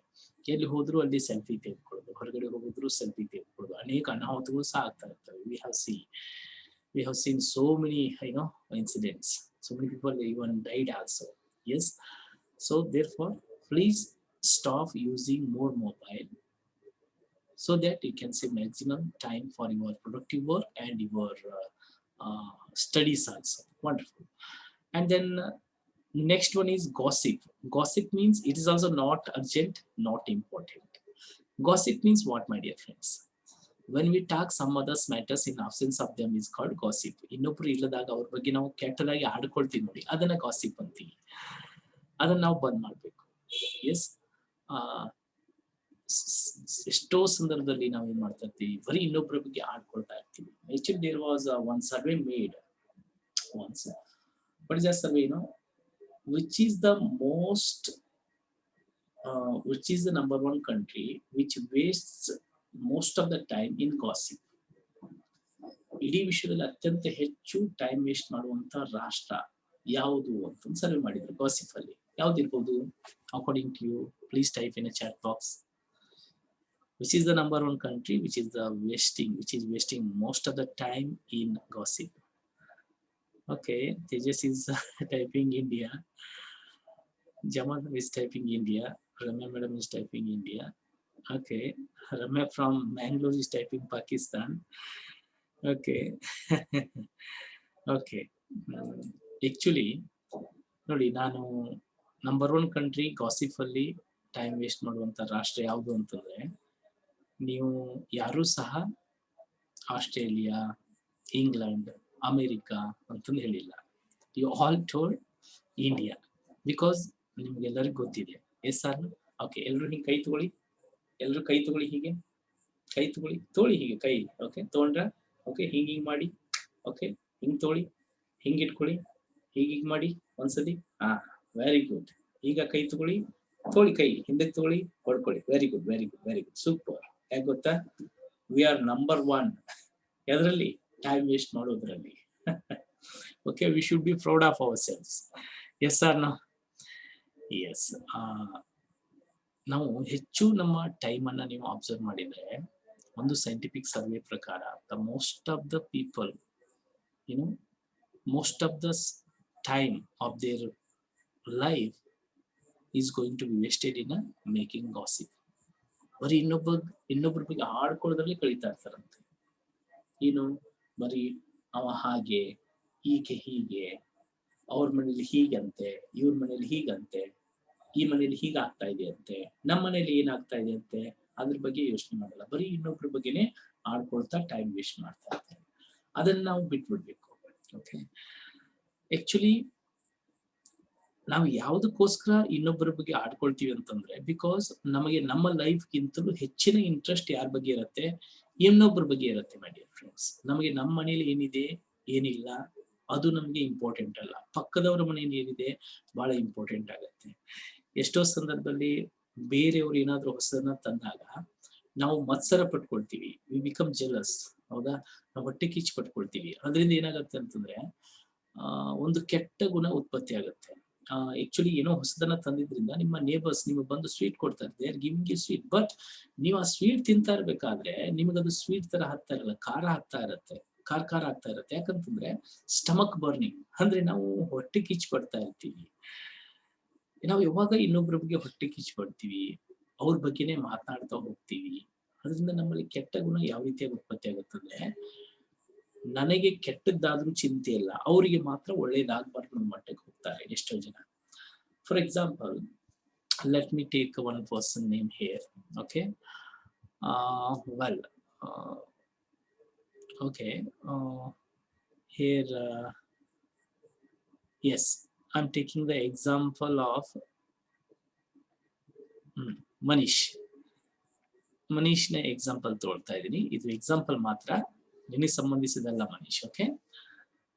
Speaker 1: ಎಲ್ಲಿ ಹೋದ್ರು ಅಲ್ಲಿ ಸೆಲ್ಫಿ ತೆಗೆದುಕೊಳ್ಳೋದು, ಹೊರಗಡೆ ಹೋಗಿದ್ರು ಸೆಲ್ಫಿ ತೆಗೆದುಕೊಳ್ಳೋದು, ಅನೇಕ ಅನಾಹುತಗಳು ಸಹ ಆಗ್ತಾ ಇರ್ತವೆ. we have seen so many incidents, so many people even died also. Yes, so therefore please stop using more mobile so that you can save maximum time for your productive work and your studies also. Wonderful. And then next one is gossip. Gossip means it is also not urgent, not important. Gossip means what, my dear friends? When we talk some others matters in absence of them is called gossip. ಇನ್ನೊಬ್ರು ಇಲ್ಲದಾಗ ಅವ್ರ ಬಗ್ಗೆ ನಾವು ಕೆಟ್ಟದಾಗಿ ಆಡ್ಕೊಳ್ತೀವಿ ನೋಡಿ, ಅದನ್ನ gossip ಅಂತೀವಿ. ಅದನ್ನ ನಾವು ಬಂದ್ ಮಾಡ್ಬೇಕು. ಎಸ್, ಎಷ್ಟೋ ಸಂದರ್ಭದಲ್ಲಿ ನಾವು ಏನ್ ಮಾಡ್ತಾ ಇರ್ತೀವಿ, ಬರೀ ಇನ್ನೊಬ್ಬರ ಬಗ್ಗೆ ಆಡ್ಕೊಳ್ತಾ ಇರ್ತೀವಿ. Actually there was one survey made once. What is that survey? Which is the number one country which wastes most of the time in gossip? ಇಡೀ ವಿಶ್ವದಲ್ಲಿ ಅತ್ಯಂತ ಹೆಚ್ಚು ಟೈಮ್ ವೇಸ್ಟ್ ಮಾಡುವಂತ ರಾಷ್ಟ್ರ ಯಾವುದು ಅಂತ ಸರ್ವೆ ಮಾಡಿದ್ರು gossip ಅಲ್ಲಿ. ಯಾವ್ದಿರ್ಬೋದು according to you? Please type in a chat box. Which is the number one country which is wasting most of the time in gossip? Okay, Tejas is typing India. Jamal is typing India. Ramya madam is typing India. Okay, Ramya from Mangalore is typing Pakistan. Okay. Okay. Actually, ನೋಡಿ, ನಾನು ನಂಬರ್ ಒನ್ ಕಂಟ್ರಿ ಗಾಸಿಪ್ ಅಲ್ಲಿ ಟೈಮ್ ವೇಸ್ಟ್ ಮಾಡುವಂತ ರಾಷ್ಟ್ರ ಯಾವುದು ಅಂತಂದ್ರೆ, ನೀವು ಯಾರು ಸಹ ಆಸ್ಟ್ರೇಲಿಯಾ, ಇಂಗ್ಲೆಂಡ್, ಅಮೆರಿಕಾ ಅಂತಂದು ಹೇಳಿಲ್ಲ. You all told India because ನಿಮ್ಗೆಲ್ಲರಿಗೂ ಗೊತ್ತಿದೆ. S R? ಓಕೆ, ಎಲ್ರು ಹಿಂಗೆ ಕೈ ತಗೊಳ್ಳಿ, ಎಲ್ರು ಕೈ ತಗೊಳ್ಳಿ, ಹೀಗೆ ಕೈ ತಗೊಳ್ಳಿ ಹೀಗೆ ಕೈ. ಓಕೆ, ತಗೊಂಡ್ರ? ಓಕೆ, ಹಿಂಗೆ ಮಾಡಿ. ಓಕೆ, ಹಿಂಗೆ ತಗೊಳ್ಳಿ, ಹಿಂಗೆ ಇಟ್ಕೊಳ್ಳಿ, ಹೀಗೆ ಮಾಡಿ ಒಂದ್ಸತಿ. Very good. ಈಗ ಕೈ ತಗೊಳ್ಳಿ ಕೈ ಹಿಂದಕ್ಕೆ ತಗೊಳ್ಳಿ, ಹೊಡ್ಕೊಳ್ಳಿ. Very good, very good, very good, super. ಯಾಕೆ ಗೊತ್ತಾ? We are number one. ಎದರಲ್ಲಿ? ಟೈಮ್ ವೇಸ್ಟ್ ಮಾಡೋದ್ರಲ್ಲಿ. Okay, we should be proud of our selves. Yes or no? Yes. ನಾವು ಹೆಚ್ಚು ನಮ್ಮ ಟೈಮ್ ಅನ್ನ ನೀವು ಅಬ್ಸರ್ವ್ ಮಾಡಿದ್ರೆ, ಒಂದು ಸೈಂಟಿಫಿಕ್ ಸರ್ವೆ ಪ್ರಕಾರ most of the people most of the time of their life is going to be wasted in making gossip. ಬರೀ ಇನ್ನೊಬ್ಬರ ಬಗ್ಗೆ ಆಡ್ಕೊಳ್ಳೋದ್ರಲ್ಲಿ ಕಳೀತಾ ಇರ್ತಾರಂತೆ. ಬರೀ ಅವ ಹಾಗೆ, ಈಕೆ ಹೀಗೆ, ಅವ್ರ ಮನೇಲಿ ಹೀಗಂತೆ, ಇವ್ರ ಮನೇಲಿ ಹೀಗಂತೆ, ಈ ಮನೇಲಿ ಹೀಗಾಗ್ತಾ ಇದೆ ಅಂತೆ, ನಮ್ಮ ಮನೇಲಿ ಏನಾಗ್ತಾ ಇದೆ ಅಂತೆ, ಅದ್ರ ಬಗ್ಗೆ ಯೋಚನೆ ಮಾಡಲ್ಲ. ಬರೀ ಇನ್ನೊಬ್ರ ಬಗ್ಗೆನೆ ಆಡ್ಕೊಳ್ತಾ ಟೈಮ್ ವೇಸ್ಟ್ ಮಾಡ್ತಾ ಇರ್ತಾರೆ. ಅದನ್ನ ನಾವು ಬಿಟ್ಬಿಡ್ಬೇಕು. ಓಕೆ, ಆಕ್ಚುಲಿ ನಾವು ಯಾವುದಕ್ಕೋಸ್ಕರ ಇನ್ನೊಬ್ಬರ ಬಗ್ಗೆ ಆಡ್ಕೊಳ್ತೀವಿ ಅಂತಂದ್ರೆ, ಬಿಕಾಸ್ ನಮಗೆ ನಮ್ಮ ಲೈಫ್ಗಿಂತಲೂ ಹೆಚ್ಚಿನ ಇಂಟ್ರೆಸ್ಟ್ ಯಾರ ಬಗ್ಗೆ ಇರುತ್ತೆ? ಇನ್ನೊಬ್ಬರ ಬಗ್ಗೆ ಇರುತ್ತೆ. ಮೈ ಡಿಯರ್ ಫ್ರೆಂಡ್ಸ್, ನಮಗೆ ನಮ್ಮ ಮನೇಲಿ ಏನಿದೆ, ಏನಿಲ್ಲ, ಅದು ನಮ್ಗೆ ಇಂಪಾರ್ಟೆಂಟ್ ಅಲ್ಲ. ಪಕ್ಕದವರ ಮನೆಯಲ್ಲಿ ಏನಿದೆ ಬಹಳ ಇಂಪಾರ್ಟೆಂಟ್ ಆಗುತ್ತೆ. ಎಷ್ಟೋ ಸಂದರ್ಭದಲ್ಲಿ ಬೇರೆಯವರು ಏನಾದ್ರೂ ಹೊಸದನ್ನ ತಂದಾಗ ನಾವು ಮತ್ಸರ ಪಟ್ಕೊಳ್ತೀವಿ, ವಿ ಬಿಕಮ್ ಜೆಲಸ್. ಹೌದಾ? ನಾವು ಹೊಟ್ಟೆ ಕಿಚ್ಚು ಪಟ್ಕೊಳ್ತೀವಿ. ಅದರಿಂದ ಏನಾಗುತ್ತೆ ಅಂತಂದ್ರೆ ಒಂದು ಕೆಟ್ಟ ಗುಣ ಉತ್ಪತ್ತಿ ಆಗುತ್ತೆ. ಆಕ್ಚುಲಿ ಏನೋ ಹೊಸದನ್ನ ತಂದಿದ್ರಿಂದ ನಿಮ್ಮ ನೇಬರ್ಸ್ ನಿಮಗೆ ಬಂದು ಸ್ವೀಟ್ ಕೊಡ್ತಾರೆ, they are giving you sweet. But ನೀವು ಆ ಸ್ವೀಟ್ ತಿಂತಾ ಇರ್ಬೇಕಾದ್ರೆ ನಿಮಗದು ಸ್ವೀಟ್ ತರ ಆಗ್ತಾ ಇರಲ್ಲ, ಖಾರ ಆಗ್ತಾ ಇರತ್ತೆ, ಖಾರ ಆಗ್ತಾ ಇರತ್ತೆ. ಯಾಕಂತಂದ್ರೆ ಸ್ಟಮಕ್ ಬರ್ನಿಂಗ್, ಅಂದ್ರೆ ನಾವು ಹೊಟ್ಟೆ ಕಿಚ್ಚು ಪಡ್ತಾ ಇರ್ತೀವಿ. ನಾವು ಯಾವಾಗ ಇನ್ನೊಬ್ಬರ ಬಗ್ಗೆ ಹೊಟ್ಟೆ ಕಿಚ್ಚು ಪಡ್ತೀವಿ, ಅವ್ರ ಬಗ್ಗೆನೇ ಮಾತನಾಡ್ತಾ ಹೋಗ್ತೀವಿ. ಅದರಿಂದ ನಮ್ಮಲ್ಲಿ ಕೆಟ್ಟ ಗುಣ ಯಾವ ರೀತಿಯಾಗಿ ಉತ್ಪತ್ತಿ ಆಗುತ್ತಂದ್ರೆ, ನನಗೆ ಕೆಟ್ಟದ್ದಾದ್ರೂ ಚಿಂತೆ ಇಲ್ಲ, ಅವರಿಗೆ ಮಾತ್ರ ಒಳ್ಳೇದಾಗಬಾರ್ದು ಅನ್ನೋ ಮಟ್ಟಕ್ಕೆ ಹೋಗ್ತಾರೆ ಎಷ್ಟೋ ಜನ. For example, let me take one person name here. Okay, well, okay, here, yes, I'm taking the example of ಮನೀಶ್ನ ಎಕ್ಸಾಂಪಲ್ ತೋಳ್ತಾ ಇದ್ದೀನಿ. ಇದು ಎಕ್ಸಾಂಪಲ್ ಮಾತ್ರ, ನಿನಗೆ ಸಂಬಂಧಿಸಿದಲ್ಲ Manish. Okay,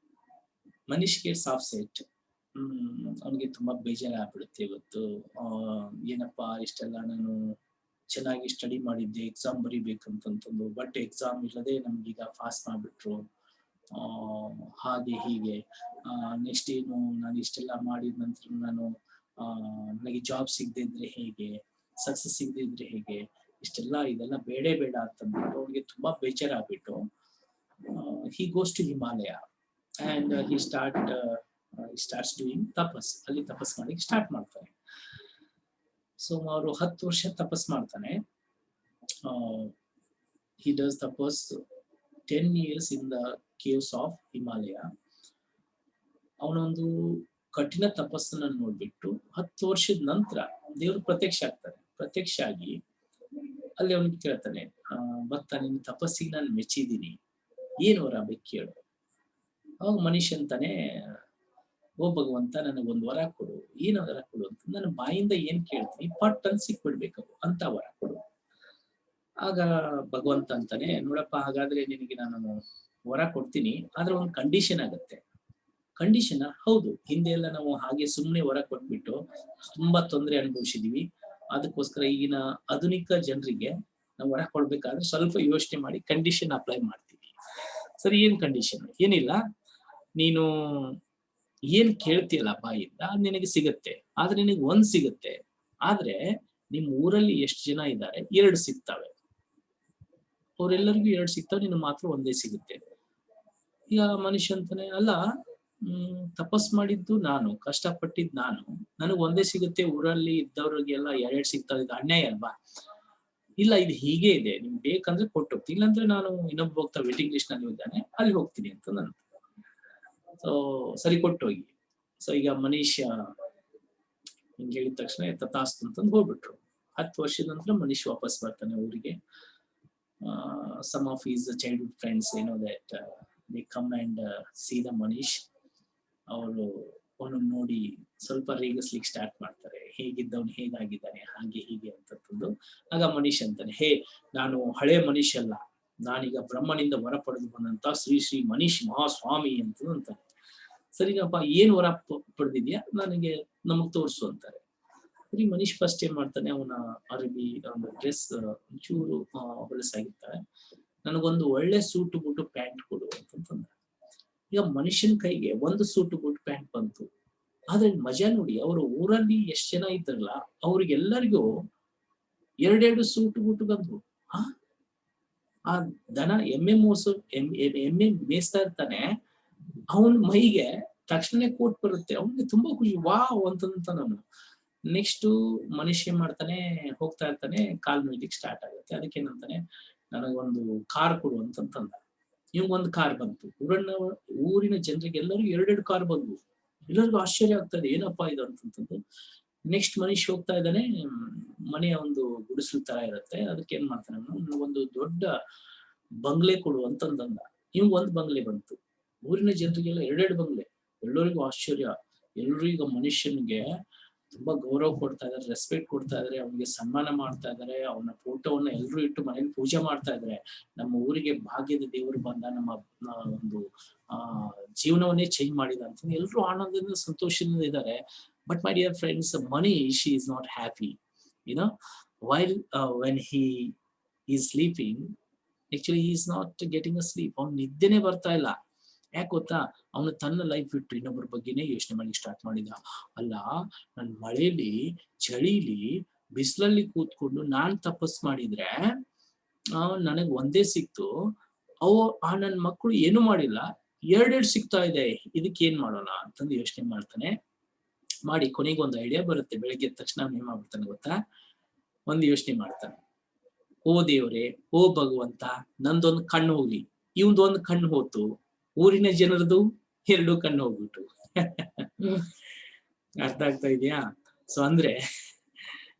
Speaker 1: Manish gets upset. ಅವನಿಗೆ ತುಂಬಾ ಬೇಜಾರ ಆಗ್ಬಿಡುತ್ತೆ ಇವತ್ತು. ಏನಪ್ಪಾ ಇಷ್ಟೆಲ್ಲ ನಾನು ಚೆನ್ನಾಗಿ ಸ್ಟಡಿ ಮಾಡಿದ್ದೆ, ಎಕ್ಸಾಮ್ ಬರಿಬೇಕಂತಂದು, ಬಟ್ ಎಕ್ಸಾಮ್ ಇಲ್ಲದೆ ನಮ್ಗೀಗ ಪಾಸ್ ಮಾಡ್ಬಿಟ್ರು, ಹಾಗೆ ಹೀಗೆ. ನೆಕ್ಸ್ಟ್ ಏನು, ನಾನು ಇಷ್ಟೆಲ್ಲ ಮಾಡಿದ ನಂತರ ನಾನು ನನಗೆ ಜಾಬ್ ಸಿಗದೆ ಇದ್ರೆ ಹೇಗೆ, ಸಕ್ಸಸ್ ಸಿಗದೆ ಇದ್ರೆ ಹೇಗೆ, ಇದೆಲ್ಲ ಬೇಡ ಅಂತಂದ್ಬಿಟ್ಟು ಅವ್ರಿಗೆ ತುಂಬಾ ಬೇಜಾರಾಗ್ಬಿಟ್ಟು he goes to Himalaya and he starts doing ತಪಸ್. ಅಲ್ಲಿ ತಪಸ್ ಮಾಡಿ ಸ್ಟಾರ್ಟ್ ಮಾಡ್ತಾರೆ. ಸೊ ಅವರು 10 ವರ್ಷ ತಪಸ್ ಮಾಡ್ತಾನೆ. he does tapas 10 years in the caves of Himalaya. ಅವನೊಂದು ಕಠಿಣ ತಪಸ್ಸನ್ನ ನೋಡ್ಬಿಟ್ಟು 10 ವರ್ಷದ ನಂತರ ದೇವರು ಪ್ರತ್ಯಕ್ಷ ಆಗಿ ಅಲ್ಲಿ ಅವನಿಗೆ ಕೇಳ್ತಾನೆ, ಭಕ್ತ, ನಿನ್ನ ತಪಸ್ಸಿಗೆ ನಾನು ಮೆಚ್ಚಿದ್ದೀನಿ, ಏನು ವರ ಬೇಕು ಕೇಳು. ಅವಾಗ ಮನುಷ್ಯ ಅಂತಾನೆ, ಓ ಭಗವಂತ, ನನಗೊಂದು ವರ ಕೊಡು. ಏನು ವರ ಕೊಡು ಅಂತ, ನನ್ನ ಬಾಯಿಂದ ಏನ್ ಕೇಳ್ತೀನಿ ಪಟ್ ಅಂತ ಸಿಕ್ಬಿಡ್ಬೇಕು ಅಂತ ವರ ಕೊಡು. ಆಗ ಭಗವಂತ ಅಂತಾನೆ, ನೋಡಪ್ಪ, ಹಾಗಾದ್ರೆ ನಿನಗೆ ನಾನು ವರ ಕೊಡ್ತೀನಿ, ಆದ್ರೆ ಒಂದು ಕಂಡೀಷನ್ ಆಗುತ್ತೆ. ಕಂಡೀಷನ್? ಹೌದು, ಹಿಂದೆ ಎಲ್ಲ ನಾವು ಹಾಗೆ ಸುಮ್ಮನೆ ವರ ಕೊಟ್ಬಿಟ್ಟು ತುಂಬಾ ತೊಂದರೆ ಅನುಭವಿಸಿದೀವಿ. ಅದಕ್ಕೋಸ್ಕರ ಈಗಿನ ಆಧುನಿಕ ಜನರಿಗೆ ನಾವು ವರ ಕೊಡ್ಬೇಕಾದ್ರೆ ಸ್ವಲ್ಪ ಯೋಚನೆ ಮಾಡಿ ಕಂಡೀಷನ್ ಅಪ್ಲೈ ಮಾಡ್ತೀವಿ. ಸರಿ, ಏನ್ ಕಂಡೀಷನ್? ಏನಿಲ್ಲ, ನೀನು ಏನ್ ಕೇಳ್ತೀಯಲ್ಲ ಬಾಯಿಂದ ಅದು ನಿನಗೆ ಸಿಗತ್ತೆ. ಆದ್ರೆ ನಿನಗೆ 1 ಸಿಗುತ್ತೆ. ಆದ್ರೆ ನಿಮ್ ಊರಲ್ಲಿ ಎಷ್ಟು ಜನ ಇದ್ದಾರೆ, 2 ಸಿಗ್ತವೆ. ಅವ್ರೆಲ್ಲರಿಗೂ 2 ಸಿಗ್ತವೆ, ನಿನ್ನ ಮಾತ್ರ 1 ಸಿಗುತ್ತೆ. ಈಗ ಮನುಷ್ಯ ಅಂತಾನೆ, ಅಲ್ಲ, ತಪಸ್ ಮಾಡಿದ್ದು ನಾನು, ಕಷ್ಟಪಟ್ಟಿದ್ದು ನಾನು, ನನಗ್ 1 ಸಿಗುತ್ತೆ, ಊರಲ್ಲಿ ಇದ್ದವ್ರಿಗೆಲ್ಲ 2 ಸಿಗ್ತಾ ಇದ್ದ ಅನ್ಯಾಯ ಅಲ್ವಾ? ಇಲ್ಲ, ಇದು ಹೀಗೆ ಇದೆ, ನಿಮ್ಗೆ ಬೇಕಂದ್ರೆ ಕೊಟ್ಟು ಹೋಗ್ತೀನಿ, ಇಲ್ಲಾಂದ್ರೆ ನಾನು ಇನ್ನೊಬ್ಬ ಹೋಗ್ತಾ ವೇಟಿಂಗ್ ಲಿಸ್ಟ್ ನಲ್ಲಿ ಇದ್ದಾನೆ, ಅಲ್ಲಿ ಹೋಗ್ತೀನಿ ಅಂತ ನಾನು. ಸೊ ಸರಿ, ಕೊಟ್ಟು ಹೋಗಿ. ಸೊ ಈಗ ಮನುಷ್ಯ ಹಿಂಗೆ ಹೇಳಿದ ತಕ್ಷಣ ತಥಾಸ್ತು ಅಂತಂದು ಹೋಗ್ಬಿಟ್ರು. 10 ವರ್ಷದ ನಂತರ ಮನುಷ್ಯ ವಾಪಸ್ ಬರ್ತಾನೆ ಊರಿಗೆ. Some of his childhood friends that they come and see the Manish. ಅವರು ಅವನನ್ನು ನೋಡಿ ಸ್ವಲ್ಪ ರೇಗಿಸ್ಲಿಕ್ಕೆ ಸ್ಟಾರ್ಟ್ ಮಾಡ್ತಾರೆ, ಹೇಗಿದ್ದವನು ಹೇಗಾಗಿದ್ದಾನೆ, ಹಾಗೆ ಹೀಗೆ ಅಂತಂದು. ಆಗ ಮನೀಶ್ ಅಂತಾನೆ, ಹೇ, ನಾನು ಹಳೆ ಮನುಷ್ಯ ಅಲ್ಲ, ನಾನೀಗ ಬ್ರಹ್ಮನಿಂದ ವರ ಪಡೆದು ಬಂದಂತ ಶ್ರೀ ಮನೀಶ್ ಮಹಾಸ್ವಾಮಿ ಅಂತ ಅಂತಾನೆ. ಸರಿನಪ್ಪ, ಏನ್ ವರ ಪಡೆದಿದ್ಯಾ, ನಮಗ್ ತೋರ್ಸು ಅಂತಾರೆ. ಸರಿ, ಮನೀಶ್ ಫಸ್ಟ್ ಏನ್ ಮಾಡ್ತಾನೆ, ಅವನ ಅರಬಿ ಡ್ರೆಸ್ ಒಂಚೂರು ಹೊಲಸಾಗಿರ್ತಾರೆ, ನನಗೊಂದು ಒಳ್ಳೆ ಸೂಟು ಬೂಟು ಪ್ಯಾಂಟ್ ಕೊಡು ಅಂತಂದ್ರೆ. ಈಗ ಮನುಷ್ಯನ ಕೈಗೆ 1 ಸೂಟು ಬೂಟು ಪ್ಯಾಂಟ್ ಬಂತು. ಆದ್ರೆ ಮಜಾ ನೋಡಿ, ಅವ್ರ ಊರಲ್ಲಿ ಎಷ್ಟ್ ಜನ ಇದ್ರಲ್ಲ ಅವ್ರಿಗೆಲ್ಲರಿಗೂ 2 ಸೂಟು ಬೂಟು ಬಂದ್ವು. ಆ ದನ ಎಮ್ಮೆ ಮೇಯಿಸ್ತಾ ಇರ್ತಾನೆ, ಅವನ ಮೈಗೆ ತಕ್ಷಣ ಕೋಟ್ ಬರುತ್ತೆ, ಅವನಿಗೆ ತುಂಬಾ ಖುಷಿ, ವಾವ್ ಅಂತಂತ. ನಾನು ನೆಕ್ಸ್ಟ್ ಮನುಷ್ಯ ಮಾಡ್ತಾನೆ, ಹೋಗ್ತಾ ಇರ್ತಾನೆ, ಕಾಲ್ ನೋಯ್ಲಿಕ್ಕೆ ಸ್ಟಾರ್ಟ್ ಆಗುತ್ತೆ. ಅದಕ್ಕೇನಂತಾನೆ, ನನಗೊಂದು ಕಾರ್ ಕೊಡು ಅಂತಂದ. ಇವಂಗೊಂದು ಕಾರ್ ಬಂತು. ಊರಿನ ಜನರಿಗೆ ಎಲ್ಲರಿಗೂ 2 ಕಾರ್ ಬಂದ್ವು. ಎಲ್ಲರಿಗೂ ಆಶ್ಚರ್ಯ ಆಗ್ತದೆ, ಏನಪ್ಪಾ ಇದು ಅಂತಂತಂದು. ನೆಕ್ಸ್ಟ್ ಮನುಷ್ಯ ಹೋಗ್ತಾ ಇದ್ದಾನೆ, ಮನೆಯ ಒಂದು ಗುಡಿಸಲು ತರ ಇರುತ್ತೆ, ಅದಕ್ಕೆ ಏನ್ ಮಾಡ್ತಾನೆ, ಒಂದು ದೊಡ್ಡ ಬಂಗ್ಲೆ ಕೊಡು ಅಂತಂದ. ಇವಂಗ್ 1 ಬಂಗ್ಲೆ ಬಂತು. ಊರಿನ ಜನರಿಗೆಲ್ಲ 2 ಬಂಗ್ಲೆ. ಎಲ್ಲರಿಗೂ ಆಶ್ಚರ್ಯ. ಎಲ್ರಿಗೂ ಮನುಷ್ಯನಿಗೆ ತುಂಬಾ ಗೌರವ ಕೊಡ್ತಾ ಇದಾರೆ, ರೆಸ್ಪೆಕ್ಟ್ ಕೊಡ್ತಾ ಇದಾರೆ, ಅವನಿಗೆ ಸನ್ಮಾನ ಮಾಡ್ತಾ ಇದಾರೆ, ಅವನ ಫೋಟೋವನ್ನ ಎಲ್ಲರೂ ಇಟ್ಟು ಮನೇಲಿ ಪೂಜೆ ಮಾಡ್ತಾ ಇದಾರೆ. ನಮ್ಮ ಊರಿಗೆ ಭಾಗ್ಯದ ದೇವರು ಬಂದ, ನಮ್ಮ ಒಂದು ಜೀವನವನ್ನೇ ಚೇಂಜ್ ಮಾಡಿದ ಅಂತ ಎಲ್ಲರೂ ಆನಂದದಿಂದ ಸಂತೋಷದಿಂದ ಇದ್ದಾರೆ. But my dear friends, money she is not happy. YONO, while when he is sleeping, actually he is not getting a sleep. ಅವ್ನು ನಿದ್ದೆನೆ ಬರ್ತಾ ಇಲ್ಲ. ಯಾಕೆ ಗೊತ್ತಾ? ಅವನು ತನ್ನ ಲೈಫ್ ಬಿಟ್ಟು ಇನ್ನೊಬ್ಬರ ಬಗ್ಗೆನೇ ಯೋಚನೆ ಮಾಡಿ ಸ್ಟಾರ್ಟ್ ಮಾಡಿದ. ಅಲ್ಲ, ನನ್ ಮಳೆಲಿ, ಚಳಿಲಿ, ಬಿಸಿಲಲ್ಲಿ ಕೂತ್ಕೊಂಡು ನಾನ್ ತಪಸ್ ಮಾಡಿದ್ರೆ ನನಗ್ ಒಂದೇ ಸಿಕ್ತು, ನನ್ ಮಕ್ಕಳು ಏನು ಮಾಡಿಲ್ಲ, ಎರಡೆರಡು ಸಿಗ್ತಾ ಇದೆ, ಇದಕ್ಕೆ ಏನ್ ಮಾಡೋಣ ಅಂತಂದು ಯೋಚನೆ ಮಾಡ್ತಾನೆ. ಮಾಡಿ ಕೊನೆಗೆ ಒಂದು ಐಡಿಯಾ ಬರುತ್ತೆ. ಬೆಳಿಗ್ಗೆ ತಕ್ಷಣ ಏನ್ ಮಾಡ್ಬಿಡ್ತಾನೆ ಗೊತ್ತಾ? ಒಂದು ಯೋಚನೆ ಮಾಡ್ತಾನೆ. ಓ ದೇವ್ರೆ, ಓ ಭಗವಂತ, ನಂದೊಂದು ಕಣ್ಣು ಹೋಗ್ಲಿ, ಇವಂದೊಂದು ಕಣ್ಣು ಹೋತು, ಊರಿನ ಜನರದು 2 ಕಣ್ಣು ಹೋಗ್ಬಿಟ್ಟು. ಅರ್ಥ ಆಗ್ತಾ ಇದೆಯಾ? ಸೊ ಅಂದ್ರೆ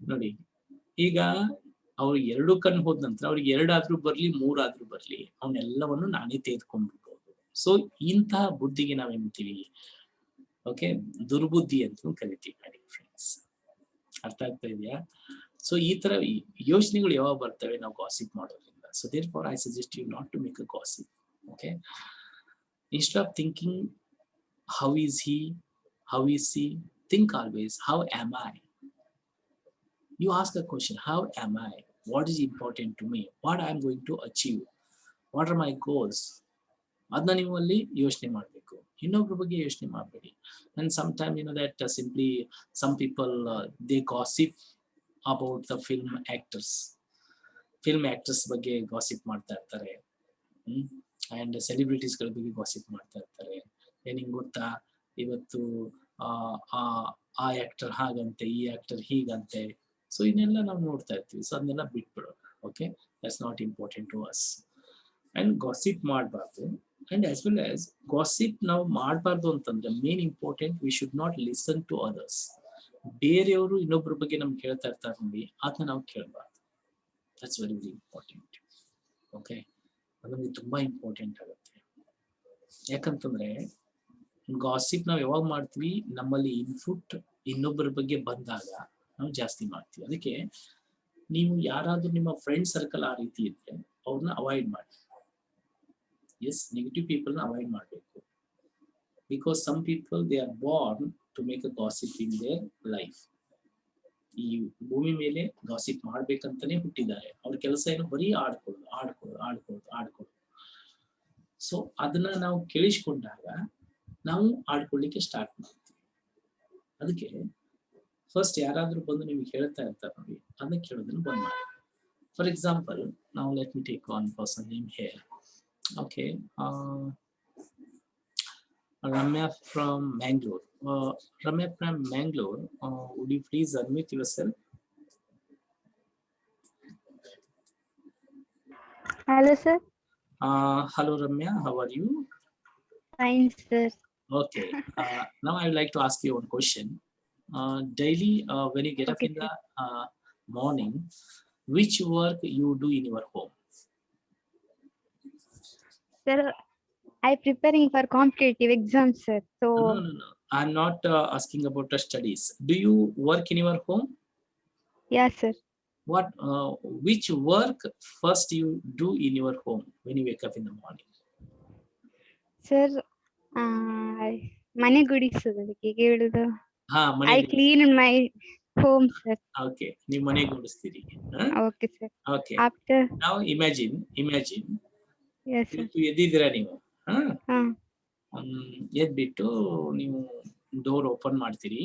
Speaker 1: ನೋಡಿ, ಈಗ ಅವ್ರು 2 ಕಣ್ಣು ಹೋದ ನಂತರ ಅವ್ರಿಗೆ 2 ಆದ್ರೂ ಬರ್ಲಿ, 3 ಆದ್ರೂ ಬರ್ಲಿ, ಅವನ್ನೆಲ್ಲವನ್ನು ನಾನೇ ತೆಗೆದುಕೊಂಡ್ಬಿಡ್ಬೋದು. ಸೊ ಇಂತಹ ಬುದ್ಧಿಗೆ ನಾವೇನ್ತೀವಿ? ಓಕೆ, ದುರ್ಬುದ್ಧಿ ಅಂತ ಕರಿತೀವಿ ಮಾಡಿ ಫ್ರೆಂಡ್ಸ್. ಅರ್ಥ ಆಗ್ತಾ ಇದೆಯಾ? ಸೊ ಈ ತರ ಯೋಚನೆಗಳು ಯಾವಾಗ ಬರ್ತವೆ? ನಾವು ಗಾಸಿಪ್ ಮಾಡೋದ್ರಿಂದ. So therefore I suggest you not to make a gossip. Okay, instead of thinking how is he, how is she, think always how am I. You ask a question, how am I, what is important to me, what I am going to achieve, what are my goals. ಅದನ್ನ ನೀವು ಅಲ್ಲಿ ಯೋಚನೆ ಮಾಡಬೇಕು, ಇನ್ನೊಬ್ಬರ ಬಗ್ಗೆ ಯೋಚನೆ ಮಾಡಬೇಡಿ. And sometimes you know that simply some people they gossip about the film actors ಬಗ್ಗೆ ಗಾಸಿಪ್ ಮಾಡ್ತಾ ಇರ್ತಾರೆ. ಅಂಡ್ ಸೆಲೆಬ್ರಿಟೀಸ್ ಗಳ ಬಗ್ಗೆ ಗಾಸಿಪ್ ಮಾಡ್ತಾ ಇರ್ತಾರೆ. ಏನಿಂಗ್ ಗೊತ್ತಾ, ಇವತ್ತು ಆ ಆಕ್ಟರ್ ಹಾಗಂತೆ, ಈ ಆಕ್ಟರ್ ಹೀಗಂತೆ. ಸೊ ಇದನ್ನೆಲ್ಲ ನಾವು ನೋಡ್ತಾ ಇರ್ತೀವಿ. ಸೊ ಅದನ್ನೆಲ್ಲ ಬಿಟ್ಬಿಡೋಣ. Okay, that's not important to us. And gossip ಮಾಡಬಾರ್ದು. And as well as gossip ನಾವು ಮಾಡಬಾರ್ದು ಅಂತಂದ್ರೆ main important, we should not listen to others. ಬೇರೆಯವರು ಇನ್ನೊಬ್ಬರ ಬಗ್ಗೆ ನಮ್ಗೆ ಹೇಳ್ತಾ ಇರ್ತಾರೆ ನೋಡಿ, ಅದನ್ನ ನಾವು ಕೇಳಬಾರ್ದು. That's very very important. Okay, ಅದು ನಮಗೆ ತುಂಬಾ ಇಂಪಾರ್ಟೆಂಟ್ ಆಗುತ್ತೆ. ಯಾಕಂತಂದ್ರೆ ಗಾಸಿಪ್ ನಾವು ಯಾವಾಗ ಮಾಡ್ತೀವಿ? ನಮ್ಮಲ್ಲಿ ಇನ್ಪುಟ್ ಇನ್ನೊಬ್ಬರ ಬಗ್ಗೆ ಬಂದಾಗ ನಾವು ಜಾಸ್ತಿ ಮಾಡ್ತೀವಿ. ಅದಕ್ಕೆ ನೀವು ಯಾರಾದ್ರೂ ನಿಮ್ಮ ಫ್ರೆಂಡ್ ಸರ್ಕಲ್ ಆ ರೀತಿ ಇದ್ರೆ ಅವ್ರನ್ನ ಅವಾಯ್ಡ್ ಮಾಡಿ. ಎಸ್, ನೆಗೆಟಿವ್ ಪೀಪಲ್ನ ಅವಾಯ್ಡ್ ಮಾಡಬೇಕು. Because some people they are born to make a gossip in their life. ಈ ಭೂಮಿ ಮೇಲೆ ಗಾಸಿಪ್ ಮಾಡ್ಬೇಕಂತಾನೆ ಹುಟ್ಟಿದ್ದಾರೆ. ಅವ್ರ ಕೆಲಸ ಏನು? ಬರೀ ಆಡ್ಕೊಳ್ಳೋದು. ಸೊ ಅದನ್ನ ನಾವು ಕೇಳಿಸ್ಕೊಂಡಾಗ ನಾವು ಆಡ್ಕೊಳ್ಳಿಕ್ಕೆ ಸ್ಟಾರ್ಟ್ ಮಾಡ್ತೀವಿ. ಅದಕ್ಕೆ ಫಸ್ಟ್ ಯಾರಾದ್ರೂ ಬಂದು ನಿಮ್ಗೆ ಹೇಳ್ತಾ ಇರ್ತಾರೆ ನೋಡಿ, ಅದನ್ನ ಕೇಳೋದನ್ನ ಬಂದ್ ಮಾಡಿ. ಫಾರ್ ಎಕ್ಸಾಂಪಲ್, ನಾವು let me take one person name here. Okay, Ramya from Mangalore. Ramya from Mangalore, would you please unmute yourself?
Speaker 2: Hello, sir.
Speaker 1: Hello, Ramya. How are you?
Speaker 2: Fine, sir.
Speaker 1: Okay. Now I would like to ask you one question. Daily, when you get up in the morning, which work you do in your home?
Speaker 2: Sir, I preparing for competitive exams, sir. So
Speaker 1: No. I'm not asking about the studies. Do you work in your home?
Speaker 2: yeah, sir.
Speaker 1: What? Which work first you do in your home when you wake up in the morning?
Speaker 2: Sir, ಮನೆ ಗುಡಿಸೋದಕ್ಕೆ ಹೇಳುದು. I clean my home, sir.
Speaker 1: Okay, ನೀವು ಮನೆ ಗುಡಿಸ್ತೀರಿ.
Speaker 2: Okay, sir.
Speaker 1: Okay.
Speaker 2: After
Speaker 1: now imagine.
Speaker 2: Yes, sir.
Speaker 1: ಎದ್ದಿದ್ದೀರಾ ನೀವು? ಎದ್ಬಿಟ್ಟು ನೀವು ಡೋರ್ ಓಪನ್ ಮಾಡ್ತೀರಿ.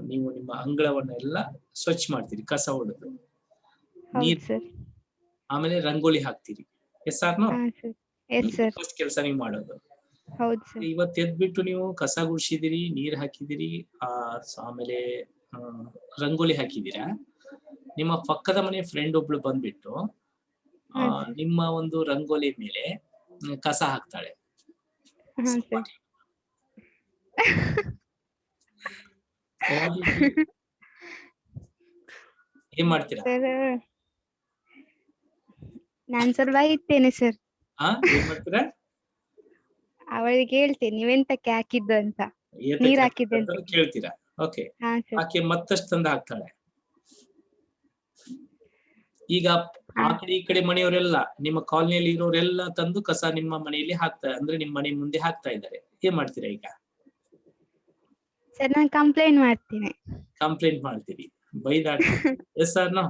Speaker 1: ನೀವು ನಿಮ್ಮ ಅಂಗಳವನ್ನೆಲ್ಲ ಸ್ವಚ್ಛ ಮಾಡ್ತೀರಿ, ಕಸ ಹೊಡೆದು, ನೀರು, ಆಮೇಲೆ ರಂಗೋಲಿ ಹಾಕ್ತೀರಿ. S or no? ಫಸ್ಟ್ ಕೆಲಸ ನೀವು ಮಾಡೋದು. ಇವತ್ತು ಎದ್ಬಿಟ್ಟು ನೀವು ಕಸ ಗುಡಿಸಿದಿರಿ, ನೀರ್ ಹಾಕಿದಿರಿ, ಆಮೇಲೆ ರಂಗೋಲಿ ಹಾಕಿದೀರಾ. ನಿಮ್ಮ ಪಕ್ಕದ ಮನೆ ಫ್ರೆಂಡ್ ಒಬ್ಳು ಬಂದ್ಬಿಟ್ಟು ನಿಮ್ಮ ಒಂದು ರಂಗೋಲಿ ಮೇಲೆ ಕಸ ಹಾಕ್ತಾಳೆ. ಏನ್ ಮಾಡ್ತೀರಾ?
Speaker 2: ನಾನ್ ಸ್ವಲ್ಪ ಇರ್ತೇನೆ ಸರ್.
Speaker 1: ಏನ್ ಮಾಡ್ತೀರಾ?
Speaker 2: ಅವಳಿಗೆ ಹೇಳ್ತೇನೆ ನೀವೆಂತಕ್ಕೆ ಹಾಕಿದ್ದು ಅಂತ. ನೀರ್ ಹಾಕಿದ್ದೆ ಅಂತ
Speaker 1: ಕೇಳ್ತೀರಾ. ಓಕೆ, ಆಕೆ ಮತ್ತಷ್ಟು ತಂದು ಹಾಕ್ತಾಳೆ. ಈಗ ಆ ಕಡೆ ಈ ಕಡೆ ಮನೆಯವರೆಲ್ಲ, ನಿಮ್ಮ ಕಾಲನಿಯಲ್ಲಿ ಇರೋರೆಲ್ಲ ತಂದು ಕಸ ನಿಮ್ಮ ಮನೆಯಲ್ಲಿ ಹಾಕ್ತಾರೆ, ಅಂದ್ರೆ ನಿಮ್ಮ ಮನೆ ಮುಂದೆ ಹಾಕ್ತಾ ಇದ್ದಾರೆ. ಏನ್ ಮಾಡ್ತೀರಾ ಈಗ?
Speaker 2: ಸರ್ ನಾನು ಕಂಪ್ಲೇಂಟ್ ಮಾಡ್ತೀನಿ.
Speaker 1: ಕಂಪ್ಲೇಂಟ್ ಮಾಡ್ತೀರಿ, ಬೈದಾಡ್ತೀರಿ. Yes or no?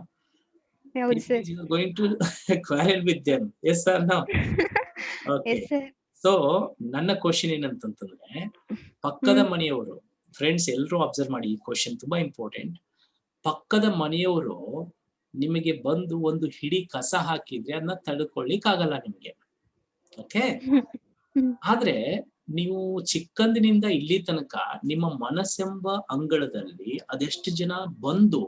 Speaker 1: Going to quarrel with them. Yes or no? Okay. So ನನ್ನ ಕ್ವಶನ್ ಏನಂತಂದ್ರೆ, ಪಕ್ಕದ ಮನೆಯವರು, ಫ್ರೆಂಡ್ಸ್ ಎಲ್ಲರೂ ಅಬ್ಸರ್ವ್ ಮಾಡಿ, ಈ ಕ್ವಶನ್ ತುಂಬಾ ಇಂಪಾರ್ಟೆಂಟ್. ಪಕ್ಕದ ಮನೆಯವರು ನಿಮಗೆ ಬಂದು ಒಂದು ಹಿಡಿ ಕಸ ಹಾಕಿದ್ರೆ ಅದನ್ನ ತಡ್ಕೊಳ್ಳಿಕ್ ಆಗಲ್ಲ ನಿಮ್ಗೆ. ಓಕೆ, ಆದ್ರೆ ನೀವು ಚಿಕ್ಕಂದಿನಿಂದ ಇಲ್ಲಿ ತನಕ ನಿಮ್ಮ ಮನಸ್ಸೆಂಬ ಅಂಗಳದಲ್ಲಿ ಅದೆಷ್ಟು ಜನ ಬಂದು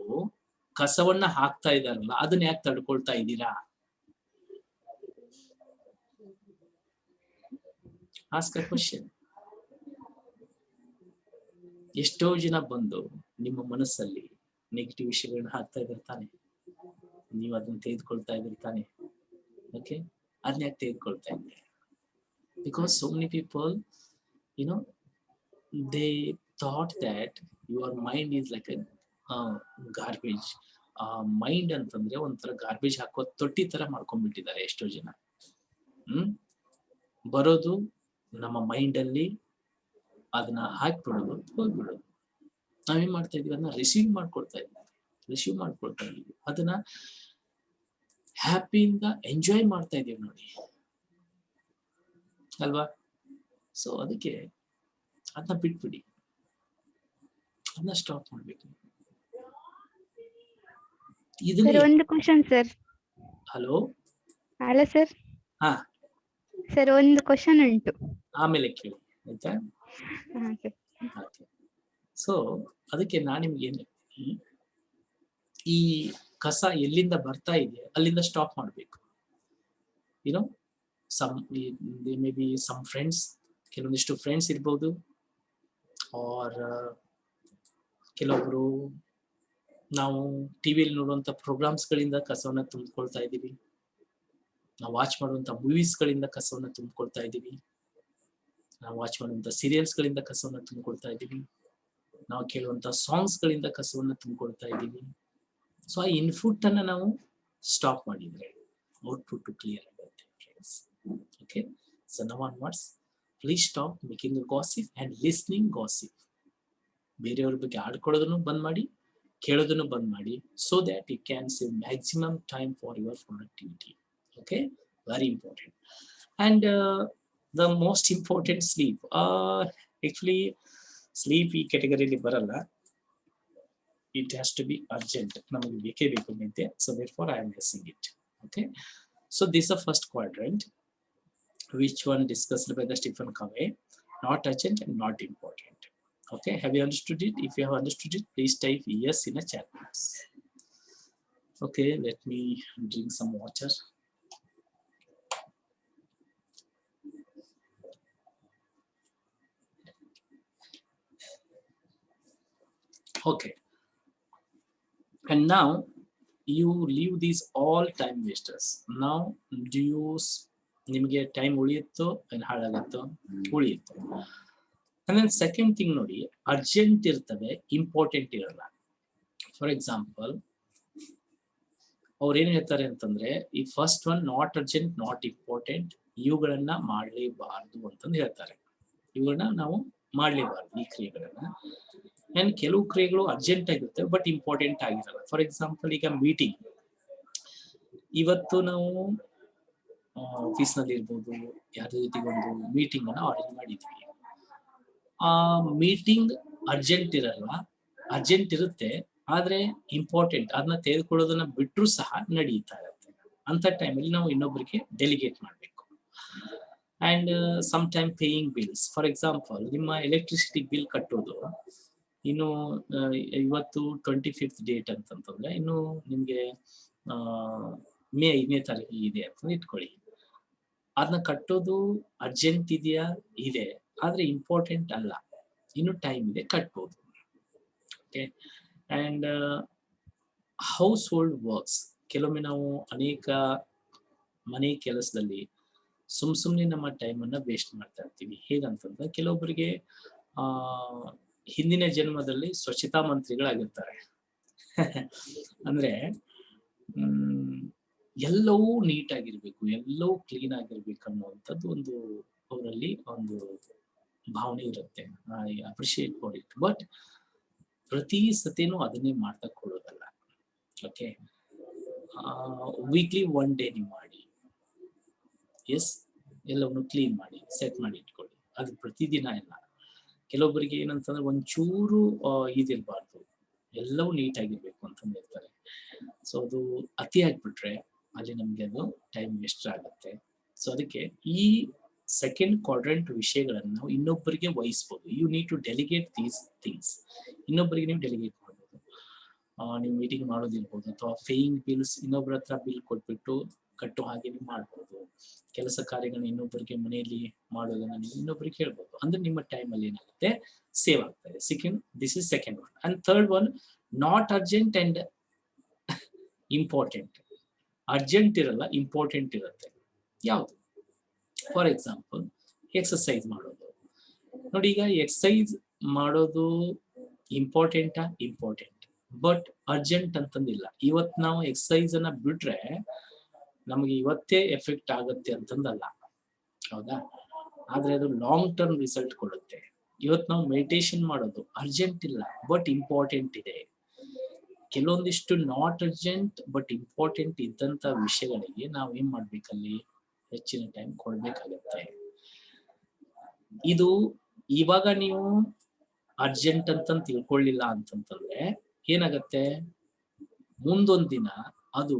Speaker 1: ಕಸವನ್ನ ಹಾಕ್ತಾ ಇದಾರಲ್ಲ, ಅದನ್ನ ಯಾಕೆ ತಡ್ಕೊಳ್ತಾ ಇದ್ದೀರಾ? Ask a question. ಎಷ್ಟೋ ಜನ ಬಂದು ನಿಮ್ಮ ಮನಸ್ಸಲ್ಲಿ ನೆಗೆಟಿವ್ ವಿಷಯಗಳನ್ನ ಹಾಕ್ತಾ ಇದ್ದಾರೆ ತಾನೆ, ನೀವು ಅದನ್ನ ತೆಗೆದುಕೊಳ್ತಾ ಇದ್ದೀರಿ ತಾನೆ. ಓಕೆ, ಅದನ್ನ ಯಾಕೆ ತೆಗೆದುಕೊಳ್ತಾ ಇದ್ದೀರಿ? Because so many people, you know, they thought that your mind is like a garbage. Mind ಅಂತಂದ್ರೆ ಒಂಥರ ಗಾರ್ಬೇಜ್ ಹಾಕೋ ತೊಟ್ಟಿ ತರ ಮಾಡ್ಕೊಂಡ್ಬಿಟ್ಟಿದ್ದಾರೆ ಎಷ್ಟೋ ಜನ. ಬರೋದು ನಮ್ಮ ಮೈಂಡ್ ಅಲ್ಲಿ, ಅದನ್ನ ಹಾಕ್ಬಿಡೋದು, ಹೋಗ್ಬಿಡೋದು. ನಾವೇನ್ ಮಾಡ್ತಾ ಇದೀವಿ, ಅದನ್ನ ರಿಸೀವ್ ಮಾಡ್ಕೊಳ್ತಾ ಇದೀವಿ, ಅದನ್ನ ಹ್ಯಾಪಿಯಿಂದ ಎಂಜಾಯ್ ಮಾಡ್ತಾ ಇದೀವಿ ನೋಡಿ, ಅಲ್ವಾ? ಸೊ ಅದಕ್ಕೆ ಅದನ್ನ ಬಿಟ್ಬಿಡಿ, ಅದನ್ನ ಸ್ಟಾಪ್ ಮಾಡ್ಬೇಕು.
Speaker 2: ಒಂದು ಕ್ವಶನ್ ಸರ್.
Speaker 1: Hello
Speaker 2: sir.
Speaker 1: ಹಾ
Speaker 2: ಸರ್, ಒಂದು ಕ್ವಶನ್ ಉಂಟು,
Speaker 1: ಆಮೇಲೆ ಕೇಳಿ ಆಯ್ತಾ? ಸೊ ಅದಕ್ಕೆ ನಾನು ನಿಮ್ಗೆ ಏನ್, ಈ ಕಸ ಎಲ್ಲಿಂದ ಬರ್ತಾ ಇದೆ ಅಲ್ಲಿಂದ ಸ್ಟಾಪ್ ಮಾಡ್ಬೇಕು. You know, maybe some friends, ಕೆಲವೊಂದಿಷ್ಟು ಫ್ರೆಂಡ್ಸ್ ಇರ್ಬೋದು, ಆರ್ ಕೆಲವೊಬ್ರು ನಾವು ಟಿವಿಯಲ್ಲಿ ನೋಡುವಂತ ಪ್ರೋಗ್ರಾಮ್ಸ್ ಗಳಿಂದ ಕಸವನ್ನ ತುಂಬಿಕೊಳ್ತಾ ಇದ್ದೀವಿ, ನಾವು ವಾಚ್ ಮಾಡುವಂತ ಮೂವೀಸ್ ಗಳಿಂದ ಕಸವನ್ನ ತುಂಬಿಕೊಳ್ತಾ ಇದ್ದೀವಿ, ನಾವು ವಾಚ್ ಮಾಡುವಂತ ಸೀರಿಯಲ್ಸ್ ಗಳಿಂದ ಕಸವನ್ನ ತುಂಬಿಕೊಳ್ತಾ ಇದ್ದೀವಿ, ನಾವು ಕೇಳುವಂತ ಸಾಂಗ್ಸ್ ಗಳಿಂದ ಕಸವನ್ನ ತುಂಬಿಕೊಳ್ತಾ ಇದ್ದೀವಿ. ಸೊ ಆ ಇನ್ಪುಟ್ ಅನ್ನ ನಾವು ಸ್ಟಾಪ್ ಮಾಡಿದ್ರೆ ಔಟ್ಪುಟ್ ಕ್ಲಿಯರ್ ಆಗುತ್ತೆ friends. Okay, so now onwards please stop making gossip and listening gossip. ಬೇರೆಯವ್ರ ಬಗ್ಗೆ ಆಡ್ಕೊಳ್ಳೋದನ್ನು ಬಂದ್ ಮಾಡಿ, ಕೇಳೋದನ್ನು ಬಂದ್ ಮಾಡಿ, so that you can save maximum time for your productivity. Okay, very important. And the most important, sleep. Actually sleep ಈ category ಬರಲ್ಲ, it has to be urgent, ನಮಗೆ ಬೇಕೇ ಬೇಕು ನಿದ್ದೆ. So therefore I am guessing it. Okay, so this is the first quadrant, which one discussed by the Stephen Covey, not urgent and not important. Okay, have you understood it? If you have understood it, please type yes in a chat box. Okay, let me drink some water. Okay, and now you leave these all time wasters. Now do you ನಿಮಗೆ ಟೈಮ್ ಉಳಿಯುತ್ತೋ ಏನು ಹಾಳಾಗುತ್ತೋ? ಉಳಿಯುತ್ತೋ. And then second thing ನೋಡಿ, ಅರ್ಜೆಂಟ್ ಇರ್ತವೆ, ಇಂಪಾರ್ಟೆಂಟ್ ಇರಲ್ಲ. ಫಾರ್ ಎಕ್ಸಾಂಪಲ್ ಅವ್ರು ಏನ್ ಹೇಳ್ತಾರೆ ಅಂತಂದ್ರೆ, ಈ first one not urgent not important, ಇವುಗಳನ್ನ ಮಾಡಲೇಬಾರದು ಅಂತಂದು ಹೇಳ್ತಾರೆ. ಇವುಗಳನ್ನ ನಾವು ಮಾಡಲೇಬಾರದು, ಈ ಕ್ರಿಯೆಗಳನ್ನ. ಅಂಡ್ ಕೆಲವು ಕ್ರಿಯೆಗಳು ಅರ್ಜೆಂಟ್ ಆಗಿರುತ್ತೆ ಬಟ್ ಇಂಪಾರ್ಟೆಂಟ್ ಆಗಿರಲ್ಲ. ಫಾರ್ ಎಕ್ಸಾಂಪಲ್ ಈಗ ಮೀಟಿಂಗ್, ಇವತ್ತು ನಾವು ಆಫೀಸ್ ನಲ್ಲಿ ಇರ್ಬೋದು, ಯಾರ ಜೊತೆಗೆ ಒಂದು ಮೀಟಿಂಗ್ ಅನ್ನ ಅರೇಂಜ್ ಮಾಡಿದ್ವಿ. ಆ ಮೀಟಿಂಗ್ ಅರ್ಜೆಂಟ್ ಇರಲ್ಲ, ಅರ್ಜೆಂಟ್ ಇರುತ್ತೆ ಆದ್ರೆ ಇಂಪಾರ್ಟೆಂಟ್, ಅದನ್ನ ತೆಗೆದುಕೊಳ್ಳೋದನ್ನ ಬಿಟ್ಟರು ಸಹ ನಡೀತಾ ಇರುತ್ತೆ. ಅಂತ ಟೈಮಲ್ಲಿ ನಾವು ಇನ್ನೊಬ್ಬರಿಗೆ ಡೆಲಿಗೇಟ್ ಮಾಡಬೇಕು. And some time paying bills, for example ನಿಮ್ಮ ಎಲೆಕ್ಟ್ರಿಸಿಟಿ ಬಿಲ್ ಕಟ್ಟೋದು ಇನ್ನು ಇವತ್ತು 25th ಡೇಟ್ ಅಂತಂತಂದ್ರೆ ಇನ್ನು ನಿಮ್ಗೆ ಮೇ 5ನೇ ತಾರೀಕು ಇದೆ ಅಂತ ಇಟ್ಕೊಳ್ಳಿ. ಅದನ್ನ ಕಟ್ಟೋದು ಅರ್ಜೆಂಟ್ ಇದೆಯಾ? ಇದೆ, ಆದ್ರೆ ಇಂಪಾರ್ಟೆಂಟ್ ಅಲ್ಲ, ಇನ್ನು ಟೈಮ್ ಇದೆ, ಕಟ್ಬೋದು. Okay, and house hold works, ಕೆಲವೊಮ್ಮೆ ನಾವು ಅನೇಕ ಮನೆ ಕೆಲಸದಲ್ಲಿ ಸುಮ್ನೆ ನಮ್ಮ ಟೈಮ್ ಅನ್ನ ವೇಸ್ಟ್ ಮಾಡ್ತಾ ಇರ್ತೀವಿ. ಹೇಗಂತಂದ್ರೆ ಕೆಲವೊಬ್ಬರಿಗೆ ಹಿಂದಿನ ಜನ್ಮದಲ್ಲಿ ಸ್ವಚ್ಛತಾ ಮಂತ್ರಿಗಳಾಗಿರ್ತಾರೆ. ಅಂದ್ರೆ ಎಲ್ಲವೂ ನೀಟ್ ಆಗಿರ್ಬೇಕು, ಎಲ್ಲವೂ ಕ್ಲೀನ್ ಆಗಿರ್ಬೇಕು ಅನ್ನುವಂಥದ್ದು ಒಂದು ಅವರಲ್ಲಿ ಒಂದು ಭಾವನೆ ಇರುತ್ತೆ. I appreciate for it. But ಪ್ರತಿ ಸತಿನೂ ಅದನ್ನೇ ಮಾಡ್ತಾ ಕೊಡೋದಲ್ಲ. ಓಕೆ, ವೀಕ್ಲಿ 1 ಡೇ ನೀವು ಮಾಡಿ, ಎಸ್, ಎಲ್ಲವನ್ನು ಕ್ಲೀನ್ ಮಾಡಿ ಸೆಟ್ ಮಾಡಿ ಇಟ್ಕೊಳ್ಳಿ. ಅದು ಪ್ರತಿದಿನ ಇಲ್ಲ. ಕೆಲವೊಬ್ಬರಿಗೆ ಏನಂತಂದ್ರೆ ಒಂಚೂರು ಇದಿರ್ಬಾರ್ದು, ಎಲ್ಲವೂ ನೀಟ್ ಆಗಿರ್ಬೇಕು ಅಂತಂದು ಹೇಳ್ತಾರೆ. ಸೊ ಅದು ಅತಿ ಆಗ್ಬಿಟ್ರೆ ಅಲ್ಲಿ ನಮ್ಗೆ ಅದು ಟೈಮ್ ವೇಸ್ಟ್ ಆಗುತ್ತೆ. ಸೊ ಅದಕ್ಕೆ ಈ ಸೆಕೆಂಡ್ ಕ್ವಾಡ್ರೆಂಟ್ ವಿಷಯಗಳನ್ನು ನಾವು ಇನ್ನೊಬ್ಬರಿಗೆ ವಹಿಸ್ಬೋದು. You need to delegate these things. ಇನ್ನೊಬ್ಬರಿಗೆ ನೀವು ಡೆಲಿಗೇಟ್ ಮಾಡ್ಬೋದು. ನೀವು ಮೀಟಿಂಗ್ ಮಾಡೋದಿರ್ಬೋದು, ಅಥವಾ ಫೇಯಿಂಗ್ ಬಿಲ್ಸ್ ಇನ್ನೊಬ್ಬರ ಹತ್ರ ಬಿಲ್ ಕೊಟ್ಬಿಟ್ಟು ಕಟ್ಟೋ ಹಾಗೆ ನೀವು ಮಾಡ್ಬೋದು. ಕೆಲಸ ಕಾರ್ಯಗಳನ್ನ ಇನ್ನೊಬ್ಬರಿಗೆ ಮನೆಯಲ್ಲಿ ಮಾಡೋದನ್ನ ನೀವು ಇನ್ನೊಬ್ಬರಿಗೆ ಹೇಳ್ಬೋದು. ಅಂದ್ರೆ ನಿಮ್ಮ ಟೈಮ್ ಅಲ್ಲಿ ಏನಾಗುತ್ತೆ, ಸೇವ್ ಆಗ್ತದೆ. This is second one. And third one, not urgent and important. Urgent ಇರಲ್ಲ, ಇಂಪಾರ್ಟೆಂಟ್ ಇರುತ್ತೆ. ಯಾವುದು? ಫಾರ್ ಎಕ್ಸಾಂಪಲ್, ಎಕ್ಸರ್ಸೈಸ್ ಮಾಡೋದು. ನೋಡಿ, ಈಗ ಎಕ್ಸರ್ಸೈಸ್ ಮಾಡೋದು ಇಂಪಾರ್ಟೆಂಟ್, ಬಟ್ ಅರ್ಜೆಂಟ್ ಅಂತಂದಿಲ್ಲ. ಇವತ್ತು ನಾವು ಎಕ್ಸರ್ಸೈಸ್ ಅನ್ನ ಬಿಟ್ರೆ ನಮಗೆ ಇವತ್ತೇ ಎಫೆಕ್ಟ್ ಆಗುತ್ತೆ ಅಂತಂದಲ್ಲ, ಹೌದಾ? ಆದ್ರೆ ಅದು ಲಾಂಗ್ ಟರ್ಮ್ ರಿಸಲ್ಟ್ ಕೊಡುತ್ತೆ. ಇವತ್ತು ನಾವು ಮೆಡಿಟೇಷನ್ ಮಾಡೋದು ಅರ್ಜೆಂಟ್ ಇಲ್ಲ, ಬಟ್ ಇಂಪಾರ್ಟೆಂಟ್ ಇದೆ. ಕೆಲವೊಂದಿಷ್ಟು ನಾಟ್ ಅರ್ಜೆಂಟ್ ಬಟ್ ಇಂಪಾರ್ಟೆಂಟ್ ಇದ್ದಂತ ವಿಷಯಗಳಿಗೆ ನಾವು ಏನ್ ಮಾಡ್ಬೇಕಲ್ಲಿ ಹೆಚ್ಚಿನ ಟೈಮ್ ಕೊಡ್ಬೇಕಾಗತ್ತೆ. ಇದು ಇವಾಗ ನೀವು ಅರ್ಜೆಂಟ್ ಅಂತ ತಿಳ್ಕೊಳ್ಳಿಲ್ಲ ಅಂತಂತಂದ್ರೆ ಏನಾಗತ್ತೆ, ಮುಂದೊಂದ್ ದಿನ ಅದು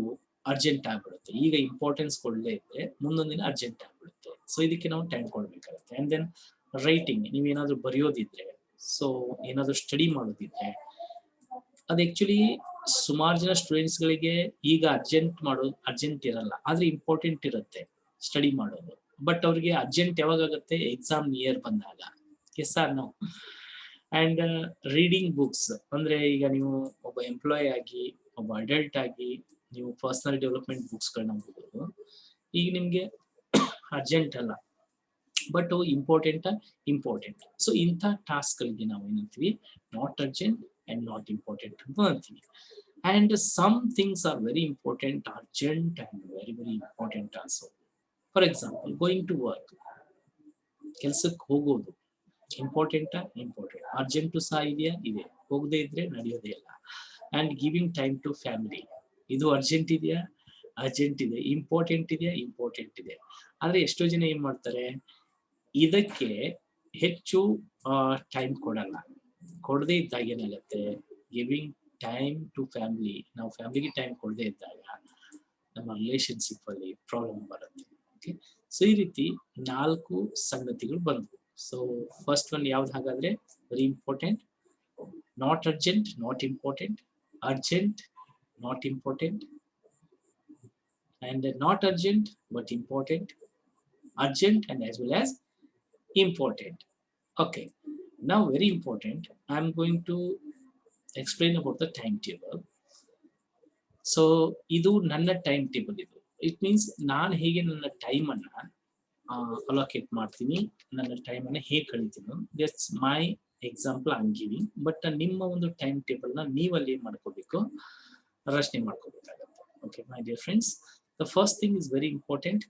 Speaker 1: ಅರ್ಜೆಂಟ್ ಆಗ್ಬಿಡುತ್ತೆ. ಈಗ ಇಂಪಾರ್ಟೆನ್ಸ್ ಕೊಡಲೇ ಇದ್ರೆ ಮುಂದೊಂದ್ ದಿನ ಅರ್ಜೆಂಟ್ ಆಗ್ಬಿಡುತ್ತೆ. ಸೊ ಇದಕ್ಕೆ ನಾವು ಟೈಮ್ ಕೊಡ್ಬೇಕಾಗುತ್ತೆ. ಅಂಡ್ ದೆನ್ ರೈಟಿಂಗ್, ನೀವೇನಾದ್ರೂ ಬರೆಯೋದಿದ್ರೆ, ಸೊ ಏನಾದ್ರೂ ಸ್ಟಡಿ ಮಾಡೋದಿದ್ರೆ, ಅದು ಆಕ್ಚುಲಿ ಸುಮಾರು ಜನ ಸ್ಟೂಡೆಂಟ್ಸ್ ಗಳಿಗೆ ಈಗ ಅರ್ಜೆಂಟ್ ಇರಲ್ಲ, ಆದ್ರೆ ಇಂಪಾರ್ಟೆಂಟ್ ಇರುತ್ತೆ ಸ್ಟಡಿ ಮಾಡೋದು. ಬಟ್ ಅವ್ರಿಗೆ ಅರ್ಜೆಂಟ್ ಯಾವಾಗ ಆಗುತ್ತೆ, ಎಕ್ಸಾಮ್ ನಿಯರ್ ಬಂದಾಗ. Yes or no? And reading books ಅಂದ್ರೆ, ಈಗ ನೀವು ಒಬ್ಬ ಎಂಪ್ಲಾಯ್ ಆಗಿ, ಒಬ್ಬ ಅಡಲ್ಟ್ ಆಗಿ ನೀವು ಪರ್ಸನಲ್ ಡೆವಲಪ್ಮೆಂಟ್ ಬುಕ್ಸ್ ಗಳನ್ನ ಓದೋದು ಈಗ ನಿಮ್ಗೆ ಅರ್ಜೆಂಟ್ ಅಲ್ಲ, ಬಟ್ ಇಂಪಾರ್ಟೆಂಟ್. ಸೊ ಇಂಥ ಟಾಸ್ಕ್ ಗಳಿಗೆ ನಾವು ಏನಂತೀವಿ, not urgent and not important ಅಂತ ಅಂತೀವಿ. And some things are very important, urgent and very important also. For example, going to work, ಕೆಲ್ಸಕ್ಕೆ ಹೋಗೋದು ಇಂಪಾರ್ಟೆಂಟ್. ಅರ್ಜೆಂಟು ಸಹ ಇದೆ, ಹೋಗದೆ ಇದ್ರೆ ನಡೆಯೋದೇ ಇಲ್ಲ. And giving time to family, ಇದು ಅರ್ಜೆಂಟ್ ಇದೆಯಾ? ಅರ್ಜೆಂಟ್ ಇದೆ. ಇಂಪಾರ್ಟೆಂಟ್ ಇದೆಯಾ? ಇಂಪಾರ್ಟೆಂಟ್ ಇದೆ. ಆದ್ರೆ ಎಷ್ಟೋ ಜನ ಏನ್ ಮಾಡ್ತಾರೆ, ಇದಕ್ಕೆ ಹೆಚ್ಚು ಟೈಮ್ ಕೊಡಲ್ಲ. ಕೊಡದೇ ಇದ್ದಾಗ ಏನಾಗುತ್ತೆ, ಗಿವಿಂಗ್ ಟೈಮ್ ಟು ಫ್ಯಾಮಿಲಿ, ನಾವು ಫ್ಯಾಮಿಲಿಗೆ ಟೈಮ್ ಕೊಡದೇ ಇದ್ದಾಗ ನಮ್ಮ ರಿಲೇಶನ್ಶಿಪ್ ಅಲ್ಲಿ ಪ್ರಾಬ್ಲಮ್ ಬರುತ್ತೆ. ಓಕೆ, ಸೊ ಈ ರೀತಿ 4 ಸಂಗತಿಗಳು ಬಂದ್ವು. ಸೊ ಫಸ್ಟ್ ಒನ್ ಯಾವ್ದು ಹಾಗಾದ್ರೆ? Very important, not urgent, not important, urgent, not important, and not urgent but important, urgent and as well as important. Okay, now very important, I'm going to explain about the timetable. So idu nanna timetable. It means naan hege nanna time anna allocate ಮಾಡ್ತೀನಿ, ನನ್ನ ಟೈಮ್ ಅನ್ನ ಹೇಗೆ ಕಳೀತೀನಿ. That's my example I'm giving. But ನಿಮ್ಮ ಒಂದು ಟೈಮ್ ಟೇಬಲ್ ನ ನೀವಲ್ಲಿ ಏನ್ ಮಾಡ್ಕೋಬೇಕು, ರಚನೆ ಮಾಡ್ಕೋಬೇಕಾಗತ್ತೆ. Okay my dear friends, the first thing is very important.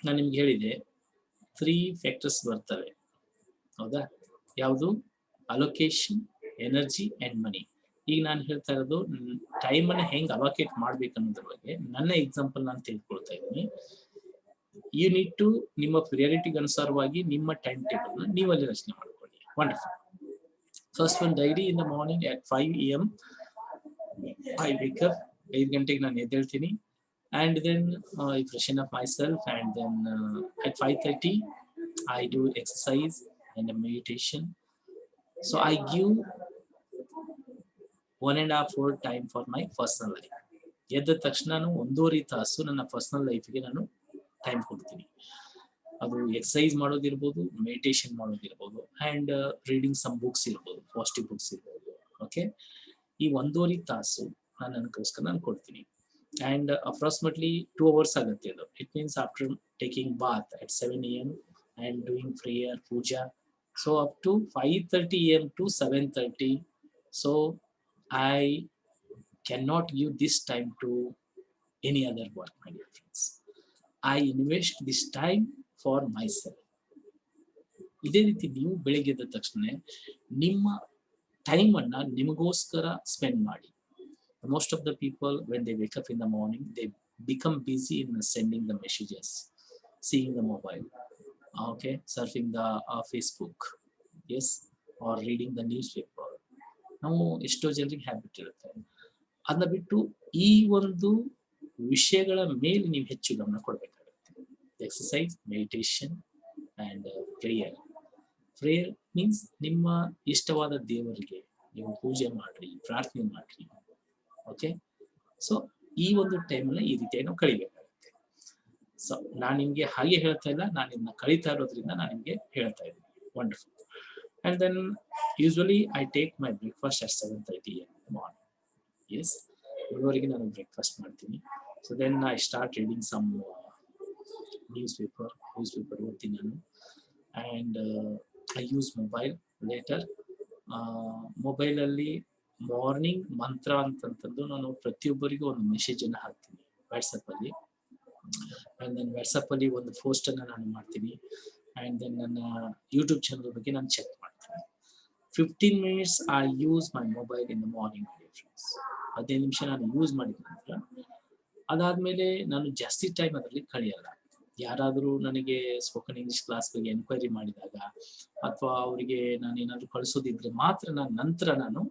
Speaker 1: ನಾನು ನಿಮ್ಗೆ ಹೇಳಿದೆ 3 ಫ್ಯಾಕ್ಟರ್ಸ್ ಬರ್ತವೆ, ಹೌದಾ? ಯಾವುದು? ಅಲೋಕೇಶನ್, ಎನರ್ಜಿ ಅಂಡ್ ಮನಿ. ಈಗ ನಾನು ಹೇಳ್ತಾ ಇರೋದು ಟೈಮ್ ಅನ್ನ ಹೆಂಗ್ ಅಲೋಕೇಟ್ ಮಾಡ್ಬೇಕು ಅನ್ನೋದ್ರ ಬಗ್ಗೆ ನನ್ನ ಎಕ್ಸಾಂಪಲ್ ನಾನು ತೆಗೆದುಕೊಳ್ತಾ ಇದ್ದೀನಿ. ಯು ನೀಡ್ ಟು ನಿಮ್ಮ ಪ್ರಿಯಾರಿಟಿಗೆ ಅನುಸಾರವಾಗಿ ನಿಮ್ಮ ಟೈಮ್ ಟೇಬಲ್ ನ ನೀವಲ್ಲಿ ರಚನೆ ಮಾಡ್ಕೊಳ್ಳಿ. Wonderful. First one, daily in the morning at 5 AM I wake up. 5 ಗಂಟೆಗೆ ನಾನು ಎದ್ದೇಳ್ತೀನಿ. And then I freshen up myself, and then at 5:30 I do exercise and a meditation. So I give 1.5 hour time for my personal life. ಎದ್ದ ತಕ್ಷಣ ನಾನು 1.5 ತಾಸು ನನ್ನ ಪರ್ಸನಲ್ ಲೈಫ್ಗೆ ನಾನು ಟೈಮ್ ಕೊಡ್ತೀನಿ. ಅದು ಎಕ್ಸರ್ಸೈಸ್ ಮಾಡೋದಿರ್ಬೋದು, ಮೆಡಿಟೇಷನ್ ಮಾಡೋದಿರ್ಬೋದು, ಅಂಡ್ ರೀಡಿಂಗ್ ಸಮ್ ಬುಕ್ಸ್ ಇರ್ಬೋದು, ಪಾಸಿಟಿವ್ ಬುಕ್ಸ್ ಇರ್ಬೋದು. ಓಕೆ, ಈ 1.5 ತಾಸು ನಾನು ನನಗೋಸ್ಕರ ನಾನು ಕೊಡ್ತೀನಿ. And approximately 2 hours ಆಗುತ್ತೆ ಅದು. It means after taking bath at 7 AM and doing prayer, puja So up to 5:30 a.m. to 7:30. So I cannot give this time to any other work, my dear friends. I invest this time for myself. ಇದೇ ರೀತಿ ನೀವು ಬೆಳಿಗ್ಗೆ ಎದ್ದ ತಕ್ಷಣ ನಿಮ್ಮ ಟೈಮ್ ಅನ್ನ ನಿಮಗೋಸ್ಕರ ಸ್ಪೆಂಡ್ ಮಾಡಿ. Most of the people, when they wake up in the morning, they become busy in sending the messages, seeing the mobile, okay, surfing the Facebook, yes, or reading the newspaper. ನಾವು ಎಷ್ಟೋ ಜನರಿಗೆ ಹ್ಯಾಬಿಟ್ ಇರುತ್ತೆ. ಅದನ್ನ ಬಿಟ್ಟು ಈ ಒಂದು ವಿಷಯಗಳ ಮೇಲೆ ನೀವು ಹೆಚ್ಚು ಗಮನ ಕೊಡಬೇಕಾಗುತ್ತೆ. Exercise, meditation and prayer. Prayer means ನಿಮ್ಮ ಇಷ್ಟವಾದ ದೇವರಿಗೆ ನೀವು ಪೂಜೆ ಮಾಡ್ರಿ, ಪ್ರಾರ್ಥನೆ ಮಾಡ್ರಿ. ಓಕೆ, ಸೊ ಈ ಒಂದು ಟೈಮಲ್ಲಿ ಈ ರೀತಿಯಾಗಿ ನಾವು ಕಳಿಬೇಕಾಗುತ್ತೆ. ಸೊ ನಾನು ನಿಮ್ಗೆ ಹಾಗೆ ಹೇಳ್ತಾ ಇಲ್ಲ, ನಾನು ಇದನ್ನ ಕಳೀತಾ ಇರೋದ್ರಿಂದ ನಾನು ನಿಮ್ಗೆ ಹೇಳ್ತಾ ಇದ್ದೀನಿ. Wonderful. And then usually I take my breakfast at 7:30 in the morning. Yes, ಇವರಿಗೆ ನಾನು ಬ್ರೇಕ್ಫಾಸ್ಟ್ ಮಾಡ್ತೀನಿ. So then I start reading some newspaper ಓದ್ತೀನಿ ನಾನು. And I use mobile later. ಮೊಬೈಲಲ್ಲಿ ಮಾರ್ನಿಂಗ್ ಮಂತ್ರ ಅಂತಂತಂದು ನಾನು ಪ್ರತಿಯೊಬ್ಬರಿಗೂ ಒಂದು ಮೆಸೇಜನ್ನು ಹಾಕ್ತೀನಿ ವಾಟ್ಸಪ್ಪಲ್ಲಿ. ಆ್ಯಂಡ್ ದೆನ್ ವಾಟ್ಸಪ್ಪಲ್ಲಿ ಒಂದು ಪೋಸ್ಟನ್ನು ನಾನು ಮಾಡ್ತೀನಿ. ಆ್ಯಂಡ್ ದೆನ್ ನನ್ನ ಯೂಟ್ಯೂಬ್ ಚಾನಲ್ ಬಗ್ಗೆ ನಾನು ಚೆಕ್ ಮಾಡ್ತೀನಿ. 15 minutes I use my mobile in the morning. 15 ನಿಮಿಷ ನಾನು ಯೂಸ್ ಮಾಡಿದ ನಂತರ ಅದಾದಮೇಲೆ ನಾನು ಜಾಸ್ತಿ ಟೈಮ್ ಅದರಲ್ಲಿ ಕಳೆಯಲ್ಲ. ಯಾರಾದರೂ ನನಗೆ ಸ್ಪೋಕನ್ ಇಂಗ್ಲಿಷ್ ಕ್ಲಾಸ್ ಬಗ್ಗೆ ಎನ್ಕ್ವೈರಿ ಮಾಡಿದಾಗ ಅಥವಾ ಅವರಿಗೆ ನಾನು ಏನಾದರೂ ಕಳಿಸೋದಿದ್ರೆ ಮಾತ್ರ ನಂತರ ನಾನು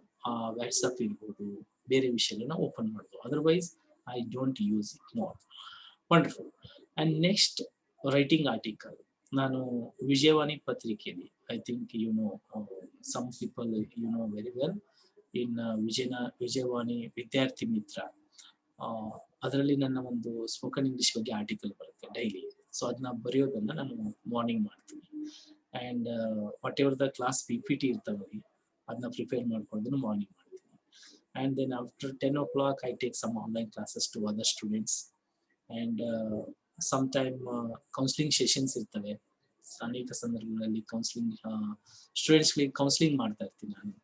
Speaker 1: ವಾಟ್ಸಪ್ ಇರ್ಬೋದು, ಬೇರೆ ವಿಷಯಗಳನ್ನ ಓಪನ್ ಮಾಡ್ಬೋದು. Otherwise I don't use it more. Wonderful. And next, writing article. ನಾನು ವಿಜಯವಾಣಿ ಪತ್ರಿಕೆಯಲ್ಲಿ, I think you know, some people you know very well, in Vijayavani Vidyarthi Mitra, ಅದರಲ್ಲಿ ನನ್ನ ಒಂದು ಸ್ಪೋಕನ್ ಇಂಗ್ಲಿಷ್ ಬಗ್ಗೆ ಆರ್ಟಿಕಲ್ ಬರುತ್ತೆ ಡೈಲಿ. ಸೊ ಅದನ್ನ ಬರೆಯೋದನ್ನ ನಾನು ಮಾರ್ನಿಂಗ್ ಮಾಡ್ತೀನಿ. And whatever the class PPT ಇರ್ತಾವೆ ಅದನ್ನ ಪ್ರಿಪೇರ್ ಮಾಡ್ಕೊಂಡು ಮಾರ್ನಿಂಗ್ ಮಾಡ್ತೀನಿ. And then after 10 o'clock I take some online classes to other students. And sometime counselling sessions ಇರ್ತವೆ. ಅನೇಕ ಸಂದರ್ಭಗಳಲ್ಲಿ ಕೌನ್ಸಿಲಿಂಗ್ ಸ್ಟೂಡೆಂಟ್ಸ್ಗಳಿಗೆ ಕೌನ್ಸಿಲಿಂಗ್ ಮಾಡ್ತಾ ಇರ್ತೀನಿ ನಾನು.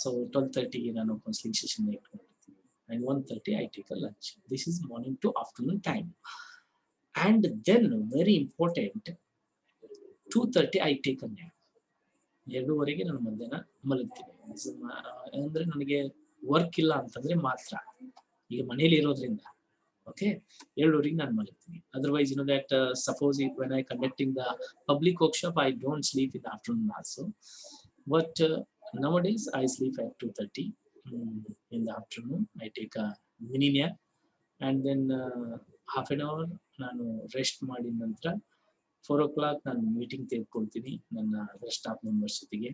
Speaker 1: ಸೊ 12:30ಗೆ ನಾನು ಕೌನ್ಸಿಲಿಂಗ್ ಸೆಷನ್ ಇಟ್ಕೊಂಡಿರ್ತೀನಿ. And 1:30 I take a lunch. This is morning to afternoon time. And then very important, 2:30 I take a nap. 2:30ಗೆ ನಾನು ಮಧ್ಯಾಹ್ನ ಮಲಗ್ತೀನಿ. ಅಂದರೆ ನನಗೆ ವರ್ಕ್ ಇಲ್ಲ ಅಂತಂದ್ರೆ ಮಾತ್ರ, ಈಗ ಮನೇಲಿ ಇರೋದ್ರಿಂದ ಓಕೆ 2:30ಗೆ ನಾನು ಮಲಗ್ತೀನಿ. Otherwise you know that suppose when I conducting the public workshop I don't sleep in the afternoon also. But nowadays I sleep at 2:30 in the afternoon. I take a mini nap and then half an hour ನಾನು ರೆಸ್ಟ್ ಮಾಡಿದ ನಂತರ 4 o'clock ನಾನು ಮೀಟಿಂಗ್ ತೆಗೆದುಕೊಳ್ತೀನಿ ನನ್ನ ಸ್ಟಾಫ್ ಮೆಂಬರ್ಸ್ ಜೊತೆಗೆ.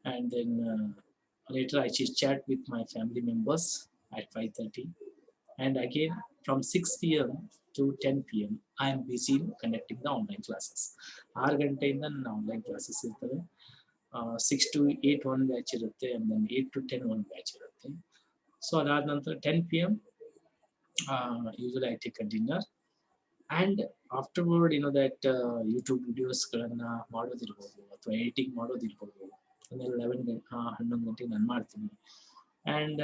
Speaker 1: And then later I chat with my family members at 5:30. And again from 6 p.m. to 10 p.m. I am busy conducting the online classes. 6 ಗಂಟೆಯಿಂದ ನನ್ನ ಆನ್ಲೈನ್ ಕ್ಲಾಸಸ್ ಇರ್ತವೆ. 6 to 8 one ಬ್ಯಾಚ್ ಇರುತ್ತೆ, and then 8 to 10 one batch ಇರುತ್ತೆ. ಸೊ ಅದಾದ ನಂತರ 10 p.m. usually I take a dinner. And afterward you know that YouTube ವಿಡಿಯೋಸ್ಗಳನ್ನ ಮಾಡೋದಿರ್ಬೋದು ಅಥವಾ ಎಡಿಟಿಂಗ್ ಮಾಡೋದಿರ್ಬೋದು, 11 ಗಂಟೆಗೆ ನಾನು ಮಾಡ್ತೀನಿ. ಆ್ಯಂಡ್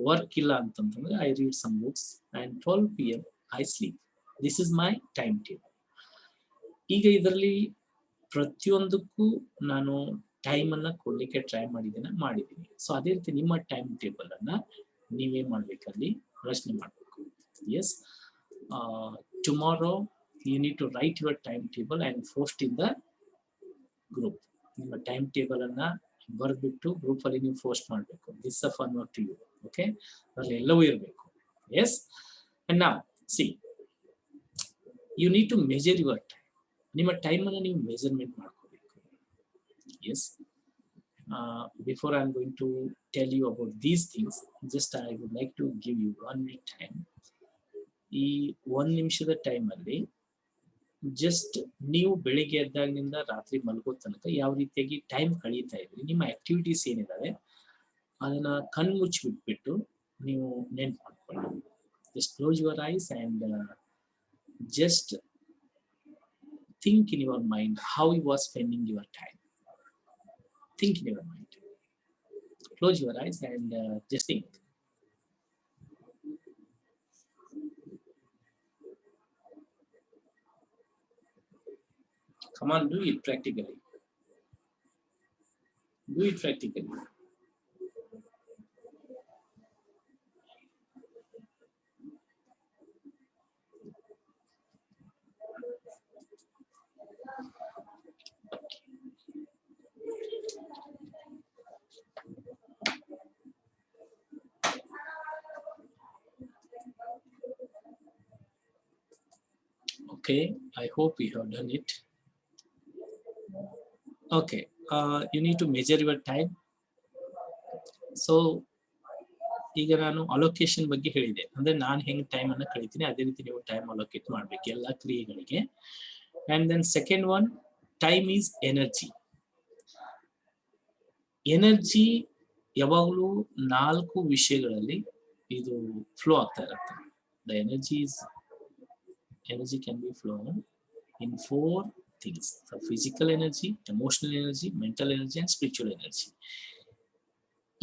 Speaker 1: ವರ್ಕ್ ಇಲ್ಲ ಅಂತಂತಂದ್ರೆ I read some books. And 12 p.m. I sleep. This is my time table. ಈಗ ಇದರಲ್ಲಿ ಪ್ರತಿಯೊಂದಕ್ಕೂ ನಾನು ಟೈಮನ್ನು ಕೊಡಲಿಕ್ಕೆ ಟ್ರೈ ಮಾಡಿದ್ದೀನಿ. ಸೊ ಅದೇ ರೀತಿ ನಿಮ್ಮ ಟೈಮ್ ಟೇಬಲ್ ಅನ್ನ ನೀವೇನ್ ಮಾಡ್ಬೇಕಲ್ಲಿ ರಚನೆ ಮಾಡಬೇಕು. Yes, tomorrow you need to write your time table and post in the group. ನಿಮ್ಮ ಟೈಮ್ ಟೇಬಲ್ ಅನ್ನ ಬರೆದ್ಬಿಟ್ಟು ಗ್ರೂಪ್ ಅಲ್ಲಿ ನೀವು ಪೋಸ್ಟ್ ಮಾಡಬೇಕು. This a fun work to you. Okay, ಅದರಲ್ಲಿ ಎಲ್ಲವೂ ಇರಬೇಕು. Yes, and now see, you need to measure your time. ನಿಮ್ಮ ಟೈಮನ್ನು ನೀವು ಮೆಜರ್ಮೆಂಟ್ ಮಾಡ್ಕೋಬೇಕು. Yes, before I am going to tell you about these things, just I would like to give you 1 minute time. ಈ 1 ನಿಮಿಷದ ಟೈಮಲ್ಲಿ ಜಸ್ಟ್ ನೀವು ಬೆಳಿಗ್ಗೆ ಎದ್ದಾಗಿನಿಂದ ರಾತ್ರಿ ಮಲಗೋ ತನಕ ಯಾವ ರೀತಿಯಾಗಿ ಟೈಮ್ ಕಳೀತಾ ಇದ್ರಿ, ನಿಮ್ಮ ಆಕ್ಟಿವಿಟೀಸ್ ಏನಿದಾವೆ ಅದನ್ನ ಕಣ್ಮುಚ್ಚಿ ಬಿಟ್ಬಿಟ್ಟು ನೀವು ನೆನ್ಪು ಮಾಡ್ಕೊಳ್ಳಿ. Just close your ice and just think in your mind how you are spending your time. Think in your mind. Close your eyes and just think. Come on, do it practically. Do it practically. Okay, I hope you have done it. Okay, you need to measure your time. So, ಈಗ ನಾನು ಅಲೋಕೇಶನ್ ಬಗ್ಗೆ ಹೇಳಿದೆ, ಅಂದ್ರೆ ನಾನು ಹೆಂಗ್ ಟೈಮ್ ಅನ್ನ ಕಳಿತೀನಿ ಅದೇ ರೀತಿ ನೀವು ಟೈಮ್ ಅಲೋಕೇಟ್ ಮಾಡ್ಬೇಕು ಎಲ್ಲ ಕ್ರಿಯೆಗಳಿಗೆ. And then second one, time is energy. Energy ಯಾವಾಗಲೂ 4 ವಿಷಯಗಳಲ್ಲಿ ಇದು ಫ್ಲೋ ಆಗ್ತಾ ಇರುತ್ತೆ. The energy can be flown in 4 things: the physical energy, emotional energy, mental energy and spiritual energy.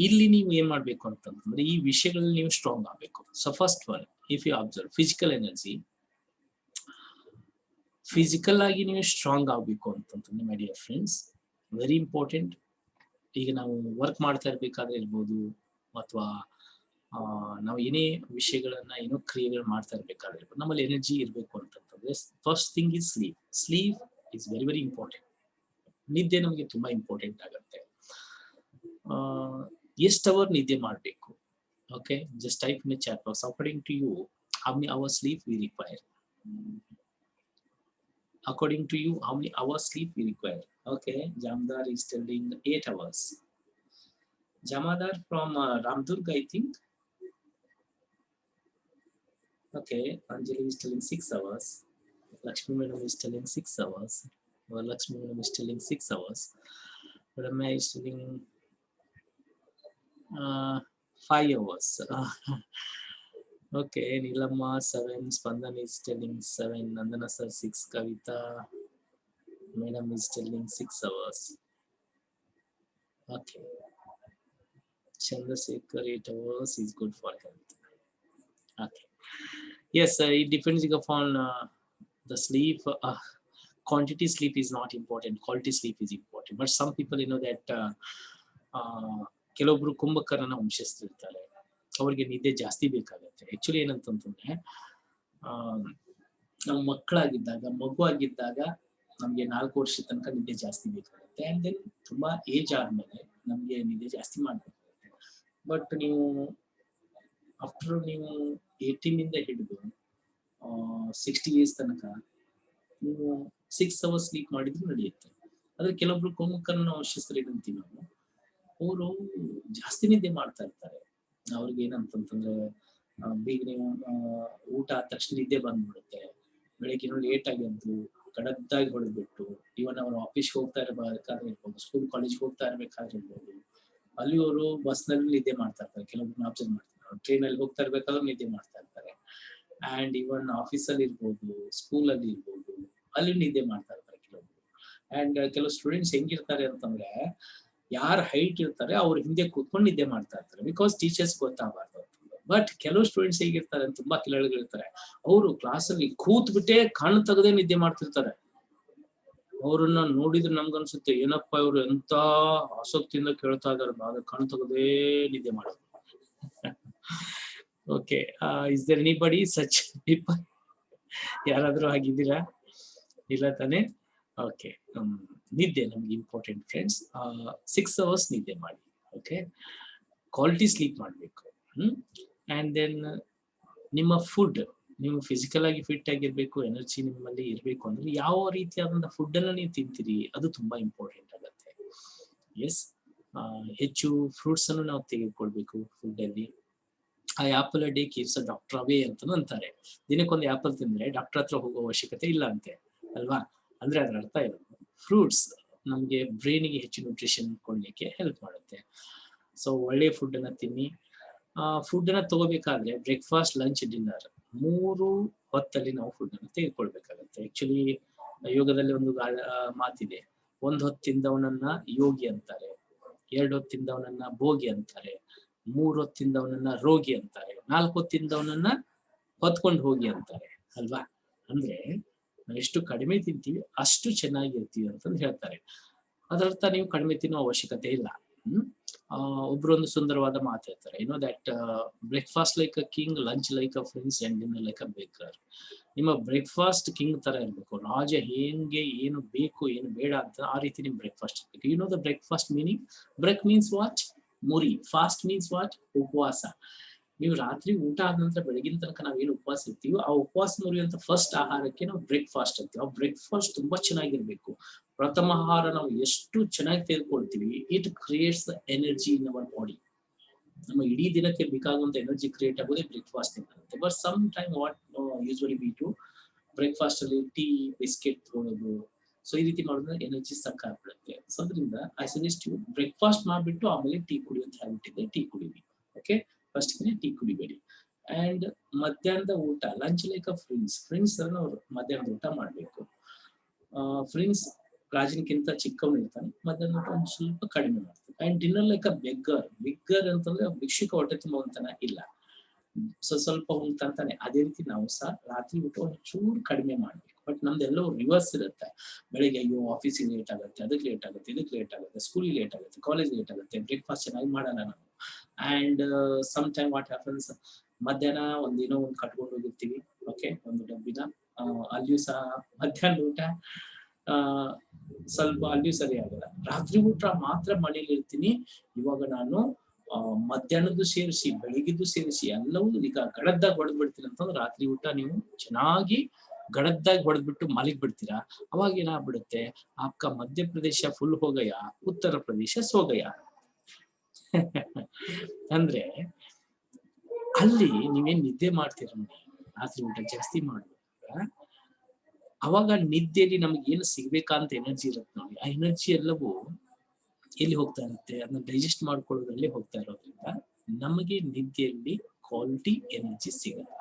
Speaker 1: ಇಲ್ಲಿ ನೀವು ಏನ್ ಮಾಡ್ಬೇಕು ಅಂತಂದ್ರೆ ಈ ವಿಷಯಗಳಲ್ಲಿ ನೀವು ಸ್ಟ್ರಾಂಗ್ ಆಗಬೇಕು. So first one, if you observe physical energy, physical ಆಗಿ ನೀವು ಸ್ಟ್ರಾಂಗ್ ಆಗಬೇಕು ಅಂತಂದ್ರೆ my dear friends, very important. ಈಗ ನಾವು ವರ್ಕ್ ಮಾಡ್ತಾ ಇರ್ಬೇಕಾದ್ರೆ ಇರ್ಬೋದು, ಅಥವಾ ನಾವು ಏನೇ ವಿಷಯಗಳನ್ನ ಏನೋ ಕ್ರಿಯೆಗಳು ಮಾಡ್ತಾ ಇರ್ಬೇಕಾದ್ರೆ ಇರ್ಬೋದು, ನಮ್ಮಲ್ಲಿ ಎನರ್ಜಿ ಇರಬೇಕು ಅಂತಂದ್ರೆ first thing is sleep. Sleep is very very important. ನಿದ್ದೆ ನಮಗೆ ತುಂಬಾ ಇಂಪಾರ್ಟೆಂಟ್ ಆಗುತ್ತೆ. ಎಷ್ಟು ಅವರ್ ನಿದ್ದೆ ಮಾಡಬೇಕು? Okay, just type in the chat box according to you how many hours sleep we require. According to you, how many hours sleep we require? Okay, Jamdar is telling 8 hours. Jamadar from Ramdurg, I think. Okay, Anjali is telling 6 hours. Lakshmi Madam is telling 6 hours. Well, Lakshmi Madam is telling 6 hours. Ramya is telling 5 hours. Okay, Nilamma 7, Spandan is telling 7, Nandana sir 6, Kavita Madam is telling 6 hours. Okay, Chandrasekhar 8 hours is good for health. Okay, yes, it depends upon the sleep. Quantity sleep is not important, quality sleep is important. But some people, you know that ಕೆಲವೊಬ್ರು ಕುಂಭಕರ್ಣನ ವಂಶಸ್ಥರಿರ್ತಾರೆ, ಅವ್ರಿಗೆ ನಿದ್ದೆ ಜಾಸ್ತಿ ಬೇಕಾಗುತ್ತೆ. ಆಕ್ಚುಲಿ ಏನಂತಂದ್ರೆ ನಾವು ಮಗು ಆಗಿದ್ದಾಗ ನಮ್ಗೆ 4 ವರ್ಷದ ತನಕ ನಿದ್ದೆ ಜಾಸ್ತಿ ಬೇಕಾಗುತ್ತೆ. ಅಂಡ್ ದೆನ್ ತುಂಬಾ ಏಜ್ ಆದ್ಮೇಲೆ ನಮ್ಗೆ ನಿದ್ದೆ ಜಾಸ್ತಿ ಮಾಡ್ಬೇಕಾಗುತ್ತೆ. ಬಟ್ ನೀವು ಆಫ್ಟರ್ ನೀವು 18 ಇಂದ ಹಿಡಿದು 60 ಇಯರ್ಸ್ ತನಕ ನೀವು 6 ಅವರ್ಸ್ ಸ್ಲೀಪ್ ಮಾಡಿದ್ರು ನಡೆಯುತ್ತೆ. ಆದ್ರೆ ಕೆಲವೊಬ್ರು ಕುಂಭಕರ್ಣ ವಂಶಸ್ಥರು ಏನಂತೀವಿ ನಾವು, ಅವರು ಜಾಸ್ತಿ ನಿದ್ದೆ ಮಾಡ್ತಾ ಇರ್ತಾರೆ. ಅವ್ರಿಗೆ ಏನಂತಂದ್ರೆ ಬೇಗನೆ ಊಟ ಆದ ತಕ್ಷಣ ನಿದ್ದೆ ಬಂದ್ಬಿಡುತ್ತೆ. ಬೆಳಿಗ್ಗೆ ಲೇಟ್ ಆಗಿ ಎದ್ದು ಕಡದ್ದಾಗಿ ಹೊಡೆದ್ಬಿಟ್ಟು, ಇವನ್ ಅವ್ರು ಆಫೀಸ್ಗೆ ಹೋಗ್ತಾ ಇರಬೇಕಾದ್ರೆ ಇರ್ಬೋದು, ಸ್ಕೂಲ್ ಕಾಲೇಜ್ಗೆ ಹೋಗ್ತಾ ಇರ್ಬೇಕಾದ್ರೆ ಇರ್ಬೋದು, ಅಲ್ಲಿ ಅವರು ಬಸ್ ನಲ್ಲಿ ನಿದ್ದೆ ಮಾಡ್ತಾ ಇರ್ತಾರೆ. ಕೆಲವೊಬ್ಬರು ಅಬ್ಸರ್ವ್ ಮಾಡ್ತಾರೆ, ಟ್ರೈನ್ ಅಲ್ಲಿ ಹೋಗ್ತಾ ಇರ್ಬೇಕಾದ್ರೆ ನಿದ್ದೆ ಮಾಡ್ತಾ ಇರ್ತಾರೆ. ಅಂಡ್ ಇವನ್ ಆಫೀಸಲ್ಲಿ ಇರ್ಬೋದು, ಸ್ಕೂಲ್ ಅಲ್ಲಿ ಇರ್ಬೋದು, ಅಲ್ಲಿ ನಿದ್ದೆ ಮಾಡ್ತಾ ಇರ್ತಾರೆ ಕೆಲವೊಬ್ರು. ಅಂಡ್ ಕೆಲವು ಸ್ಟೂಡೆಂಟ್ಸ್ ಹೆಂಗಿರ್ತಾರೆ ಅಂತಂದ್ರೆ, ಯಾರು ಹೈಟ್ ಇರ್ತಾರೆ ಅವ್ರ ಹಿಂದೆ ಕೂತ್ಕೊಂಡು ನಿದ್ದೆ ಮಾಡ್ತಾ ಇರ್ತಾರೆ, ಬಿಕಾಸ್ ಟೀಚರ್ಸ್ ಗೊತ್ತಾಗಬಾರ್ದು. ಬಟ್ ಕೆಲವು ಸ್ಟೂಡೆಂಟ್ಸ್ ಹೇಗಿರ್ತಾರೆ, ತುಂಬಾ ಕೆಳಗಿರ್ತಾರೆ, ಅವರು ಕ್ಲಾಸಲ್ಲಿ ಕೂತ್ ಬಿಟ್ಟೆ ಕಣ್ಣು ತೆಗೆದೇ ನಿದ್ದೆ ಮಾಡ್ತಿರ್ತಾರೆ. ಅವ್ರನ್ನ ನೋಡಿದ್ರೆ ನಮ್ಗನ್ಸುತ್ತೆ, ಏನಪ್ಪಾ ಇವ್ರು ಎಂತ ಆಸಕ್ತಿಯಿಂದ ಕೇಳ್ತಾ ಇದಾರೆ, ಆದ್ರೆ ಕಣ್ಣು ತೆಗೆದೇ ನಿದ್ದೆ ಮಾಡೋದು. Okay, is there anybody such people? ಯಾರಾದ್ರೂ ಆಗಿದ್ದೀರಾ? ಇಲ್ಲ ತಾನೆ? ಓಕೆ, ನಿದ್ದೆ ನಮ್ಗೆ ಇಂಪಾರ್ಟೆಂಟ್ ಫ್ರೆಂಡ್ಸ್. 6 ಅವರ್ಸ್ ನಿದ್ದೆ ಮಾಡಿ. ಓಕೆ, ಕ್ವಾಲಿಟಿ ಸ್ಲೀಪ್ ಮಾಡಬೇಕು. ಅಂಡ್ ದೆನ್ ನಿಮ್ಮ ಫುಡ್, ನೀವು ಫಿಸಿಕಲ್ ಆಗಿ ಫಿಟ್ ಆಗಿರ್ಬೇಕು, ಎನರ್ಜಿ ನಿಮ್ಮಲ್ಲಿ ಇರಬೇಕು ಅಂದ್ರೆ ಯಾವ ರೀತಿಯಾದಂತಹ ಫುಡ್ ಅನ್ನ ನೀವು ತಿಂತೀರಿ ಅದು ತುಂಬಾ ಇಂಪಾರ್ಟೆಂಟ್ ಆಗುತ್ತೆ. ಎಸ್, ಹೆಚ್ಚು ಫ್ರೂಟ್ಸ್ ಅನ್ನು ನಾವು ತೆಗೆದುಕೊಳ್ಬೇಕು ಫುಡ್ ಅಲ್ಲಿ. ಆ apple day keeps a doctor away ಅಂತ ಅಂತಾರೆ. ದಿನಕ್ಕೊಂದು ಆಪಲ್ ತಿಂದ್ರೆ ಡಾಕ್ಟರ್ ಹತ್ರ ಹೋಗೋ ಅವಶ್ಯಕತೆ ಇಲ್ಲ ಅಂತೆ, ಅಲ್ವಾ? ಅಂದ್ರೆ ಅದ್ರ ಅರ್ಥ ಇಲ್ಲ, ಫ್ರೂಟ್ಸ್ ನಮ್ಗೆ ಬ್ರೈನಿಗೆ ಹೆಚ್ಚು ನ್ಯೂಟ್ರಿಷನ್ ಕೊಡ್ಲಿಕ್ಕೆ ಹೆಲ್ಪ್ ಮಾಡುತ್ತೆ. ಸೊ ಒಳ್ಳೆ ಫುಡ್ ಅನ್ನ ತಿನ್ನಿ. ಫುಡ್ ಅನ್ನ ತಗೋಬೇಕಾದ್ರೆ ಬ್ರೇಕ್ಫಾಸ್ಟ್, ಲಂಚ್, ಡಿನ್ನರ್ 3 ಹೊತ್ತಲ್ಲಿ ನಾವು ಫುಡ್ ಅನ್ನ ತೆಗೆದುಕೊಳ್ಬೇಕಾಗತ್ತೆ. ಆಕ್ಚುಲಿ ಯೋಗದಲ್ಲಿ ಒಂದು ಮಾತಿದೆ, 1 ಹೊತ್ತು ತಿಂದವನನ್ನ ಯೋಗಿ ಅಂತಾರೆ, 2 ಹೊತ್ತು ತಿಂದವನನ್ನ ಭೋಗಿ ಅಂತಾರೆ, 3 ಹೊತ್ತು ತಿಂದವನನ್ನ ರೋಗಿ ಅಂತಾರೆ, 4 ಹೊತ್ತು ತಿಂದವನನ್ನ ಹೊತ್ಕೊಂಡು ಹೋಗಿ ಅಂತಾರೆ ಅಲ್ವಾ. ಅಂದ್ರೆ ನಾವು ಎಷ್ಟು ಕಡಿಮೆ ತಿಂತೀವಿ ಅಷ್ಟು ಚೆನ್ನಾಗಿರ್ತೀವಿ ಅಂತಂದು ಹೇಳ್ತಾರೆ. ಅದರರ್ಥ ನೀವು ಕಡಿಮೆ ತಿನ್ನೋ ಅವಶ್ಯಕತೆ ಇಲ್ಲ. ಒಬ್ರೊಂದು ಸುಂದರವಾದ ಮಾತು ಹೇಳ್ತಾರೆ, that breakfast like a king, lunch like a friends and dinner like a baker. ನಿಮ್ಮ ಬ್ರೇಕ್ಫಾಸ್ಟ್ ಕಿಂಗ್ ತರ ಇರ್ಬೇಕು, ರಾಜ ಹೆಂಗೆ ಏನು ಬೇಕು ಏನು ಬೇಡ ಅಂತ ಆ ರೀತಿ ನಿಮ್ ಬ್ರೇಕ್ಫಾಸ್ಟ್ ಇರ್ಬೇಕು. The breakfast meaning, break means what, ಮುರಿ, ಫಾಸ್ಟ್ ಮೀನ್ಸ್ ವಾಟ್, ಉಪವಾಸ. ನೀವು ರಾತ್ರಿ ಊಟ ಆದ ನಂತರ ಬೆಳಗಿನ ತನಕ ನಾವೇನು ಉಪವಾಸ ಇರ್ತೀವಿ, ಆ ಉಪವಾಸ ಮುರಿಯುವಂತ ಫಸ್ಟ್ ಆಹಾರಕ್ಕೆ ನಾವು ಬ್ರೇಕ್ಫಾಸ್ಟ್ ಅಂತೀವಿ. ಆ ಬ್ರೇಕ್ಫಾಸ್ಟ್ ತುಂಬಾ ಚೆನ್ನಾಗಿರ್ಬೇಕು. ಪ್ರಥಮ ಆಹಾರ ನಾವು ಎಷ್ಟು ಚೆನ್ನಾಗಿ ತೆಗೆದುಕೊಳ್ತೀವಿ, it creates the energy in our body. ನಮ್ಮ ಇಡೀ ದಿನಕ್ಕೆ ಬೇಕಾಗುವಂತ ಎನರ್ಜಿ ಕ್ರಿಯೇಟ್ ಆಗೋದೇ ಬ್ರೇಕ್ಫಾಸ್ಟ್ ಇಂದ. But some time what usually we do, breakfast ಅಲ್ಲಿ ಟೀ ಬಿಸ್ಕೆಟ್ ತಗೊಳ್ಳೋದು, ಸೊ ಈ ರೀತಿ ಮಾಡಿದ್ರೆ ಎನರ್ಜಿ ಸಾಕಾಗ್ಬಿಡುತ್ತೆ. ಸೊ ಅದರಿಂದ ಐ ಸಜೆಸ್ಟ್ ಯು, ಬ್ರೇಕ್ಫಾಸ್ಟ್ ಮಾಡ್ಬಿಟ್ಟು ಆಮೇಲೆ ಟೀ ಕುಡಿಯೋದು ಹ್ಯಾಬಿಟ್ ಇದೆ, ಟೀ ಕುಡಿವಿ. ಓಕೆ, ಫಸ್ಟ್ ಟೀ ಕುಡಿಬೇಡಿ. ಅಂಡ್ ಮಧ್ಯಾಹ್ನದ ಊಟ, ಲಂಚ್ ಲೈಕ್ ಅ ಫ್ರೆಂಡ್ಸ್ ತರ ನಾವು ಮಧ್ಯಾಹ್ನದ ಊಟ ಮಾಡ್ಬೇಕು. ಫ್ರೆಂಡ್ಸ್ ರಾಜನ್ಕಿಂತ ಚಿಕ್ಕವನು ಇರ್ತಾನೆ, ಮಧ್ಯಾಹ್ನ ಊಟ ಒಂದು ಸ್ವಲ್ಪ ಕಡಿಮೆ ಮಾಡ್ತಾರೆ. And dinner like a beggar ಅಂತಂದ್ರೆ ಭಿಕ್ಷುಕ ಹೊಟ್ಟೆ ತುಂಬುವಂತನ ಇಲ್ಲ, ಸ್ವಲ್ಪ ಉಂಟಂತಾನೆ. ಅದೇ ರೀತಿ ನಾವು ಸಹ ರಾತ್ರಿ ಊಟ ಒಂದು ಚೂರು ಕಡಿಮೆ ಮಾಡ್ಬೇಕು. ಬಟ್ ನಮ್ದೆಲ್ಲವೂ ರಿವರ್ಸ್ ಇರುತ್ತೆ. ಬೆಳಿಗ್ಗೆ ಅಯ್ಯೋ ಆಫೀಸಿಗೆ ಲೇಟ್ ಆಗುತ್ತೆ, ಅದಕ್ಕೆ ಲೇಟ್ ಆಗುತ್ತೆ, ಇದಕ್ಕೆ ಲೇಟ್ ಆಗುತ್ತೆ, ಸ್ಕೂಲಿಗೆ ಲೇಟ್ ಆಗುತ್ತೆ, ಕಾಲೇಜ್ ಲೇಟ್ ಆಗುತ್ತೆ, ಬ್ರೇಕ್ಫಾಸ್ಟ್ ಚೆನ್ನಾಗಿ ಮಾಡೋಣ ನಾವು. And some time what happens, ಮಧ್ಯಾಹ್ನ ಒಂದೇನೋ ಒಂದು ಕಟ್ಕೊಂಡು ಹೋಗಿರ್ತೀವಿ, ಓಕೆ, ಒಂದು ಡಬ್ಬಿನ, ಅಲ್ಲಿಯೂ ಸಹ ಮಧ್ಯಾಹ್ನ ಊಟ ಸ್ವಲ್ಪ ಅಲ್ಲಿಯೂ ಸರಿ ಆಗಲ್ಲ. ರಾತ್ರಿ ಊಟ ಮಾತ್ರ ಮನೇಲಿ ಇರ್ತೀನಿ, ಇವಾಗ ನಾನು ಮಧ್ಯಾಹ್ನದ್ದು ಸೇರಿಸಿ ಬೆಳಿಗ್ಗೆದ್ದು ಸೇರಿಸಿ ಎಲ್ಲವೂ ಈಗ ಗಡದ್ದಾಗಿ ಹೊಡೆದ್ ಬಿಡ್ತೀನಿ ಅಂತಂದ್ರೆ, ರಾತ್ರಿ ಊಟ ನೀವು ಚೆನ್ನಾಗಿ ಗಡದ್ದಾಗಿ ಹೊಡೆದ್ಬಿಟ್ಟು ಮಲಗಿ ಬಿಡ್ತೀರಾ. ಅವಾಗ ಏನಾಗ್ಬಿಡುತ್ತೆ, ಆಪ್ಕ ಮಧ್ಯಪ್ರದೇಶ ಫುಲ್ ಹೋಗಯ, ಉತ್ತರ ಪ್ರದೇಶ ಸೋಗಯ. ಅಂದ್ರೆ ಅಲ್ಲಿ ನೀವೇನ್ ನಿದ್ದೆ ಮಾಡ್ತೀರ ನೋಡಿ, ರಾತ್ರಿ ಊಟ ಜಾಸ್ತಿ ಮಾಡುವಾಗ ಅವಾಗ ನಿದ್ದೆಯಲ್ಲಿ ನಮ್ಗೆ ಏನು ಸಿಗ್ಬೇಕಂತ ಎನರ್ಜಿ ಇರುತ್ತೆ ನೋಡಿ, ಆ ಎನರ್ಜಿ ಎಲ್ಲವೂ ಎಲ್ಲಿ ಹೋಗ್ತಾ ಇರುತ್ತೆ, ಅದನ್ನ ಡೈಜೆಸ್ಟ್ ಮಾಡ್ಕೊಳ್ಳೋದ್ರಲ್ಲಿ ಹೋಗ್ತಾ ಇರೋದ್ರಿಂದ ನಮಗೆ ನಿದ್ದೆಯಲ್ಲಿ ಕ್ವಾಲಿಟಿ ಎನರ್ಜಿ ಸಿಗಲ್ಲ.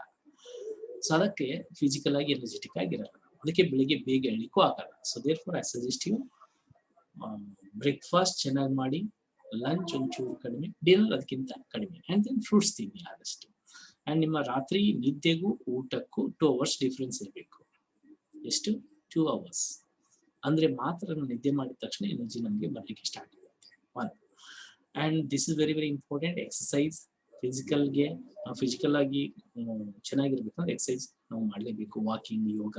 Speaker 1: ಸೊ ಅದಕ್ಕೆ ಫಿಸಿಕಲ್ ಆಗಿ ಎನರ್ಜೆಟಿಕ್ ಆಗಿರಲ್ಲ, ಅದಕ್ಕೆ ಬೆಳಿಗ್ಗೆ ಬೇಗ ಎಳಿಕ್ಕೂ ಆಗಲ್ಲ. So therefore I suggest you, breakfast ಚೆನ್ನಾಗಿ ಮಾಡಿ, ಲಂಚ್ ಒಂಚೂರು ಕಡಿಮೆ, ಡಿನ್ನರ್ ಅದಕ್ಕಿಂತ ಕಡಿಮೆ, ಅಂಡ್ ದೆನ್ ಫ್ರೂಟ್ಸ್ ತಿನ್ನಿ ಆದಷ್ಟು. ಅಂಡ್ ನಿಮ್ಮ ರಾತ್ರಿ ನಿದ್ದೆಗೂ ಊಟಕ್ಕೂ 2 hours ಡಿಫ್ರೆನ್ಸ್ ಇರಬೇಕು. ಎಷ್ಟು? 2 hours. ಅಂದ್ರೆ ಮಾತ್ರ ನಿದ್ದೆ ಮಾಡಿದ ತಕ್ಷಣ ಎನರ್ಜಿ ನಮಗೆ ಬರ್ಲಿಕ್ಕೆ ಸ್ಟಾರ್ಟ್ ಆಗುತ್ತೆ. 1. And this is very very important. Exercise, physical ಆಗಿ ಚೆನ್ನಾಗಿರ್ಬೇಕಂದ್ರೆ ಎಕ್ಸಸೈಸ್ ನಾವು ಮಾಡಲೇಬೇಕು. ವಾಕಿಂಗ್, ಯೋಗ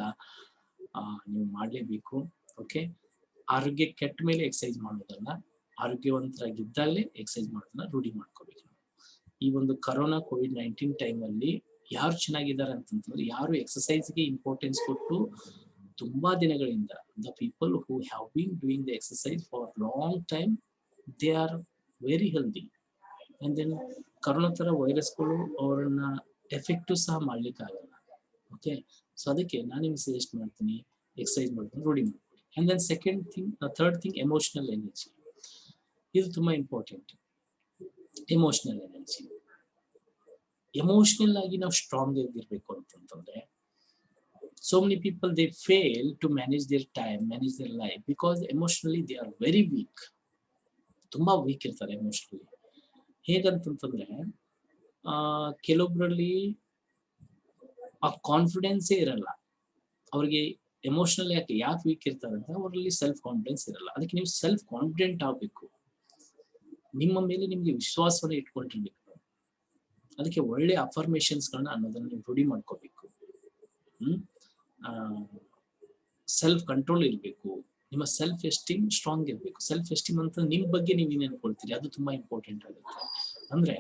Speaker 1: ನೀವು ಮಾಡಲೇಬೇಕು. ಓಕೆ, ಆರೋಗ್ಯ ಕೆಟ್ಟ ಮೇಲೆ ಎಕ್ಸಸೈಸ್ ಮಾಡೋದಲ್ಲ, ಆರೋಗ್ಯವಂತರಾಗಿದ್ದಾಗಲೇ ಎಕ್ಸಸೈಸ್ ಮಾಡೋದನ್ನ ರೂಢಿ ಮಾಡ್ಕೋಬೇಕು. ಈ ಒಂದು ಕರೋನಾ COVID-19 ಟೈಮಲ್ಲಿ ಯಾರು ಚೆನ್ನಾಗಿದ್ದಾರೆ ಅಂತಂತಂದ್ರೆ, ಯಾರು ಎಕ್ಸಸೈಸ್ಗೆ ಇಂಪಾರ್ಟೆನ್ಸ್ ಕೊಟ್ಟು ತುಂಬಾ ದಿನಗಳಿಂದ, the people who have been doing the exercise for long time, they are very healthy. And then corona ತರ ವೈರಸ್ಗಳು ಅವರನ್ನ ಎಫೆಕ್ಟಿವ್ ಸಹ ಮಾಡ್ಲಿಕ್ಕೆ ಆಗಲ್ಲ. ಓಕೆ, ಸೊ ಅದಕ್ಕೆ ನಾನು ನಿಮ್ಗೆ ಸಜೆಸ್ಟ್ ಮಾಡ್ತೀನಿ, ಎಕ್ಸಸೈಸ್ ಮಾಡ್ಕೊಂಡು ರೂಢಿ ಮಾಡ್ಕೊಳ್ಳಿ. And then third thing, emotional energy. ಇದು ತುಂಬಾ ಇಂಪಾರ್ಟೆಂಟ್. ಎಮೋಷನಲ್ ಎನರ್ಜಿ, ಎಮೋಷನಲ್ ಆಗಿ ನಾವು ಸ್ಟ್ರಾಂಗ್ ಆಗಿರ್ಬೇಕು ಅಂತಂದ್ರೆ, so many people they fail to manage their time, manage their life because emotionally they are very weak. ತುಂಬಾ ವೀಕ್ ಇರ್ತಾರೆ ಎಮೋಷನಲಿ. ಹೇಗಂತಂದ್ರೆ ಕೆಲವೊಬ್ಬರಲ್ಲಿ ಆ ಕಾನ್ಫಿಡೆನ್ಸೇ ಇರಲ್ಲ ಅವ್ರಿಗೆ. ಎಮೋಷನಲ್ ಯಾಕೆ ವೀಕ್ ಇರ್ತಾರೆ ಅಂತ, ಅವರಲ್ಲಿ ಸೆಲ್ಫ್ ಕಾನ್ಫಿಡೆನ್ಸ್ ಇರಲ್ಲ. ಅದಕ್ಕೆ ನೀವು ಸೆಲ್ಫ್ ಕಾನ್ಫಿಡೆಂಟ್ ಆಗ್ಬೇಕು, ನಿಮ್ಮ ಮೇಲೆ ನಿಮ್ಗೆ ವಿಶ್ವಾಸವನ್ನ ಇಟ್ಕೊಂಡಿರ್ಬೇಕು. ಅದಕ್ಕೆ ಒಳ್ಳೆ ಅಫರ್ಮೇಷನ್ಸ್ ಗಳನ್ನ ಅನ್ನೋದನ್ನ ನೀವು ರೂಢಿ ಮಾಡ್ಕೋಬೇಕು. ಸೆಲ್ಫ್ ಕಂಟ್ರೋಲ್ ಇರಬೇಕು, ನಿಮ್ಮ ಸೆಲ್ಫ್ ಎಸ್ಟೀಮ್ ಸ್ಟ್ರಾಂಗ್ ಇರಬೇಕು. ಸೆಲ್ಫ್ ಎಸ್ಟೀಮ್ ಅಂತ ನಿಮ್ ಬಗ್ಗೆ ನೀವು ಏನ್ ಅನ್ಕೊಳ್ತೀರಿ ಅದು ತುಂಬಾ ಇಂಪಾರ್ಟೆಂಟ್ ಆಗುತ್ತೆ. ಅಂದ್ರೆ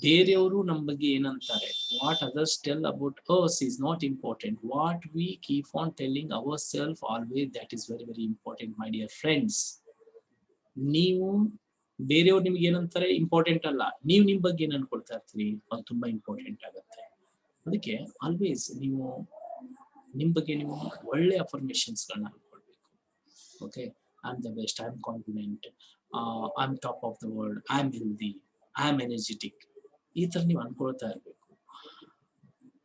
Speaker 1: ಬೇರೆಯವರು ನಮ್ಮ ಬಗ್ಗೆ ಏನಂತಾರೆ, what others tell about us is not important, what we keep on telling ourselves always, that is very very important my dear friends. ನೀವು ಬೇರೆಯವ್ರು ನಿಮ್ಗೆ ಏನಂತಾರೆ ಇಂಪಾರ್ಟೆಂಟ್ ಅಲ್ಲ, ನೀವು ನಿಮ್ ಬಗ್ಗೆ ಏನ್ ಅನ್ಕೊಳ್ತಾ ಇರ್ತೀರಿ ಅದು ತುಂಬಾ ಇಂಪಾರ್ಟೆಂಟ್ ಆಗುತ್ತೆ. ಅದಕ್ಕೆ ಆಲ್ವೇಸ್ ನೀವು ನಿಮ್ ಬಗ್ಗೆ ನೀವು ಒಳ್ಳೆ ಅಫರ್ಮೇಷನ್ಸ್ ಗಳನ್ನ ಅನ್ಕೊಳ್ಬೇಕು. Okay, I am the best, I am confident, I am top of the world, I am healthy, I am energetic. ಈ ತರ ನೀವು ಅನ್ಕೊಳ್ತಾ ಇರ್ಬೇಕು.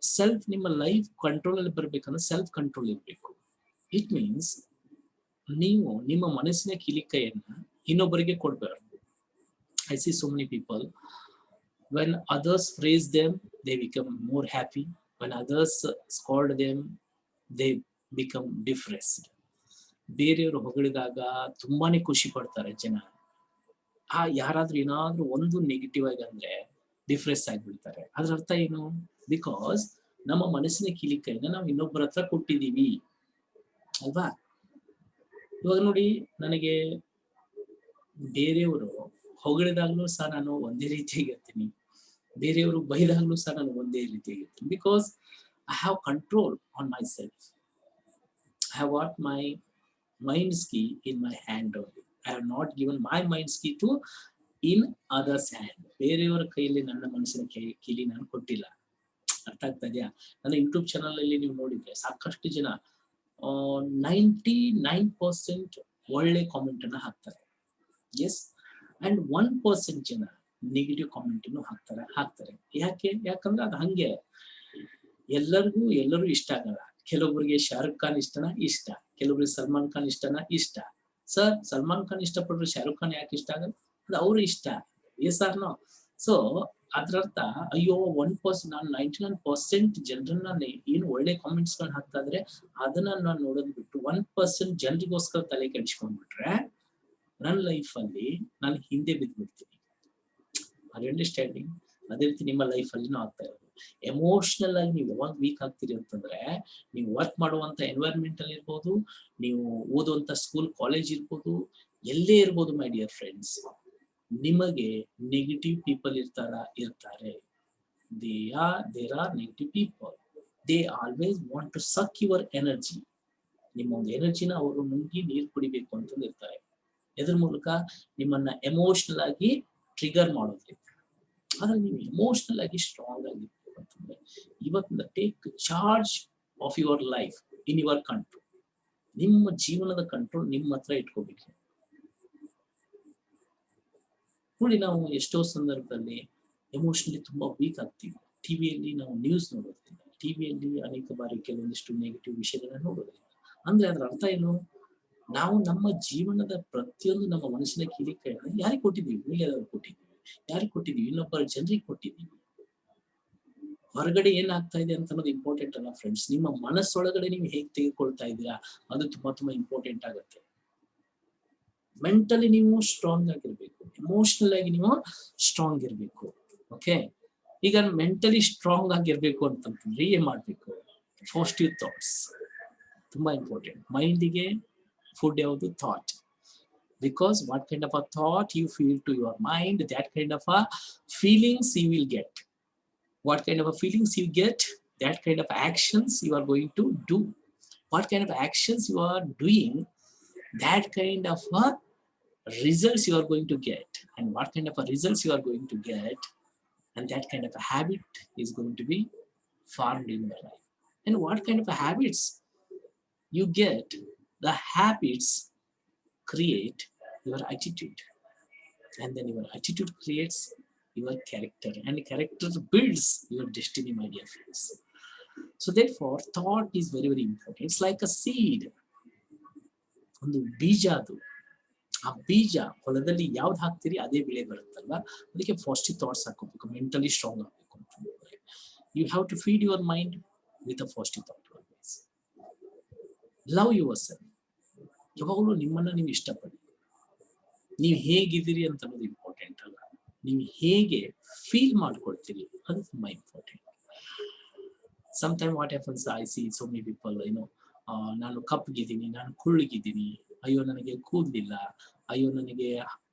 Speaker 1: ಸೆಲ್ಫ್, ನಿಮ್ಮ ಲೈಫ್ ಕಂಟ್ರೋಲ್ ಅಲ್ಲಿ ಬರ್ಬೇಕಂದ್ರೆ ಸೆಲ್ಫ್ ಕಂಟ್ರೋಲ್ ಇರ್ಬೇಕು. ಇಟ್ ಮೀನ್ಸ್ ನೀವು ನಿಮ್ಮ ಮನಸ್ಸಿನ ಕಿಲಿಕೈಯನ್ನ ಇನ್ನೊಬ್ಬರಿಗೆ ಕೊಡ್ಬಾರ್ದು. I see so many people, when others praise them, they become more happy. When others scold them, they become depressed. ಬೇರೆಯವರು ಹೊಗಳಿದಾಗ ತುಂಬಾನೇ ಖುಷಿ ಪಡ್ತಾರೆ ಜನ. ಯಾರಾದ್ರೂ ಏನಾದ್ರೂ ಒಂದು ನೆಗೆಟಿವ್ ಆಗಿ ಅಂದ್ರೆ ಡಿಫ್ರೆಸ್ ಆಗಿಬಿಡ್ತಾರೆ. ಅದ್ರ ಅರ್ಥ ಏನು? ಬಿಕಾಸ್ ನಮ್ಮ ಮನಸ್ಸಿನ ಕಿಲಿಕೈನ ನಾವು ಇನ್ನೊಬ್ಬರ ಹತ್ರ ಕೊಟ್ಟಿದೀವಿ ಅಲ್ವಾ? ಇವಾಗ ನೋಡಿ, ನನಗೆ ಬೇರೆಯವರು ಹೊಗಳಿದಾಗ್ಲೂ ಸಹ ನಾನು ಒಂದೇ ರೀತಿಯಾಗಿರ್ತೀನಿ, ಬೇರೆಯವರು ಬೈದಾಗ್ಲೂ ಸಹ ನಾನು ಒಂದೇ ರೀತಿಯಾಗಿರ್ತೀನಿ. Because I have control on myself. I have what my mind's key in my hand only. I have not given my mind's key ಟು ಇನ್ ಅದರ್ಸ್ ಹ್ಯಾಂಡ್. ಬೇರೆಯವರ ಕೈಯಲ್ಲಿ ನನ್ನ ಮನಸ್ಸಿನ ಕೀಲಿ ನಾನು ಕೊಟ್ಟಿಲ್ಲ. ಅರ್ಥ ಆಗ್ತಾ ಇದೆಯಾ? ನನ್ನ ಯೂಟ್ಯೂಬ್ ಚಾನಲ್ ಅಲ್ಲಿ ನೀವು ನೋಡಿದ್ರೆ ಸಾಕಷ್ಟು ಜನ 99% ಒಳ್ಳೆ ಕಾಮೆಂಟ್ ಅನ್ನ ಹಾಕ್ತಾರೆ. ಎಸ್, ಅಂಡ್ 1% ಜನ ನೆಗೆಟಿವ್ ಕಾಮೆಂಟ್ ಅನ್ನು ಹಾಕ್ತಾರೆ. ಯಾಕಂದ್ರೆ ಅದು ಹಂಗೆ. ಎಲ್ಲರೂ ಇಷ್ಟ ಆಗಲ್ಲ. ಕೆಲವೊಬ್ಬರಿಗೆ ಶಾರುಖ್ ಖಾನ್ ಇಷ್ಟ, ಕೆಲವೊಬ್ಬರಿಗೆ ಸಲ್ಮಾನ್ ಖಾನ್ ಇಷ್ಟ. ಸರ್, ಸಲ್ಮಾನ್ ಖಾನ್ ಇಷ್ಟಪಟ್ಟರು ಶಾರುಖ್ ಖಾನ್ ಯಾಕೆ ಇಷ್ಟ ಆಗಲ್ಲ? ಅದು ಅವ್ರ ಇಷ್ಟ. Yes or no? ಸೊ ಅದ್ರರ್ಥ, ಅಯ್ಯೋ 1%, ನಾನು 99% ಜನರನ್ನ ಏನು ಒಳ್ಳೆ ಕಾಮೆಂಟ್ಸ್ ಗಳನ್ನ ಹಾಕ್ತಾ ಇದ್ರೆ ಅದನ್ನ ನಾನು ನೋಡೋದ್ ಬಿಟ್ಟು 1% ಜನರಿಗೋಸ್ಕರ ತಲೆ ಕೆಡಿಸ್ಕೊಂಡ್ಬಿಟ್ರೆ ನನ್ನ ಲೈಫ್ ಅಲ್ಲಿ ನಾನು ಹಿಂದೆ ಬಿದ್ದ್ಬಿಡ್ತೀನಿ. R you understanding? ಅದೇ ರೀತಿ ನಿಮ್ಮ ಲೈಫ್ ಅಲ್ಲಿನೂ ಆಗ್ತಾ ಇರೋದು. ಎಮೋಷನಲ್ ಆಗಿ ನೀವು ಯಾವಾಗ ವೀಕ್ ಆಗ್ತೀರಿ ಅಂತಂದ್ರೆ, ನೀವು ವರ್ಕ್ ಮಾಡುವಂತ ಎನ್ವೈರನ್ಮೆಂಟ್ ಅಲ್ಲಿ ಇರ್ಬೋದು, ನೀವು ಓದುವಂತ ಸ್ಕೂಲ್ ಕಾಲೇಜ್ ಇರ್ಬೋದು, ಎಲ್ಲೇ ಇರ್ಬೋದು ಮೈ ಡಿಯರ್ ಫ್ರೆಂಡ್ಸ್, ನಿಮಗೆ ನೆಗೆಟಿವ್ ಪೀಪಲ್ ಇರ್ತಾರೆ. There are negative people. They always want to suck your energy. ನಿಮ್ಮ ಒಂದು ಎನರ್ಜಿನ ಅವರು ನುಂಗಿ ನೀರು ಕುಡಿಬೇಕು ಅಂತಂದು ಇರ್ತಾರೆ. ಎದ್ರ ಮೂಲಕ? ನಿಮ್ಮನ್ನ ಎಮೋಷನಲ್ ಆಗಿ ಟ್ರಿಗರ್ ಮಾಡೋದ್ರಿಂದ. ಆದ್ರೆ ನೀವು ಎಮೋಷನಲ್ ಆಗಿ ಸ್ಟ್ರಾಂಗ್ ಆಗಿರ್ಬೇಕು ಅಂತಂದ್ರೆ ಇವತ್ತಿಂದ take charge of your life in your control. ನಿಮ್ಮ ಜೀವನದ ಕಂಟ್ರೋಲ್ ನಿಮ್ಮ ಹತ್ರ ಇಟ್ಕೋಬೇಕು. ನೋಡಿ, ನಾವು ಎಷ್ಟೋ ಸಂದರ್ಭದಲ್ಲಿ ಎಮೋಷನಲಿ ತುಂಬಾ ವೀಕ್ ಆಗ್ತೀವಿ. ಟಿವಿಯಲ್ಲಿ ನಾವು ನ್ಯೂಸ್ ನೋಡೋದ್ರಿಂದ, ಟಿವಿಯಲ್ಲಿ ಅನೇಕ ಬಾರಿ ಕೆಲವೊಂದಿಷ್ಟು ನೆಗೆಟಿವ್ ವಿಷಯಗಳನ್ನ ನೋಡೋದ್ರಿಂದ. ಅಂದ್ರೆ ಅದ್ರ ಅರ್ಥ ಏನು? ನಾವು ನಮ್ಮ ಜೀವನದ ಪ್ರತಿಯೊಂದು ನಮ್ಮ ಮನಸ್ಸಿನ ಕಿಲಿಕೈನ ಯಾರಿಗೆ ಕೊಟ್ಟಿದ್ದೀವಿ? ಎಲ್ಲರೂ ಕೊಟ್ಟಿದ್ದೀವಿ. ಯಾರಿಗೆ ಕೊಟ್ಟಿದ್ದೀವಿ? ಇನ್ನೊಬ್ಬರ ಜನರಿಗೆ ಕೊಟ್ಟಿದ್ದೀವಿ. ಹೊರಗಡೆ ಏನಾಗ್ತಾ ಇದೆ ಅಂತ ಅನ್ನೋದು ಇಂಪಾರ್ಟೆಂಟ್ ಅಲ್ಲ ಫ್ರೆಂಡ್ಸ್. ನಿಮ್ಮ ಮನಸ್ಸೊಳಗಡೆ ನೀವು ಹೇಗೆ ತೆಗೆದುಕೊಳ್ತಾ ಇದ್ದೀರಾ ಅದು ತುಂಬಾ ಇಂಪಾರ್ಟೆಂಟ್ ಆಗುತ್ತೆ. ಮೆಂಟಲಿ ನೀವು ಸ್ಟ್ರಾಂಗ್ ಆಗಿರ್ಬೇಕು, ಎಮೋಷನಲ್ ಆಗಿ ನೀವು ಸ್ಟ್ರಾಂಗ್ ಇರ್ಬೇಕು. ಓಕೆ, ಈಗ ಮೆಂಟಲಿ ಸ್ಟ್ರಾಂಗ್ ಆಗಿರ್ಬೇಕು ಅಂತಂದ್ರೆ ಏನ್ ಮಾಡ್ಬೇಕು? ಪಾಸಿಟಿವ್ ಥಾಟ್ಸ್ ತುಂಬಾ ಇಂಪಾರ್ಟೆಂಟ್. ಮೈಂಡಿಗೆ ಫುಡ್ ಯಾವುದು? Thought. Because what kind of a thought you feel to your mind, that kind of a feelings you will get. What kind of a feelings you get, that kind of actions you are going to do. What kind of actions you are doing, that kind of a results you are going to get. And what kind of a results you are going to get, and that kind of a habit is going to be formed in your life. And what kind of a habits you get, the habits create your attitude, and then your attitude creates your character, and character builds your destiny, my dear friends. So therefore thought is very important. It's like a seed. ಒಂದು ಬೀಜ. ಅದು ಆ ಬೀಜ ಹೊಲದಲ್ಲಿ ಯಾವ್ದು ಹಾಕ್ತೀರಿ ಅದೇ ಬೆಳೆ ಬರುತ್ತಲ್ವಾ? ಅದಕ್ಕೆ ಪಾಸಿಟಿವ್ ಥಾಟ್ಸ್ ಹಾಕೋಬೇಕು, ಮೆಂಟಲಿ ಸ್ಟ್ರಾಂಗ್ ಆಗಬೇಕು. You have to feed your mind with a positive thought. Love yourself. ಯಾವಾಗಲೂ ನಿಮ್ಮನ್ನ ನೀವು ಇಷ್ಟಪಡಿ. ನೀವು ಹೇಗಿದ್ದೀರಿ ಅಂತ ಅನ್ನೋದು ಇಂಪಾರ್ಟೆಂಟ್ ಅಲ್ಲ, ನೀವು ಹೇಗೆ ಫೀಲ್ ಮಾಡ್ಕೊಳ್ತೀರಿ ಅದು ತುಂಬಾ important. Sometime what happens, I see so many people, ನಾನು ಕಪ್ಪಗಿದ್ದೀನಿ, ನಾನು ಕುಳ್ಳಗಿದ್ದೀನಿ, ಅಯ್ಯೋ ನನಗೆ ಕೂದಲಿಲ್ಲ, ಅಯ್ಯೋ ನನಗೆ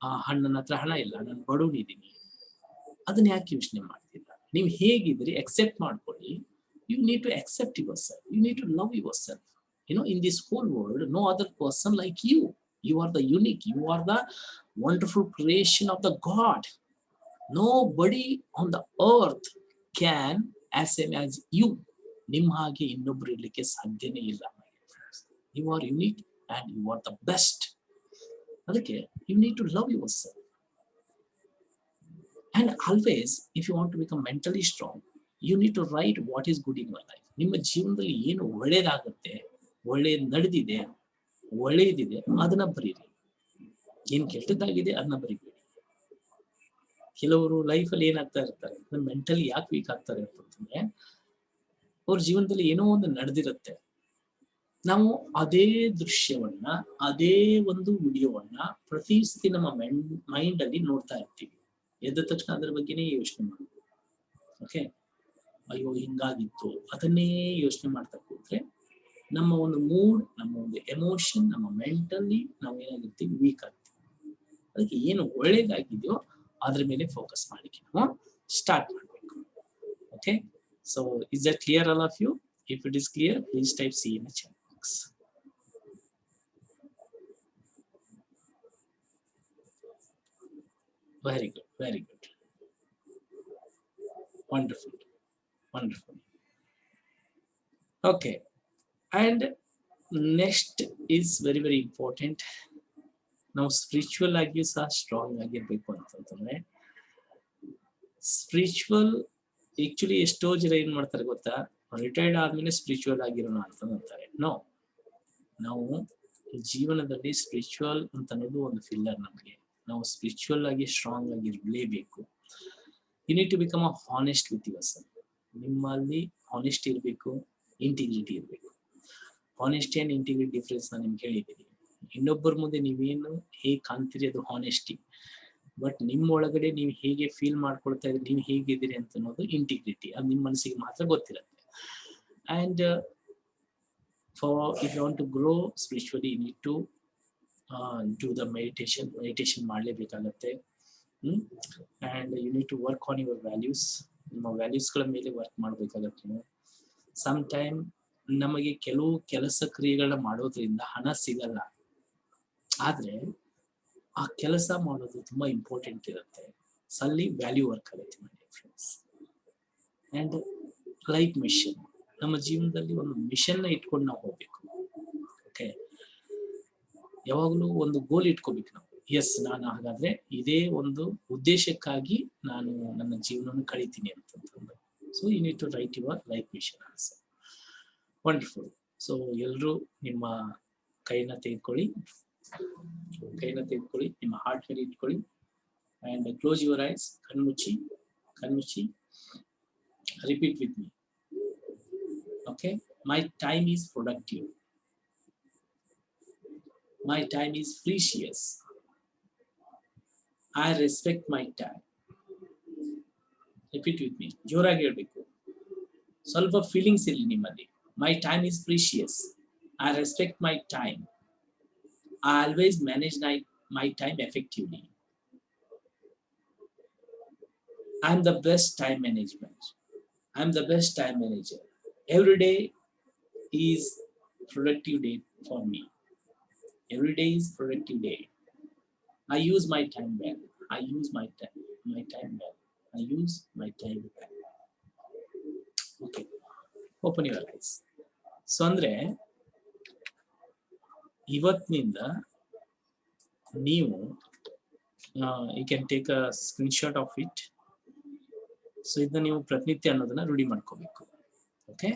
Speaker 1: ನನ್ನ ಹತ್ರ ಹಣ ಇಲ್ಲ, ನಾನು ಬಡವನಿದ್ದೀನಿ. ಅದನ್ನ ಯಾಕೆ ಯೋಚನೆ ಮಾಡ್ತಿಲ್ಲ? ನೀವು ಹೇಗಿದ್ದೀರಿ ಎಕ್ಸೆಪ್ಟ್ ಮಾಡ್ಕೊಳ್ಳಿ. You need to accept yourself. You need to love yourself. In this whole world, no other person like you. You are the unique. You are the wonderful creation of the God. Nobody on the earth can as same as you. ನಿಮ್ಮ ಹಾಗೆ ಇನ್ನೊಬ್ರು ಇರ್ಲಿಕ್ಕೆ ಸಾಧ್ಯನೇ ಇಲ್ಲ. You are unique and you are the best. ಅದಕ್ಕೆ you need to love yourself. And always, if you want to become mentally strong, you need to write what is good in your life. ನಿಮ್ಮ ಜೀವನದಲ್ಲಿ ಏನು ಒಳ್ಳೆಯದಾಗುತ್ತೆ ಒಳ್ಳೆಯದು ನಡೆದಿದೆ, ಒಳ್ಳೆಯದಿದೆ ಅದನ್ನ ಬರೀರಿ. ಏನ್ ಕೆಟ್ಟದ್ದಾಗಿದೆ ಅದನ್ನ ಬರೀಬೇಡಿ. ಕೆಲವರು ಲೈಫಲ್ಲಿ ಏನಾಗ್ತಾ ಇರ್ತಾರೆ, ಮೆಂಟಲಿ ಯಾಕೆ ವೀಕ್ ಆಗ್ತಾರೆ ಅಂತಂದ್ರೆ ಅವ್ರ ಜೀವನದಲ್ಲಿ ಏನೋ ಒಂದು ನಡೆದಿರುತ್ತೆ. ನಾವು ಅದೇ ದೃಶ್ಯವನ್ನ, ಅದೇ ಒಂದು ವಿಡಿಯೋವನ್ನ ಪ್ರತಿ ಸತಿ ನಮ್ಮ ಮೈಂಡ್ ಅಲ್ಲಿ ನೋಡ್ತಾ ಇರ್ತೀವಿ. ಎದ್ದ ತಕ್ಷಣ ಅದರ ಬಗ್ಗೆನೇ ಯೋಚನೆ ಮಾಡೋದು. ಓಕೆ, ಅಯ್ಯೋ ಹಿಂಗಾಗಿತ್ತು, ಅದನ್ನೇ ಯೋಚನೆ ಮಾಡ್ತಾ ಕೂತ್ರೆ ನಮ್ಮ ಒಂದು ಮೂಡ್, ನಮ್ಮ ಒಂದು ಎಮೋಷನ್, ನಮ್ಮ ಮೆಂಟಲಿ ನಾವು ಏನಾಗಿರ್ತೀವಿ, ವೀಕ್ ಆಗ್ತೀವಿ. ಅದಕ್ಕೆ ಏನು ಒಳ್ಳೇದಾಗಿದೆಯೋ ಅದ್ರ ಮೇಲೆ ಫೋಕಸ್ ಮಾಡಲಿಕ್ಕೆ ನಾವು ಸ್ಟಾರ್ಟ್ ಮಾಡಬೇಕು. Okay, so is that clear all of you? If it is clear, please type C in the chat box. Very good, very good. Wonderful, wonderful. Okay, and next is very, very important. Now spiritual ಆಗಿ ಸಹ ಸ್ಟ್ರಾಂಗ್ ಆಗಿರ್ಬೇಕು ಅಂತಂದ್ರೆ, ಸ್ಪಿರಿಚುವಲ್ ಆಕ್ಚುಲಿ ಎಷ್ಟೋ ಜನ ಏನ್ ಮಾಡ್ತಾರೆ ಗೊತ್ತಾ, ರಿಟೈರ್ಡ್ ಆದ್ಮೇಲೆ ಸ್ಪಿರಿಚುವಲ್ ಆಗಿರೋಣ ಅಂತ ಅಂತಾರೆ. ನೋ, ನಾವು ಜೀವನದಲ್ಲಿ ಸ್ಪಿರಿಚುವಲ್ ಅಂತ ಅನ್ನೋದು ಒಂದು ಫಿಲ್ಲರ್. ನಮಗೆ ನಾವು ಸ್ಪಿರಿಚುವಲ್ ಆಗಿ ಸ್ಟ್ರಾಂಗ್ ಆಗಿರ್ಲೇಬೇಕು. You need to become a honest with yourself. ನಿಮ್ಮಲ್ಲಿ ಹಾನೆಸ್ಟ್ ಇರಬೇಕು, ಇಂಟಿಗ್ರಿಟಿ ಇರಬೇಕು. ಹಾನೆಸ್ಟಿ ಅಂಡ್ ಇಂಟಿಗ್ರಿಟಿ ಡಿಫ್ರೆನ್ಸ್ ನಾನು ನಿಮ್ಗೆ ಹೇಳಿದ್ದೀನಿ. ಇನ್ನೊಬ್ಬರ ಮುಂದೆ ನೀವೇನು ಹೇಗೆ ಕಾಣ್ತೀರಿ ಅದು ಹಾನೆಸ್ಟಿ, ಬಟ್ ನಿಮ್ಮ ಒಳಗಡೆ ನೀವು ಹೇಗೆ ಫೀಲ್ ಮಾಡ್ಕೊಳ್ತಾ ಇದ್ರಿ, ನೀವು ಹೇಗಿದ್ದೀರಿ ಅಂತ ಅನ್ನೋದು ಇಂಟಿಗ್ರಿಟಿ. ಅದು ನಿಮ್ಮ ಮನಸ್ಸಿಗೆ ಮಾತ್ರ ಗೊತ್ತಿರುತ್ತೆ. And if you want to grow spiritually, you need to do the meditation ಮಾಡಲೇಬೇಕಾಗತ್ತೆ. And you need to work on your values. ನಿಮ್ಮ ವ್ಯಾಲ್ಯೂಸ್ಗಳ ಮೇಲೆ ವರ್ಕ್ ಮಾಡಬೇಕಾಗತ್ತೆ ನೀವು. ಸಮ್ಟೈಮ್ ನಮಗೆ ಕೆಲವು ಕೆಲಸ ಕ್ರಿಯೆಗಳನ್ನ ಮಾಡೋದ್ರಿಂದ ಹಣ ಸಿಗಲ್ಲ, ಆದ್ರೆ ಆ ಕೆಲಸ ಮಾಡೋದು ತುಂಬಾ ಇಂಪಾರ್ಟೆಂಟ್ ಇರುತ್ತೆ. ಅಲ್ಲಿ ವ್ಯಾಲ್ಯೂ ವರ್ಕ್ ಆಗುತ್ತೆ my friends. And life mission, ನಮ್ಮ ಜೀವನದಲ್ಲಿ ಒಂದು ಮಿಷನ್ ನ ಇಟ್ಕೊಂಡು ನಾವು ಹೋಗ್ಬೇಕು. ಓಕೆ, ಯಾವಾಗಲೂ ಒಂದು ಗೋಲ್ ಇಟ್ಕೋಬೇಕು ನಾವು. ಎಸ್, ನಾನು ಹಾಗಾದ್ರೆ ಇದೇ ಒಂದು ಉದ್ದೇಶಕ್ಕಾಗಿ ನಾನು ನನ್ನ ಜೀವನವನ್ನು ಕಳೀತೀನಿ ಅಂತಂದ್ರೆ, so you need to write your life mission also. Wonderful. So ಎಲ್ಲರೂ ನಿಮ್ಮ ಕೈನ ತೆಗೆದುಕೊಳ್ಳಿ, ನಿಮ್ಮ ಹಾರ್ಟ್ ಮೇಲೆ ಇಟ್ಕೊಳ್ಳಿ. And close your eyes. ಕಣ್ಮುಚ್ಚಿ repeat with me. Okay, my time is productive. My time is precious. I respect my time. Repeat with me. ಜೋರಾಗಿ ಹೇಳಬೇಕು. ಸ್ವಲ್ಪ ಫೀಲಿಂಗ್ಸ್ ಇರಲಿ ನಿಮ್ಮಲ್ಲಿ. My time is precious. I respect my time. I always manage my time effectively. I am the best time management. I am the best time manager. Every day is productive day for me. Every day is productive day. I use my time well. I use my time well. I use my time well. Okay. Open your eyes. So ಅಂದ್ರೆ ಇವತ್ತಿನಿಂದ ನೀವು you can take a screenshot of it. So ಇದನ್ನ ನೀವು ಪ್ರತಿನಿತ್ಯ ಅನ್ನೋದನ್ನ ರೂಢಿ ಮಾಡ್ಕೋಬೇಕು. Okay.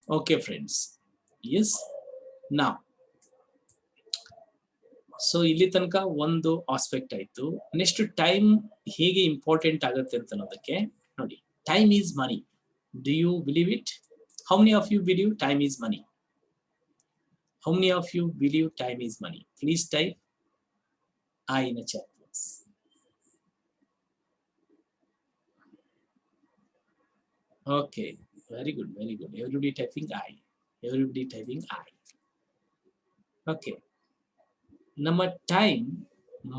Speaker 1: Okay, friends. Yes. Now. So ಇಲ್ಲಿ ತನಕ ಒಂದು ಆಸ್ಪೆಕ್ಟ್ ಆಯ್ತು. ನೆಕ್ಸ್ಟ್ ಟೈಮ್ ಹೇಗೆ ಇಂಪಾರ್ಟೆಂಟ್ ಆಗುತ್ತೆ ಅಂತ ಅನ್ನೋದಕ್ಕೆ ನೋಡಿ. Time is money. Do you believe it? How many of you believe time is money? How many of you believe time is money? Please type I in a chat box. Okay, very good, very good. Everybody typing I. Everybody typing I. Okay. ನಮ್ಮ ಟೈಮ್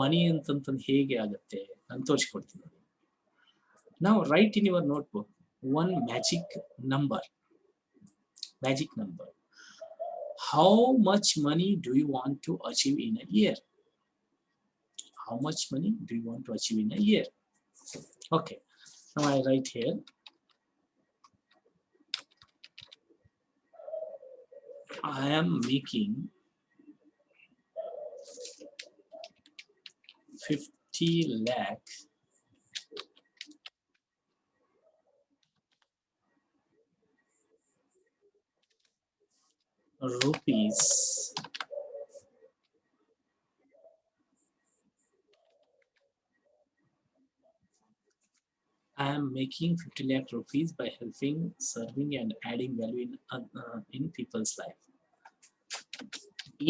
Speaker 1: ಮನಿ ಅಂತಂತಂದು ಹೇಗೆ ಆಗುತ್ತೆ ನಾನು ತೋರಿಸ್ಕೊಡ್ತೀನಿ. ನಾವು right in your notebook one magic number. Magic number. How much money do you want to achieve in a year? How much money do you want to achieve in a year? Okay. Now I write here. I am making 50 lakh rupees I am making 50 lakh rupees by helping, serving, and adding value in people's life.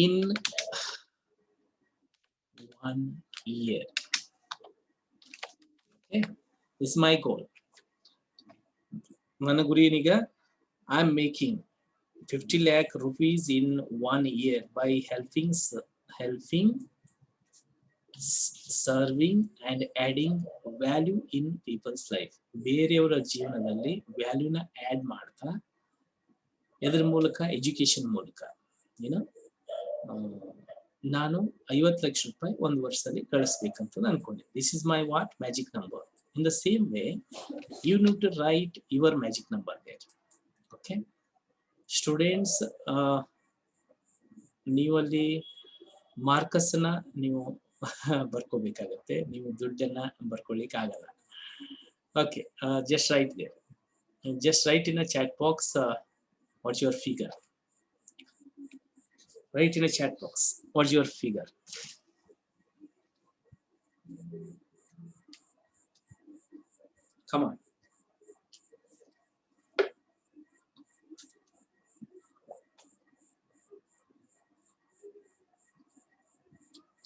Speaker 1: In 1 year. Okay, this is my goal. Mana guri eniga, I am making 50 lakh rupees in 1 year by helping, serving, and adding value in people's life. ಬೇರೆಯವರ ಜೀವನದಲ್ಲಿ ವ್ಯಾಲ್ಯೂನ ಆಡ್ ಮಾಡ್ತಾ ಎದರ ಮೂಲಕ ಎಜುಕೇಶನ್ ಮೂಲಕ ನಾನು 50 ಲಕ್ಷ ರೂಪಾಯಿ ಒಂದು ವರ್ಷದಲ್ಲಿ ಗಳಿಸಬೇಕಂತ ಅನ್ಕೊಂಡೆ. This is my what magic number. In the same way, you need to write your magic number there. Okay, students, ನೀವು ಅಲ್ಲಿ ಮಾರ್ಕಸ್ ನ ನೀವು ಬರ್ಕೋಬೇಕಾಗತ್ತೆ, ನೀವು ದುಡ್ಡನ್ನ ಬರ್ಕೊಳ್ಳಿಕ್ಕೆ ಆಗಲ್ಲ. Okay, just write there. Just write in a chat box what's your figure. Write in a chat box what's your figure. Come on.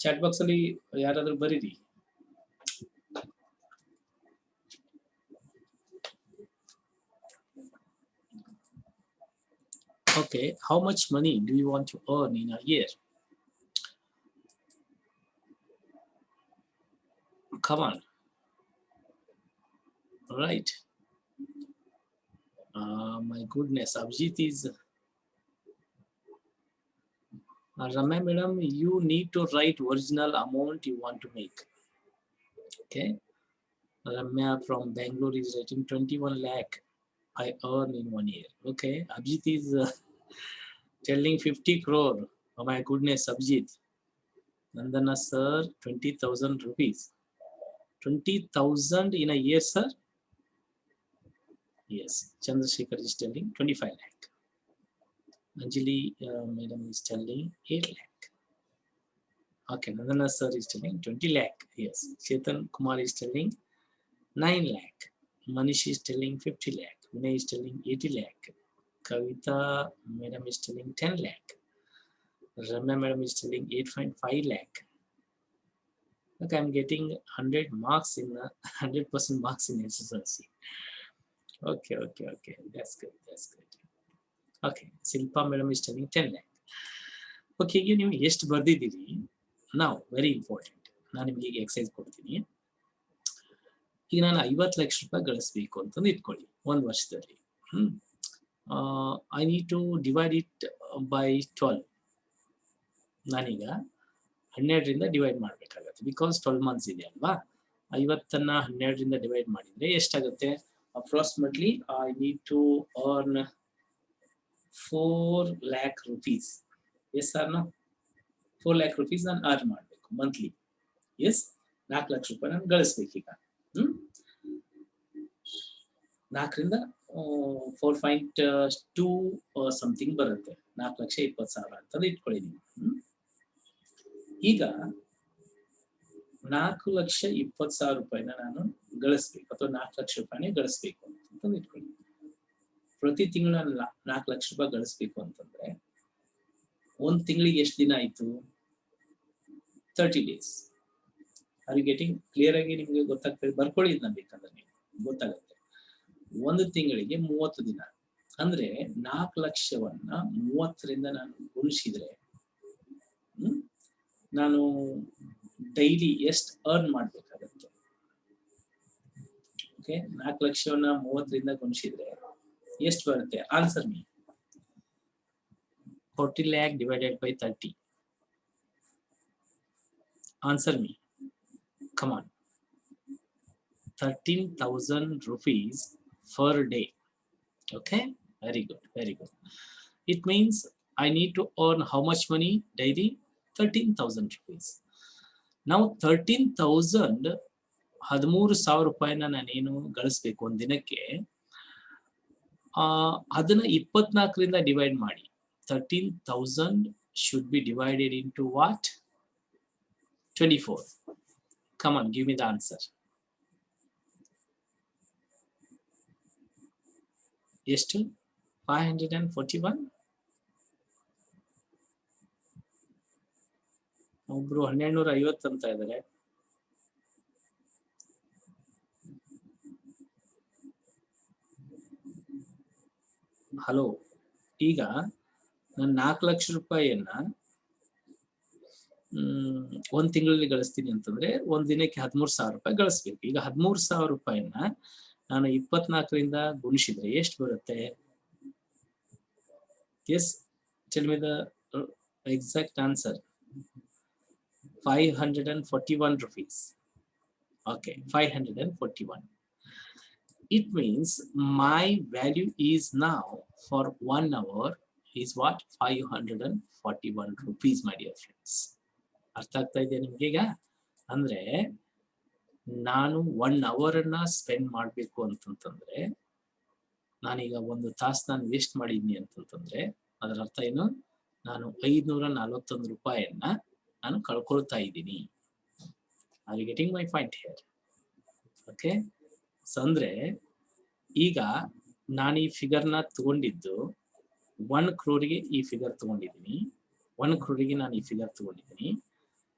Speaker 1: Chat box ಅಲ್ಲಿ ಯಾರಾದರೂ ಬರೀರಿ. Okay, how much money do you want to earn in a year? Come on. All right. My goodness, Abhijit is... Ramya madam, you need to write original amount you want to make. Okay. Ramya from Bangalore is writing 21 lakh I earn in 1 year. Okay. Abhijit is telling 50 crore. Oh my goodness, Abhijit. Nandana sir, 20,000 rupees. 20,000 in a year, sir? Yes. Chandrasekhar is telling 25 lakh. Anjali madam is telling 8 lakh. Okay, Nandana sir is telling 20 lakh. Yes. Chetan Kumar is telling 9 lakh. Manish is telling 50 lakh. Vinay is telling 80 lakh. Kavita madam is telling 10 lakh. Ramya madam is telling 8.5 lakh. Look, I'm getting 100 marks in 100% marks in SSLC. Okay. That's good. Okay, Silpa madam is telling 10 lakh. Okay, ಈಗ ನೀವು ಎಷ್ಟು ಬರ್ದಿದ್ದೀರಿ? Now, very important. ನಾನು ನಿಮಗೆ ಈಗ ಎಕ್ಸೈಸ್ ಕೊಡ್ತೀನಿ. ಈಗ ನಾನು 50 ಲಕ್ಷ ರೂಪಾಯಿ ಗಳಿಸಬೇಕು ಅಂತಂದು ಇಟ್ಕೊಳ್ಳಿ ಒಂದು ವರ್ಷದಲ್ಲಿ. I need to divide it by 12. ನಾನೀಗ 12ರಿಂದ ಡಿವೈಡ್ ಮಾಡಬೇಕಾಗತ್ತೆ, ಬಿಕಾಸ್ 12 ಮಂತ್ಸ್ ಇದೆ ಅಲ್ವಾ. 50ನ್ನ 12ರಿಂದ ಡಿವೈಡ್ ಮಾಡಿದ್ರೆ ಎಷ್ಟಾಗುತ್ತೆ? Approximately I need to earn 4 lakh rupees. Yes or no? 4 lakh rupees ನಾನು ಅರ್ನ್ ಮಾಡಬೇಕು ಮಂತ್ಲಿ. ಎಸ್, 4 ಲಕ್ಷ ರೂಪಾಯಿ ನಾನು ಗಳಿಸ್ಬೇಕೀಗ. 4ರಿಂದ 4.2 ಸಮಥಿಂಗ್ ಬರುತ್ತೆ. 4,20,000 ಅಂತಂದು ಇಟ್ಕೊಳ್ಳಿ ನೀವು. ಈಗ 4,20,000 ರೂಪಾಯಿನ ನಾನು ಗಳಿಸ್ಬೇಕು, ಅಥವಾ 4 ಲಕ್ಷ ರೂಪಾಯಿನೇ ಗಳಿಸ್ಬೇಕು ಅಂತಂದು ಇಟ್ಕೊಳ್ಳಿ. ಪ್ರತಿ ತಿಂಗಳು ನಾನು 4 ಲಕ್ಷ ರೂಪಾಯಿ ಗಳಿಸ್ಬೇಕು ಅಂತಂದ್ರೆ ಒಂದು ತಿಂಗಳಿಗೆ ಎಷ್ಟು ದಿನ ಆಯ್ತು? 30 days. Are you getting clear ಆಗಿ? ನಿಮ್ಗೆ ಗೊತ್ತಾಗ್ತದೆ? ಬರ್ಕೊಳ್ಳಿ ಇದನ್ನ ಬೇಕಂದ್ರೆ ನೀವು, ಗೊತ್ತಾಗುತ್ತೆ. ಒಂದು ತಿಂಗಳಿಗೆ 30 ದಿನ ಅಂದ್ರೆ 4 ಲಕ್ಷವನ್ನ 30ರಿಂದ ನಾನು ಗುಣಿಸಿದ್ರೆ ನಾನು ಡೈಲಿ ಎಷ್ಟು ಅರ್ನ್ ಮಾಡ್ಬೇಕಾಗತ್ತೆ? ಓಕೆ, 4 ಲಕ್ಷವನ್ನ 30ರಿಂದ ಗುಣಿಸಿದ್ರೆ ಎಷ್ಟು ಬರುತ್ತೆ? Answer me. 40 lakh divided by 30. Answer me. Come on. 13,000 rupees per day. Okay, very good. It means I need to earn how much money daily? 13,000 rupees. ನಾವು 13,000 13,000 ರೂಪಾಯಿನ ನಾನೇನು ಗಳಿಸ್ಬೇಕು ಒಂದ್ ದಿನಕ್ಕೆ, ಅದನ್ನ 24ರಿಂದ ಡಿವೈಡ್ ಮಾಡಿ. 13,000 should be divided into what? 24. Come on, give me the answer. ಎಷ್ಟು? 541. ಒಬ್ರು 1250 ಅಂತ ಇದ್ದಾರೆ. ಹಲೋ, ಈಗ ನಾನು 4 ಲಕ್ಷ ರೂಪಾಯಿಯನ್ನ ಒಂದ್ ತಿಂಗಳಲ್ಲಿ ಗಳಿಸ್ತೀನಿ ಅಂತಂದ್ರೆ ಒಂದ್ ದಿನಕ್ಕೆ 13,000 ರೂಪಾಯಿ ಗಳಿಸ್ಬೇಕು. ಈಗ 13,000 ರೂಪಾಯಿನ ನಾನು 24ರಿಂದ ಗುಣಿಸಿದ್ರೆ ಎಷ್ಟು ಬರುತ್ತೆ? Yes, tell me the exact answer. 541 rupees. Okay, 541. It means my value is now for 1 hour is what? 541 rupees, my dear friends. ಅರ್ಥ ಆಗ್ತಾ ಇದೆಯಾ ನಿಮ್ಗೆ? ಈಗ ಅಂದ್ರೆ ನಾನು 1 hour ಅನ್ನ ಸ್ಪೆಂಡ್ ಮಾಡ್ಬೇಕು ಅಂತಂತಂದ್ರೆ, ನಾನೀಗ 1 ತಾಸು ನಾನು ವೇಸ್ಟ್ ಮಾಡಿದ್ನಿ ಅಂತಂತಂದ್ರೆ ಅದರ ಅರ್ಥ ಏನು? ನಾನು 541 ರೂಪಾಯಿಯನ್ನ ನಾನು ಕಳ್ಕೊಳ್ತಾ ಇದ್ದೀನಿ. Are you getting my point here? Okay, so ಅಂದ್ರೆ ಈಗ ನಾನು ಈ ಫಿಗರ್ನ ತಗೊಂಡಿದ್ದು 1 crore ಈ ಫಿಗರ್ ತಗೊಂಡಿದ್ದೀನಿ. 1 crore ನಾನು ಈ ಫಿಗರ್ ತಗೊಂಡಿದ್ದೀನಿ.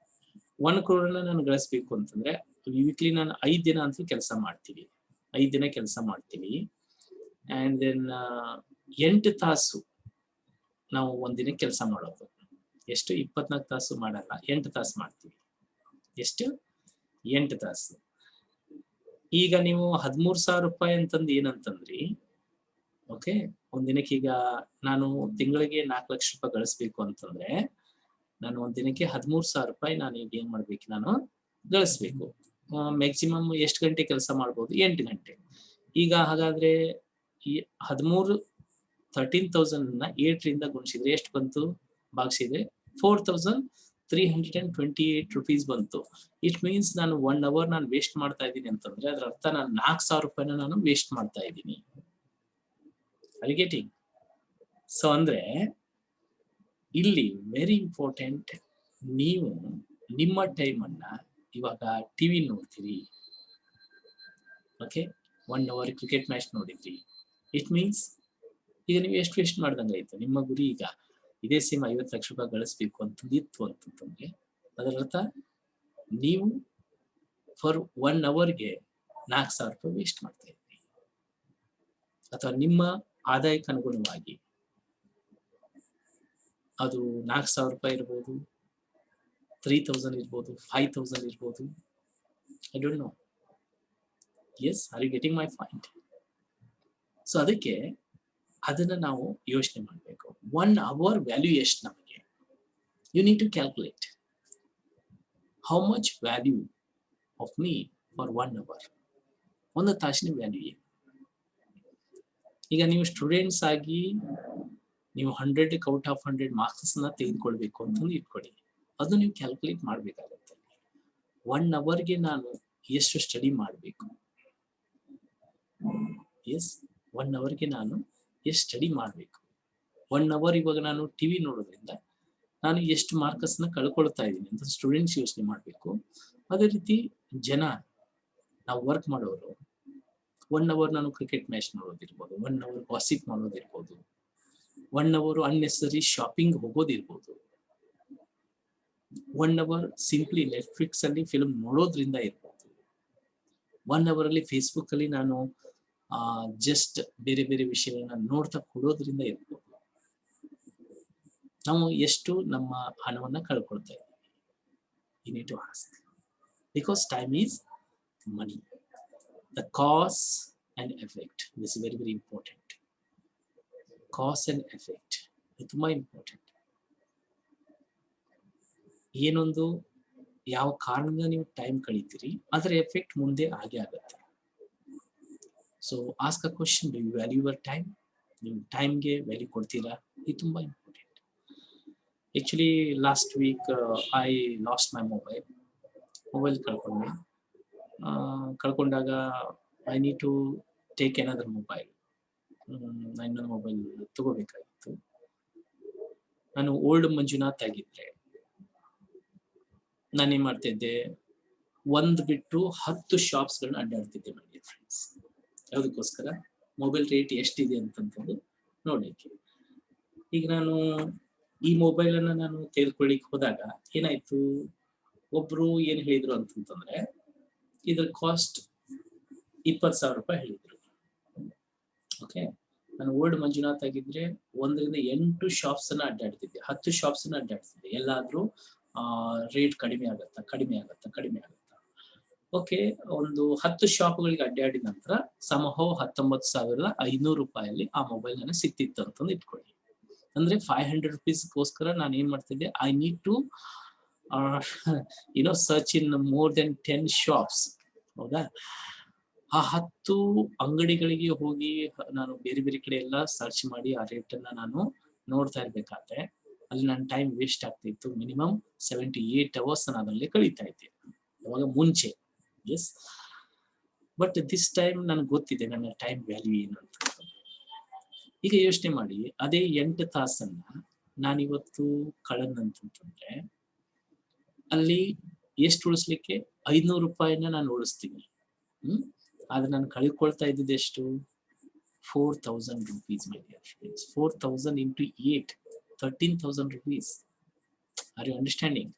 Speaker 1: 1 crore ನಾನು ಗಳಿಸ್ಬೇಕು ಅಂತಂದ್ರೆ ವೀಕ್ಲಿ ನಾನು 5 ದಿನ ಅಂತೂ ಕೆಲಸ ಮಾಡ್ತೀವಿ. 5 ದಿನ ಕೆಲಸ ಮಾಡ್ತೀವಿ. ಅಂಡ್ ದೆನ್ 8 ತಾಸು ನಾವು ಒಂದಿನ ಕೆಲಸ ಮಾಡೋದು. ಎಷ್ಟು? 24 ತಾಸು ಮಾಡಲ್ಲ, 8 ತಾಸು ಮಾಡ್ತೀವಿ. ಎಷ್ಟು? 8 ತಾಸು. ಈಗ ನೀವು 13,000 ರೂಪಾಯಿ ಅಂತಂದು ಏನಂತಂದ್ರಿ? ಓಕೆ, ಒಂದಿನಕ್ಕೆ ಈಗ ನಾನು ತಿಂಗಳಿಗೆ 4 ಲಕ್ಷ ರೂಪಾಯಿ ಗಳಿಸ್ಬೇಕು ಅಂತಂದ್ರೆ ನಾನು ಒಂದಿನಕ್ಕೆ 13,000 ರೂಪಾಯಿ ನಾನು ಈಗ ಏನ್ ಮಾಡ್ಬೇಕು? ನಾನು ಗಳಿಸ್ಬೇಕು. ಮ್ಯಾಕ್ಸಿಮಮ್ ಎಷ್ಟು ಗಂಟೆ ಕೆಲಸ ಮಾಡ್ಬೋದು? 8 ಗಂಟೆ. ಈಗ ಹಾಗಾದ್ರೆ ಈ 13,000 8ರಿಂದ ಗುಣಿಸಿದ್ರೆ ಎಷ್ಟು ಬಂತು? ಭಾಗಿಸಿದ್ರೆ 4,328 rupees ಬಂತು. ಇಟ್ ಮೀನ್ಸ್ ನಾನು 1 hour ನಾನು ವೇಸ್ಟ್ ಮಾಡ್ತಾ ಇದ್ದೀನಿ ಅಂತಂದ್ರೆ ಅದರ ಅರ್ಥ ನಾನು 4,000 ರೂಪಾಯಿನ ನಾನು ವೇಸ್ಟ್ ಮಾಡ್ತಾ ಇದ್ದೀನಿ. Are you getting? ಸೊ ಅಂದ್ರೆ ಇಲ್ಲಿ ವೆರಿ ಇಂಪಾರ್ಟೆಂಟ್, ನೀವು ನಿಮ್ಮ ಟೈಮ್ ಅನ್ನ ಇವಾಗ ಟಿವಿ ನೋಡ್ತೀರಿ. ಓಕೆ, 1 hour ಕ್ರಿಕೆಟ್ ಮ್ಯಾಚ್ ನೋಡಿದ್ರಿ. ಇಟ್ ಮೀನ್ಸ್ ಈಗ ನೀವು ಎಷ್ಟು ವೇಸ್ಟ್ ಮಾಡ್ದಂಗೆ ಆಯ್ತು. ನಿಮ್ಮ ಗುರಿ ಈಗ ಇದೇ ಸೇಮ್ 50 ಲಕ್ಷ ರೂಪಾಯಿ ಗಳಿಸ್ಬೇಕು ಅಂತಂದಿತ್ತು ಅಂತಂದ್ರೆ ಅದರ ಅರ್ಥ ನೀವು ಫಾರ್ 1 hourಗೆ 4,000 ರೂಪಾಯಿ ವೇಸ್ಟ್ ಮಾಡ್ತಾ ಇದ್ರಿ. ಅಥವಾ ನಿಮ್ಮ ಆದಾಯಕ್ಕೆ ಅನುಗುಣವಾಗಿ ಅದು 4,000 ರೂಪಾಯಿ ಇರ್ಬೋದು, 3,000 ಇರ್ಬೋದು, 5,000 ಇರ್ಬೋದು. I don't know. Yes, are you getting my point? So ಅದಕ್ಕೆ ಅದನ್ನ ನಾವು ಯೋಚನೆ ಮಾಡಬೇಕು. 1 hour ವ್ಯಾಲ್ಯೂ ಎಷ್ಟು ನಮಗೆ? You need to calculate how much value of me for 1 hour. ಒಂದು ತಾಸಿನ ವ್ಯಾಲ್ಯೂ ಏನು? ಈಗ ನೀವು ಸ್ಟೂಡೆಂಟ್ಸ್ ಆಗಿ ನೀವು 100 ಔಟ್ ಆಫ್ 100 ಮಾರ್ಕ್ಸ್ ನ ತೆಗೆದುಕೊಳ್ಬೇಕು ಅಂತಂದು ಇಟ್ಕೊಳ್ಳಿ. ಅದು ನೀವು ಕ್ಯಾಲ್ಕುಲೇಟ್ ಮಾಡ್ಬೇಕಾಗತ್ತೆ. 1 hourಗೆ ನಾನು ಎಷ್ಟು ಸ್ಟಡಿ ಮಾಡಬೇಕು? ಎಸ್, 1 hourಗೆ ನಾನು ಎಷ್ಟು ಸ್ಟಡಿ ಮಾಡಬೇಕು? 1 hour ಇವಾಗ ನಾನು ಟಿವಿ ನೋಡೋದ್ರಿಂದ ನಾನು ಎಷ್ಟು ಮಾರ್ಕ್ಸ್ ನ ಕಳ್ಕೊಳ್ತಾ ಇದ್ದೀನಿ ಅಂತ ಸ್ಟೂಡೆಂಟ್ಸ್ ಯೋಚನೆ ಮಾಡಬೇಕು. ಅದೇ ರೀತಿ ಜನ, ನಾವು ವರ್ಕ್ ಮಾಡೋರು 1 hour ನಾನು ಕ್ರಿಕೆಟ್ ಮ್ಯಾಚ್ ನೋಡೋದಿರ್ಬೋದು, 1 hour ಗಾಸಿಪ್ ಮಾಡೋದಿರ್ಬೋದು, 1 hour ಅನ್ನೆಸರಿ ಶಾಪಿಂಗ್ ಹೋಗೋದಿರ್ಬೋದು, 1 hour ಸಿಂಪ್ಲಿ ನೆಟ್ಫ್ಲಿಕ್ಸ್ ಅಲ್ಲಿ ಫಿಲ್ಮ್ ನೋಡೋದ್ರಿಂದ ಇರ್ಬೋದು, 1 hour ಅಲ್ಲಿ ಫೇಸ್ಬುಕ್ ಅಲ್ಲಿ ನಾನು ಜಸ್ಟ್ ಬೇರೆ ಬೇರೆ ವಿಷಯಗಳನ್ನ ನೋಡ್ತಾ ಕೊಡೋದ್ರಿಂದ ಇರ್ಬೋದು. ನಾವು ಎಷ್ಟು ನಮ್ಮ ಹಣವನ್ನ ಕಳ್ಕೊಳ್ತಾ ಇದ್ದೀವಿ? You need to ask, because time is money. The cause and effect, this is very very important. Cause and effect ಇದು ತುಂಬಾ ಇಂಪಾರ್ಟೆಂಟ್. ಏನೊಂದು ಯಾವ ಕಾರಣದಿಂದ ನೀವು ಟೈಮ್ ಕಳೀತೀರಿ ಅದರ ಎಫೆಕ್ಟ್ ಮುಂದೆ ಆಗೇ ಆಗುತ್ತೆ. So ask a question, do you value your time? ನೀವು ಟೈಮ್ಗೆ ವ್ಯಾಲ್ಯೂ ಕೊಡ್ತೀರಾ? ಇದು ತುಂಬಾ important. Actually, last week I lost my mobile. Mobile ಕಳ್ಕೊಂಡಾಗ I need to take another mobile. ಇನ್ನೊಂದು ಮೊಬೈಲ್ ತಗೋಬೇಕಾಗಿತ್ತು. ನಾನು ಓಲ್ಡ್ ಮಂಜುನಾಥ್ ಆಗಿದ್ರೆ ನಾನೇನ್ ಮಾಡ್ತಾ ಇದ್ದೆ, ಒಂದ್ ಬಿಟ್ಟು 10 ಶಾಪ್ಸ್ಗಳನ್ನ ಅಡ್ಡಾಡ್ತಿದ್ದೆ ಮೈ ಫ್ರೆಂಡ್ಸ್. ಯಾವುದಕ್ಕೋಸ್ಕರ? ಮೊಬೈಲ್ ರೇಟ್ ಎಷ್ಟಿದೆ ಅಂತಂದು ನೋಡ್ಲಿಕ್ಕೆ. ಈಗ ನಾನು ಈ ಮೊಬೈಲ್ ಅನ್ನ ನಾನು ತೆಗೆದುಕೊಳ್ಳಿಕ್ ಹೋದಾಗ ಏನಾಯ್ತು, ಒಬ್ರು ಏನ್ ಹೇಳಿದ್ರು ಅಂತಂದ್ರೆ ಇದ್ರ ಕಾಸ್ಟ್ 20,000 ರೂಪಾಯಿ ಹೇಳಿದ್ರು. ಓಕೆ, ನಾನು ಓಲ್ಡ್ ಮಂಜುನಾಥ್ ಆಗಿದ್ರೆ 1 ರಿಂದ 8 ಶಾಪ್ಸ್ ಅನ್ನ ಅಡ್ಡಾಡ್ತಿದ್ದೆ, 10 ಶಾಪ್ಸ್ ಅನ್ನ ಅಡ್ಡಾಡ್ತಿದ್ದೆ. ಎಲ್ಲಾದ್ರೂ ರೇಟ್ ಕಡಿಮೆ ಆಗತ್ತಾ. ಓಕೆ, ಒಂದು 10 ಶಾಪ್ಗಳಿಗೆ ಅಡ್ಡಾಡಿದ ನಂತರ ಸಮಹೋ 19,500 ರೂಪಾಯಲ್ಲಿ ಆ ಮೊಬೈಲ್ ನನಗೆ ಸಿಕ್ತಿತ್ತು ಅಂತಂದು ಇಟ್ಕೊಳ್ಳಿ. ಅಂದ್ರೆ 500 ರೂಪೀಸ್ಗೋಸ್ಕರ ನಾನು ಏನ್ ಮಾಡ್ತಿದ್ದೆ, I need to search in more than 10 shops. ಹೌದಾ? ಆ 10 ಅಂಗಡಿಗಳಿಗೆ ಹೋಗಿ ನಾನು ಬೇರೆ ಬೇರೆ ಕಡೆ ಎಲ್ಲ ಸರ್ಚ್ ಮಾಡಿ ಆ ರೇಟ್ ಅನ್ನ ನಾನು ನೋಡ್ತಾ ಇರ್ಬೇಕಾದ್ರೆ ಅಲ್ಲಿ ನನ್ನ ಟೈಮ್ ವೇಸ್ಟ್ ಆಗ್ತಿತ್ತು. ಮಿನಿಮಮ್ 78 ಅವರ್ಸ್ ನಾನು ಅದರಲ್ಲಿ ಕಳೀತಾ ಇದ್ದೆ ಅವಾಗ ಮುಂಚೆ. ಎಸ್, ಬಟ್ ದಿಸ್ ಟೈಮ್ ನನಗೆ ಗೊತ್ತಿದೆ ನನ್ನ ಟೈಮ್ ವ್ಯಾಲ್ಯೂ ಏನು ಅಂತ. ಈಗ ಯೋಚನೆ ಮಾಡಿ, ಅದೇ 8 ತಾಸನ್ನ ನಾನಿವತ್ತು ಕಳೆದಂತಂದ್ರೆ ಅಲ್ಲಿ ಎಷ್ಟು ಉಳಿಸ್ಲಿಕ್ಕೆ? 500 ರೂಪಾಯಿನ ನಾನು ಉಳಿಸ್ತೀನಿ. ಆದ್ರೆ ನಾನು ಕಳ್ಕೊಳ್ತಾ ಇದ್ದಿದ್ದು ಎಷ್ಟು? 4,000 rupees, my dear friends. 4,000 into 8, 13,000 rupees. Are you understanding?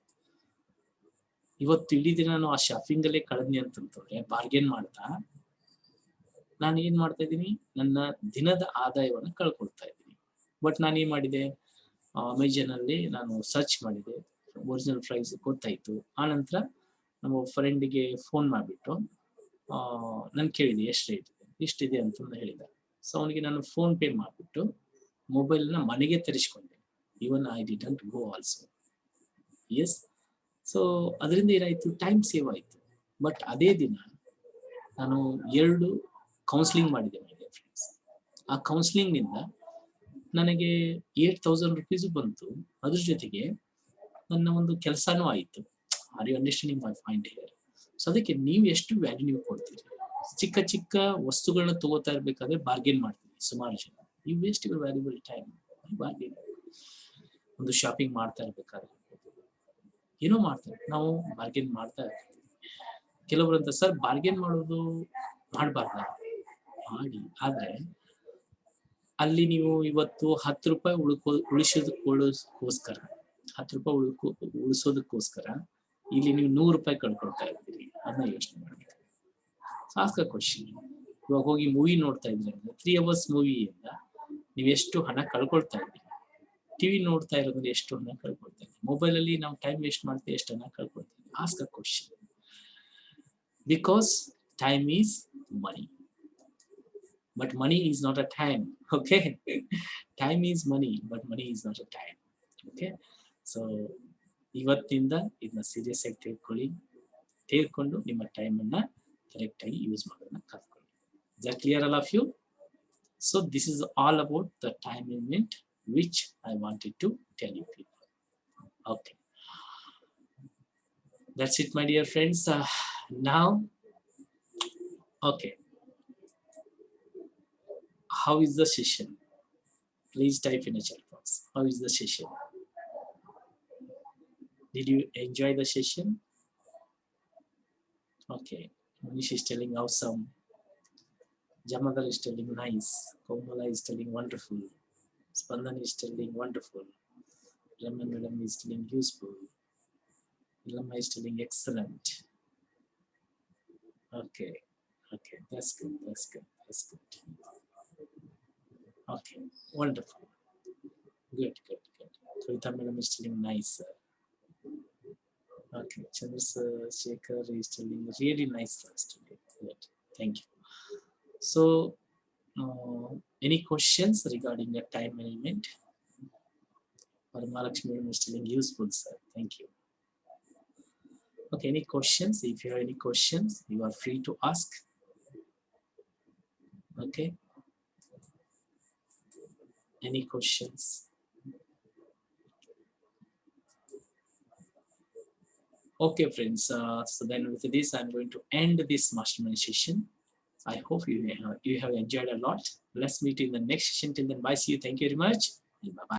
Speaker 1: ಇವತ್ತು ಇಡೀ ದಿನ ನಾನು ಆ ಶಾಪಿಂಗ್ ಅಲ್ಲೇ ಕಳೆದ್ನಿ ಅಂತಂದ್ರೆ ಬಾರ್ಗೇನ್ ಮಾಡ್ತಾ ನಾನು ಏನ್ ಮಾಡ್ತಾ ಇದ್ದೀನಿ, ನನ್ನ ದಿನದ ಆದಾಯವನ್ನು ಕಳ್ಕೊಳ್ತಾ ಇದ್ದೀನಿ. ಬಟ್ ನಾನು ಏನ್ ಮಾಡಿದೆ, ಅಮೆಜಾನ್ ಅಲ್ಲಿ ನಾನು ಸರ್ಚ್ ಮಾಡಿದೆ, ಒರಿಜಿನಲ್ ಪ್ರೈಸ್ ಗೊತ್ತಾಯ್ತು. ಆ ನಂತರ ನಮ್ಮ ಫ್ರೆಂಡಿಗೆ ಫೋನ್ ಮಾಡಿಬಿಟ್ಟು ನಾನು ಕೇಳಿದೆ ಎಷ್ಟು ರೇಟ್ ಇದೆ, ಇಷ್ಟಿದೆ ಅಂತಂದು ಹೇಳಿದ. ಸೊ ಅವನಿಗೆ ನಾನು ಫೋನ್ ಪೇ ಮಾಡಿಬಿಟ್ಟು ಮೊಬೈಲ್ನ ಮನೆಗೆ ತರಿಸ್ಕೊಂಡೆ. Even I didn't go also. Yes, so ಅದರಿಂದ ಏನಾಯ್ತು, ಟೈಮ್ ಸೇವ್ ಆಯ್ತು. ಬಟ್ ಅದೇ ದಿನ ನಾನು 2 ಕೌನ್ಸಿಲಿಂಗ್ ಮಾಡಿದೆ ಮೈ ಡಿಯರ್ ಫ್ರೆಂಡ್ಸ್. ಆ ಕೌನ್ಸಿಲಿಂಗ್ ನಿಂದ ನನಗೆ 8,000 ರೂಪೀಸ್ ಬಂತು. ಅದ್ರ ಜೊತೆಗೆ ನನ್ನ ಒಂದು ಕೆಲಸನೂ ಆಯಿತು. Are you understanding my point here? So ಅದಕ್ಕೆ ನೀವು ಎಷ್ಟು ವ್ಯಾಲ್ಯೂ ನೀವು ಕೊಡ್ತೀರಿ. ಚಿಕ್ಕ ಚಿಕ್ಕ ವಸ್ತುಗಳನ್ನ ತಗೋತಾ ಇರ್ಬೇಕಾದ್ರೆ ಬಾರ್ಗೇನ್ ಮಾಡ್ತೀವಿ ಸುಮಾರು ಜನ. You waste your valuable time bargain. ಒಂದು ಶಾಪಿಂಗ್ ಮಾಡ್ತಾ ಇರ್ಬೇಕಾದ್ರೆ ಏನೋ ಮಾಡ್ತಾರೆ, ನಾವು ಬಾರ್ಗೇನ್ ಮಾಡ್ತಾ ಇರ್ತೀವಿ. ಕೆಲವರು ಅಂತ, ಸರ್ ಬಾರ್ಗೇನ್ ಮಾಡೋದು ಮಾಡಬಾರ್ದ? ಮಾಡಿ. ಆದ್ರೆ ಅಲ್ಲಿ ನೀವು ಇವತ್ತು 10 ರೂಪಾಯಿ ಉಳಿಸೋದಕ್ಕೋಸ್ಕರ 10 ರೂಪಾಯಿ ಉಳಿಸೋದಕ್ಕೋಸ್ಕರ ಇಲ್ಲಿ ನೀವು 100 ರೂಪಾಯಿ ಕಳ್ಕೊಳ್ತಾ ಇರ್ತೀರಿ. ಅದನ್ನ ಯೋಚನೆ ಮಾಡಬೇಕು. Ask a question. ಇವಾಗ ಹೋಗಿ ಮೂವಿ ನೋಡ್ತಾ ಇದ್ರೆ 3 hours ಮೂವಿಯಿಂದ ನೀವು ಎಷ್ಟು ಹಣ ಕಳ್ಕೊಳ್ತಾ ಇದ್ದೀರಿ? ಟಿವಿ ನೋಡ್ತಾ ಇರೋದ್ರಿಂದ ಎಷ್ಟು ಹಣ ಕಳ್ಕೊಳ್ತಾ ಇದ್ದೀರಿ? ಮೊಬೈಲ್ ಅಲ್ಲಿ ನಾವು ಟೈಮ್ ವೇಸ್ಟ್ ಮಾಡ್ತೀವಿ, ಎಷ್ಟು ಹಣ ಕಳ್ಕೊಳ್ತೀವಿ? Ask a question. Because time is money. But money is not a time. Okay? Time is money, but money is not a time. Okay? So ಇವತ್ತಿಂದ ಇದನ್ನ ಸೀರಿಯಸ್ ಆಗಿ ತೆಗೆದುಕೊಂಡು ನಿಮ್ಮ ಟೈಮ್ ಅನ್ನ ಕರೆಕ್ಟ್ ಆಗಿ ಯೂಸ್ ಮಾಡೋದನ್ನ ಕಲ್ತ್ಕೊಳ್ಳಿ. Is that clear, all of you? So this is all about the time management which I wanted to tell you people. Okay. That's it, my dear friends. Now, okay. How is the session? Please type in a chat box. How is the session? Did you enjoy the session? Okay. Manish is telling awesome. Jamadar is telling nice. Komala is telling wonderful. Spandan is telling wonderful. Raman Madam is telling useful. Ilama is telling excellent. Okay. Okay. That's good. That's good. That's good. Okay, wonderful. Good. Kavita Madam is telling nice. Okay, Chandrasekhar is telling really nice class today. Good, thank you. So, any questions regarding the time management? Paramalakshmi Madam is telling useful, sir. Thank you. Okay, any questions? If you have any questions, you are free to ask. Okay. Any questions? Okay, friends. So then with this, I'm going to end this mastermind session. I hope you have enjoyed a lot. Let's meet in the next session. Till then, bye. See you. Thank you very much. Bye bye.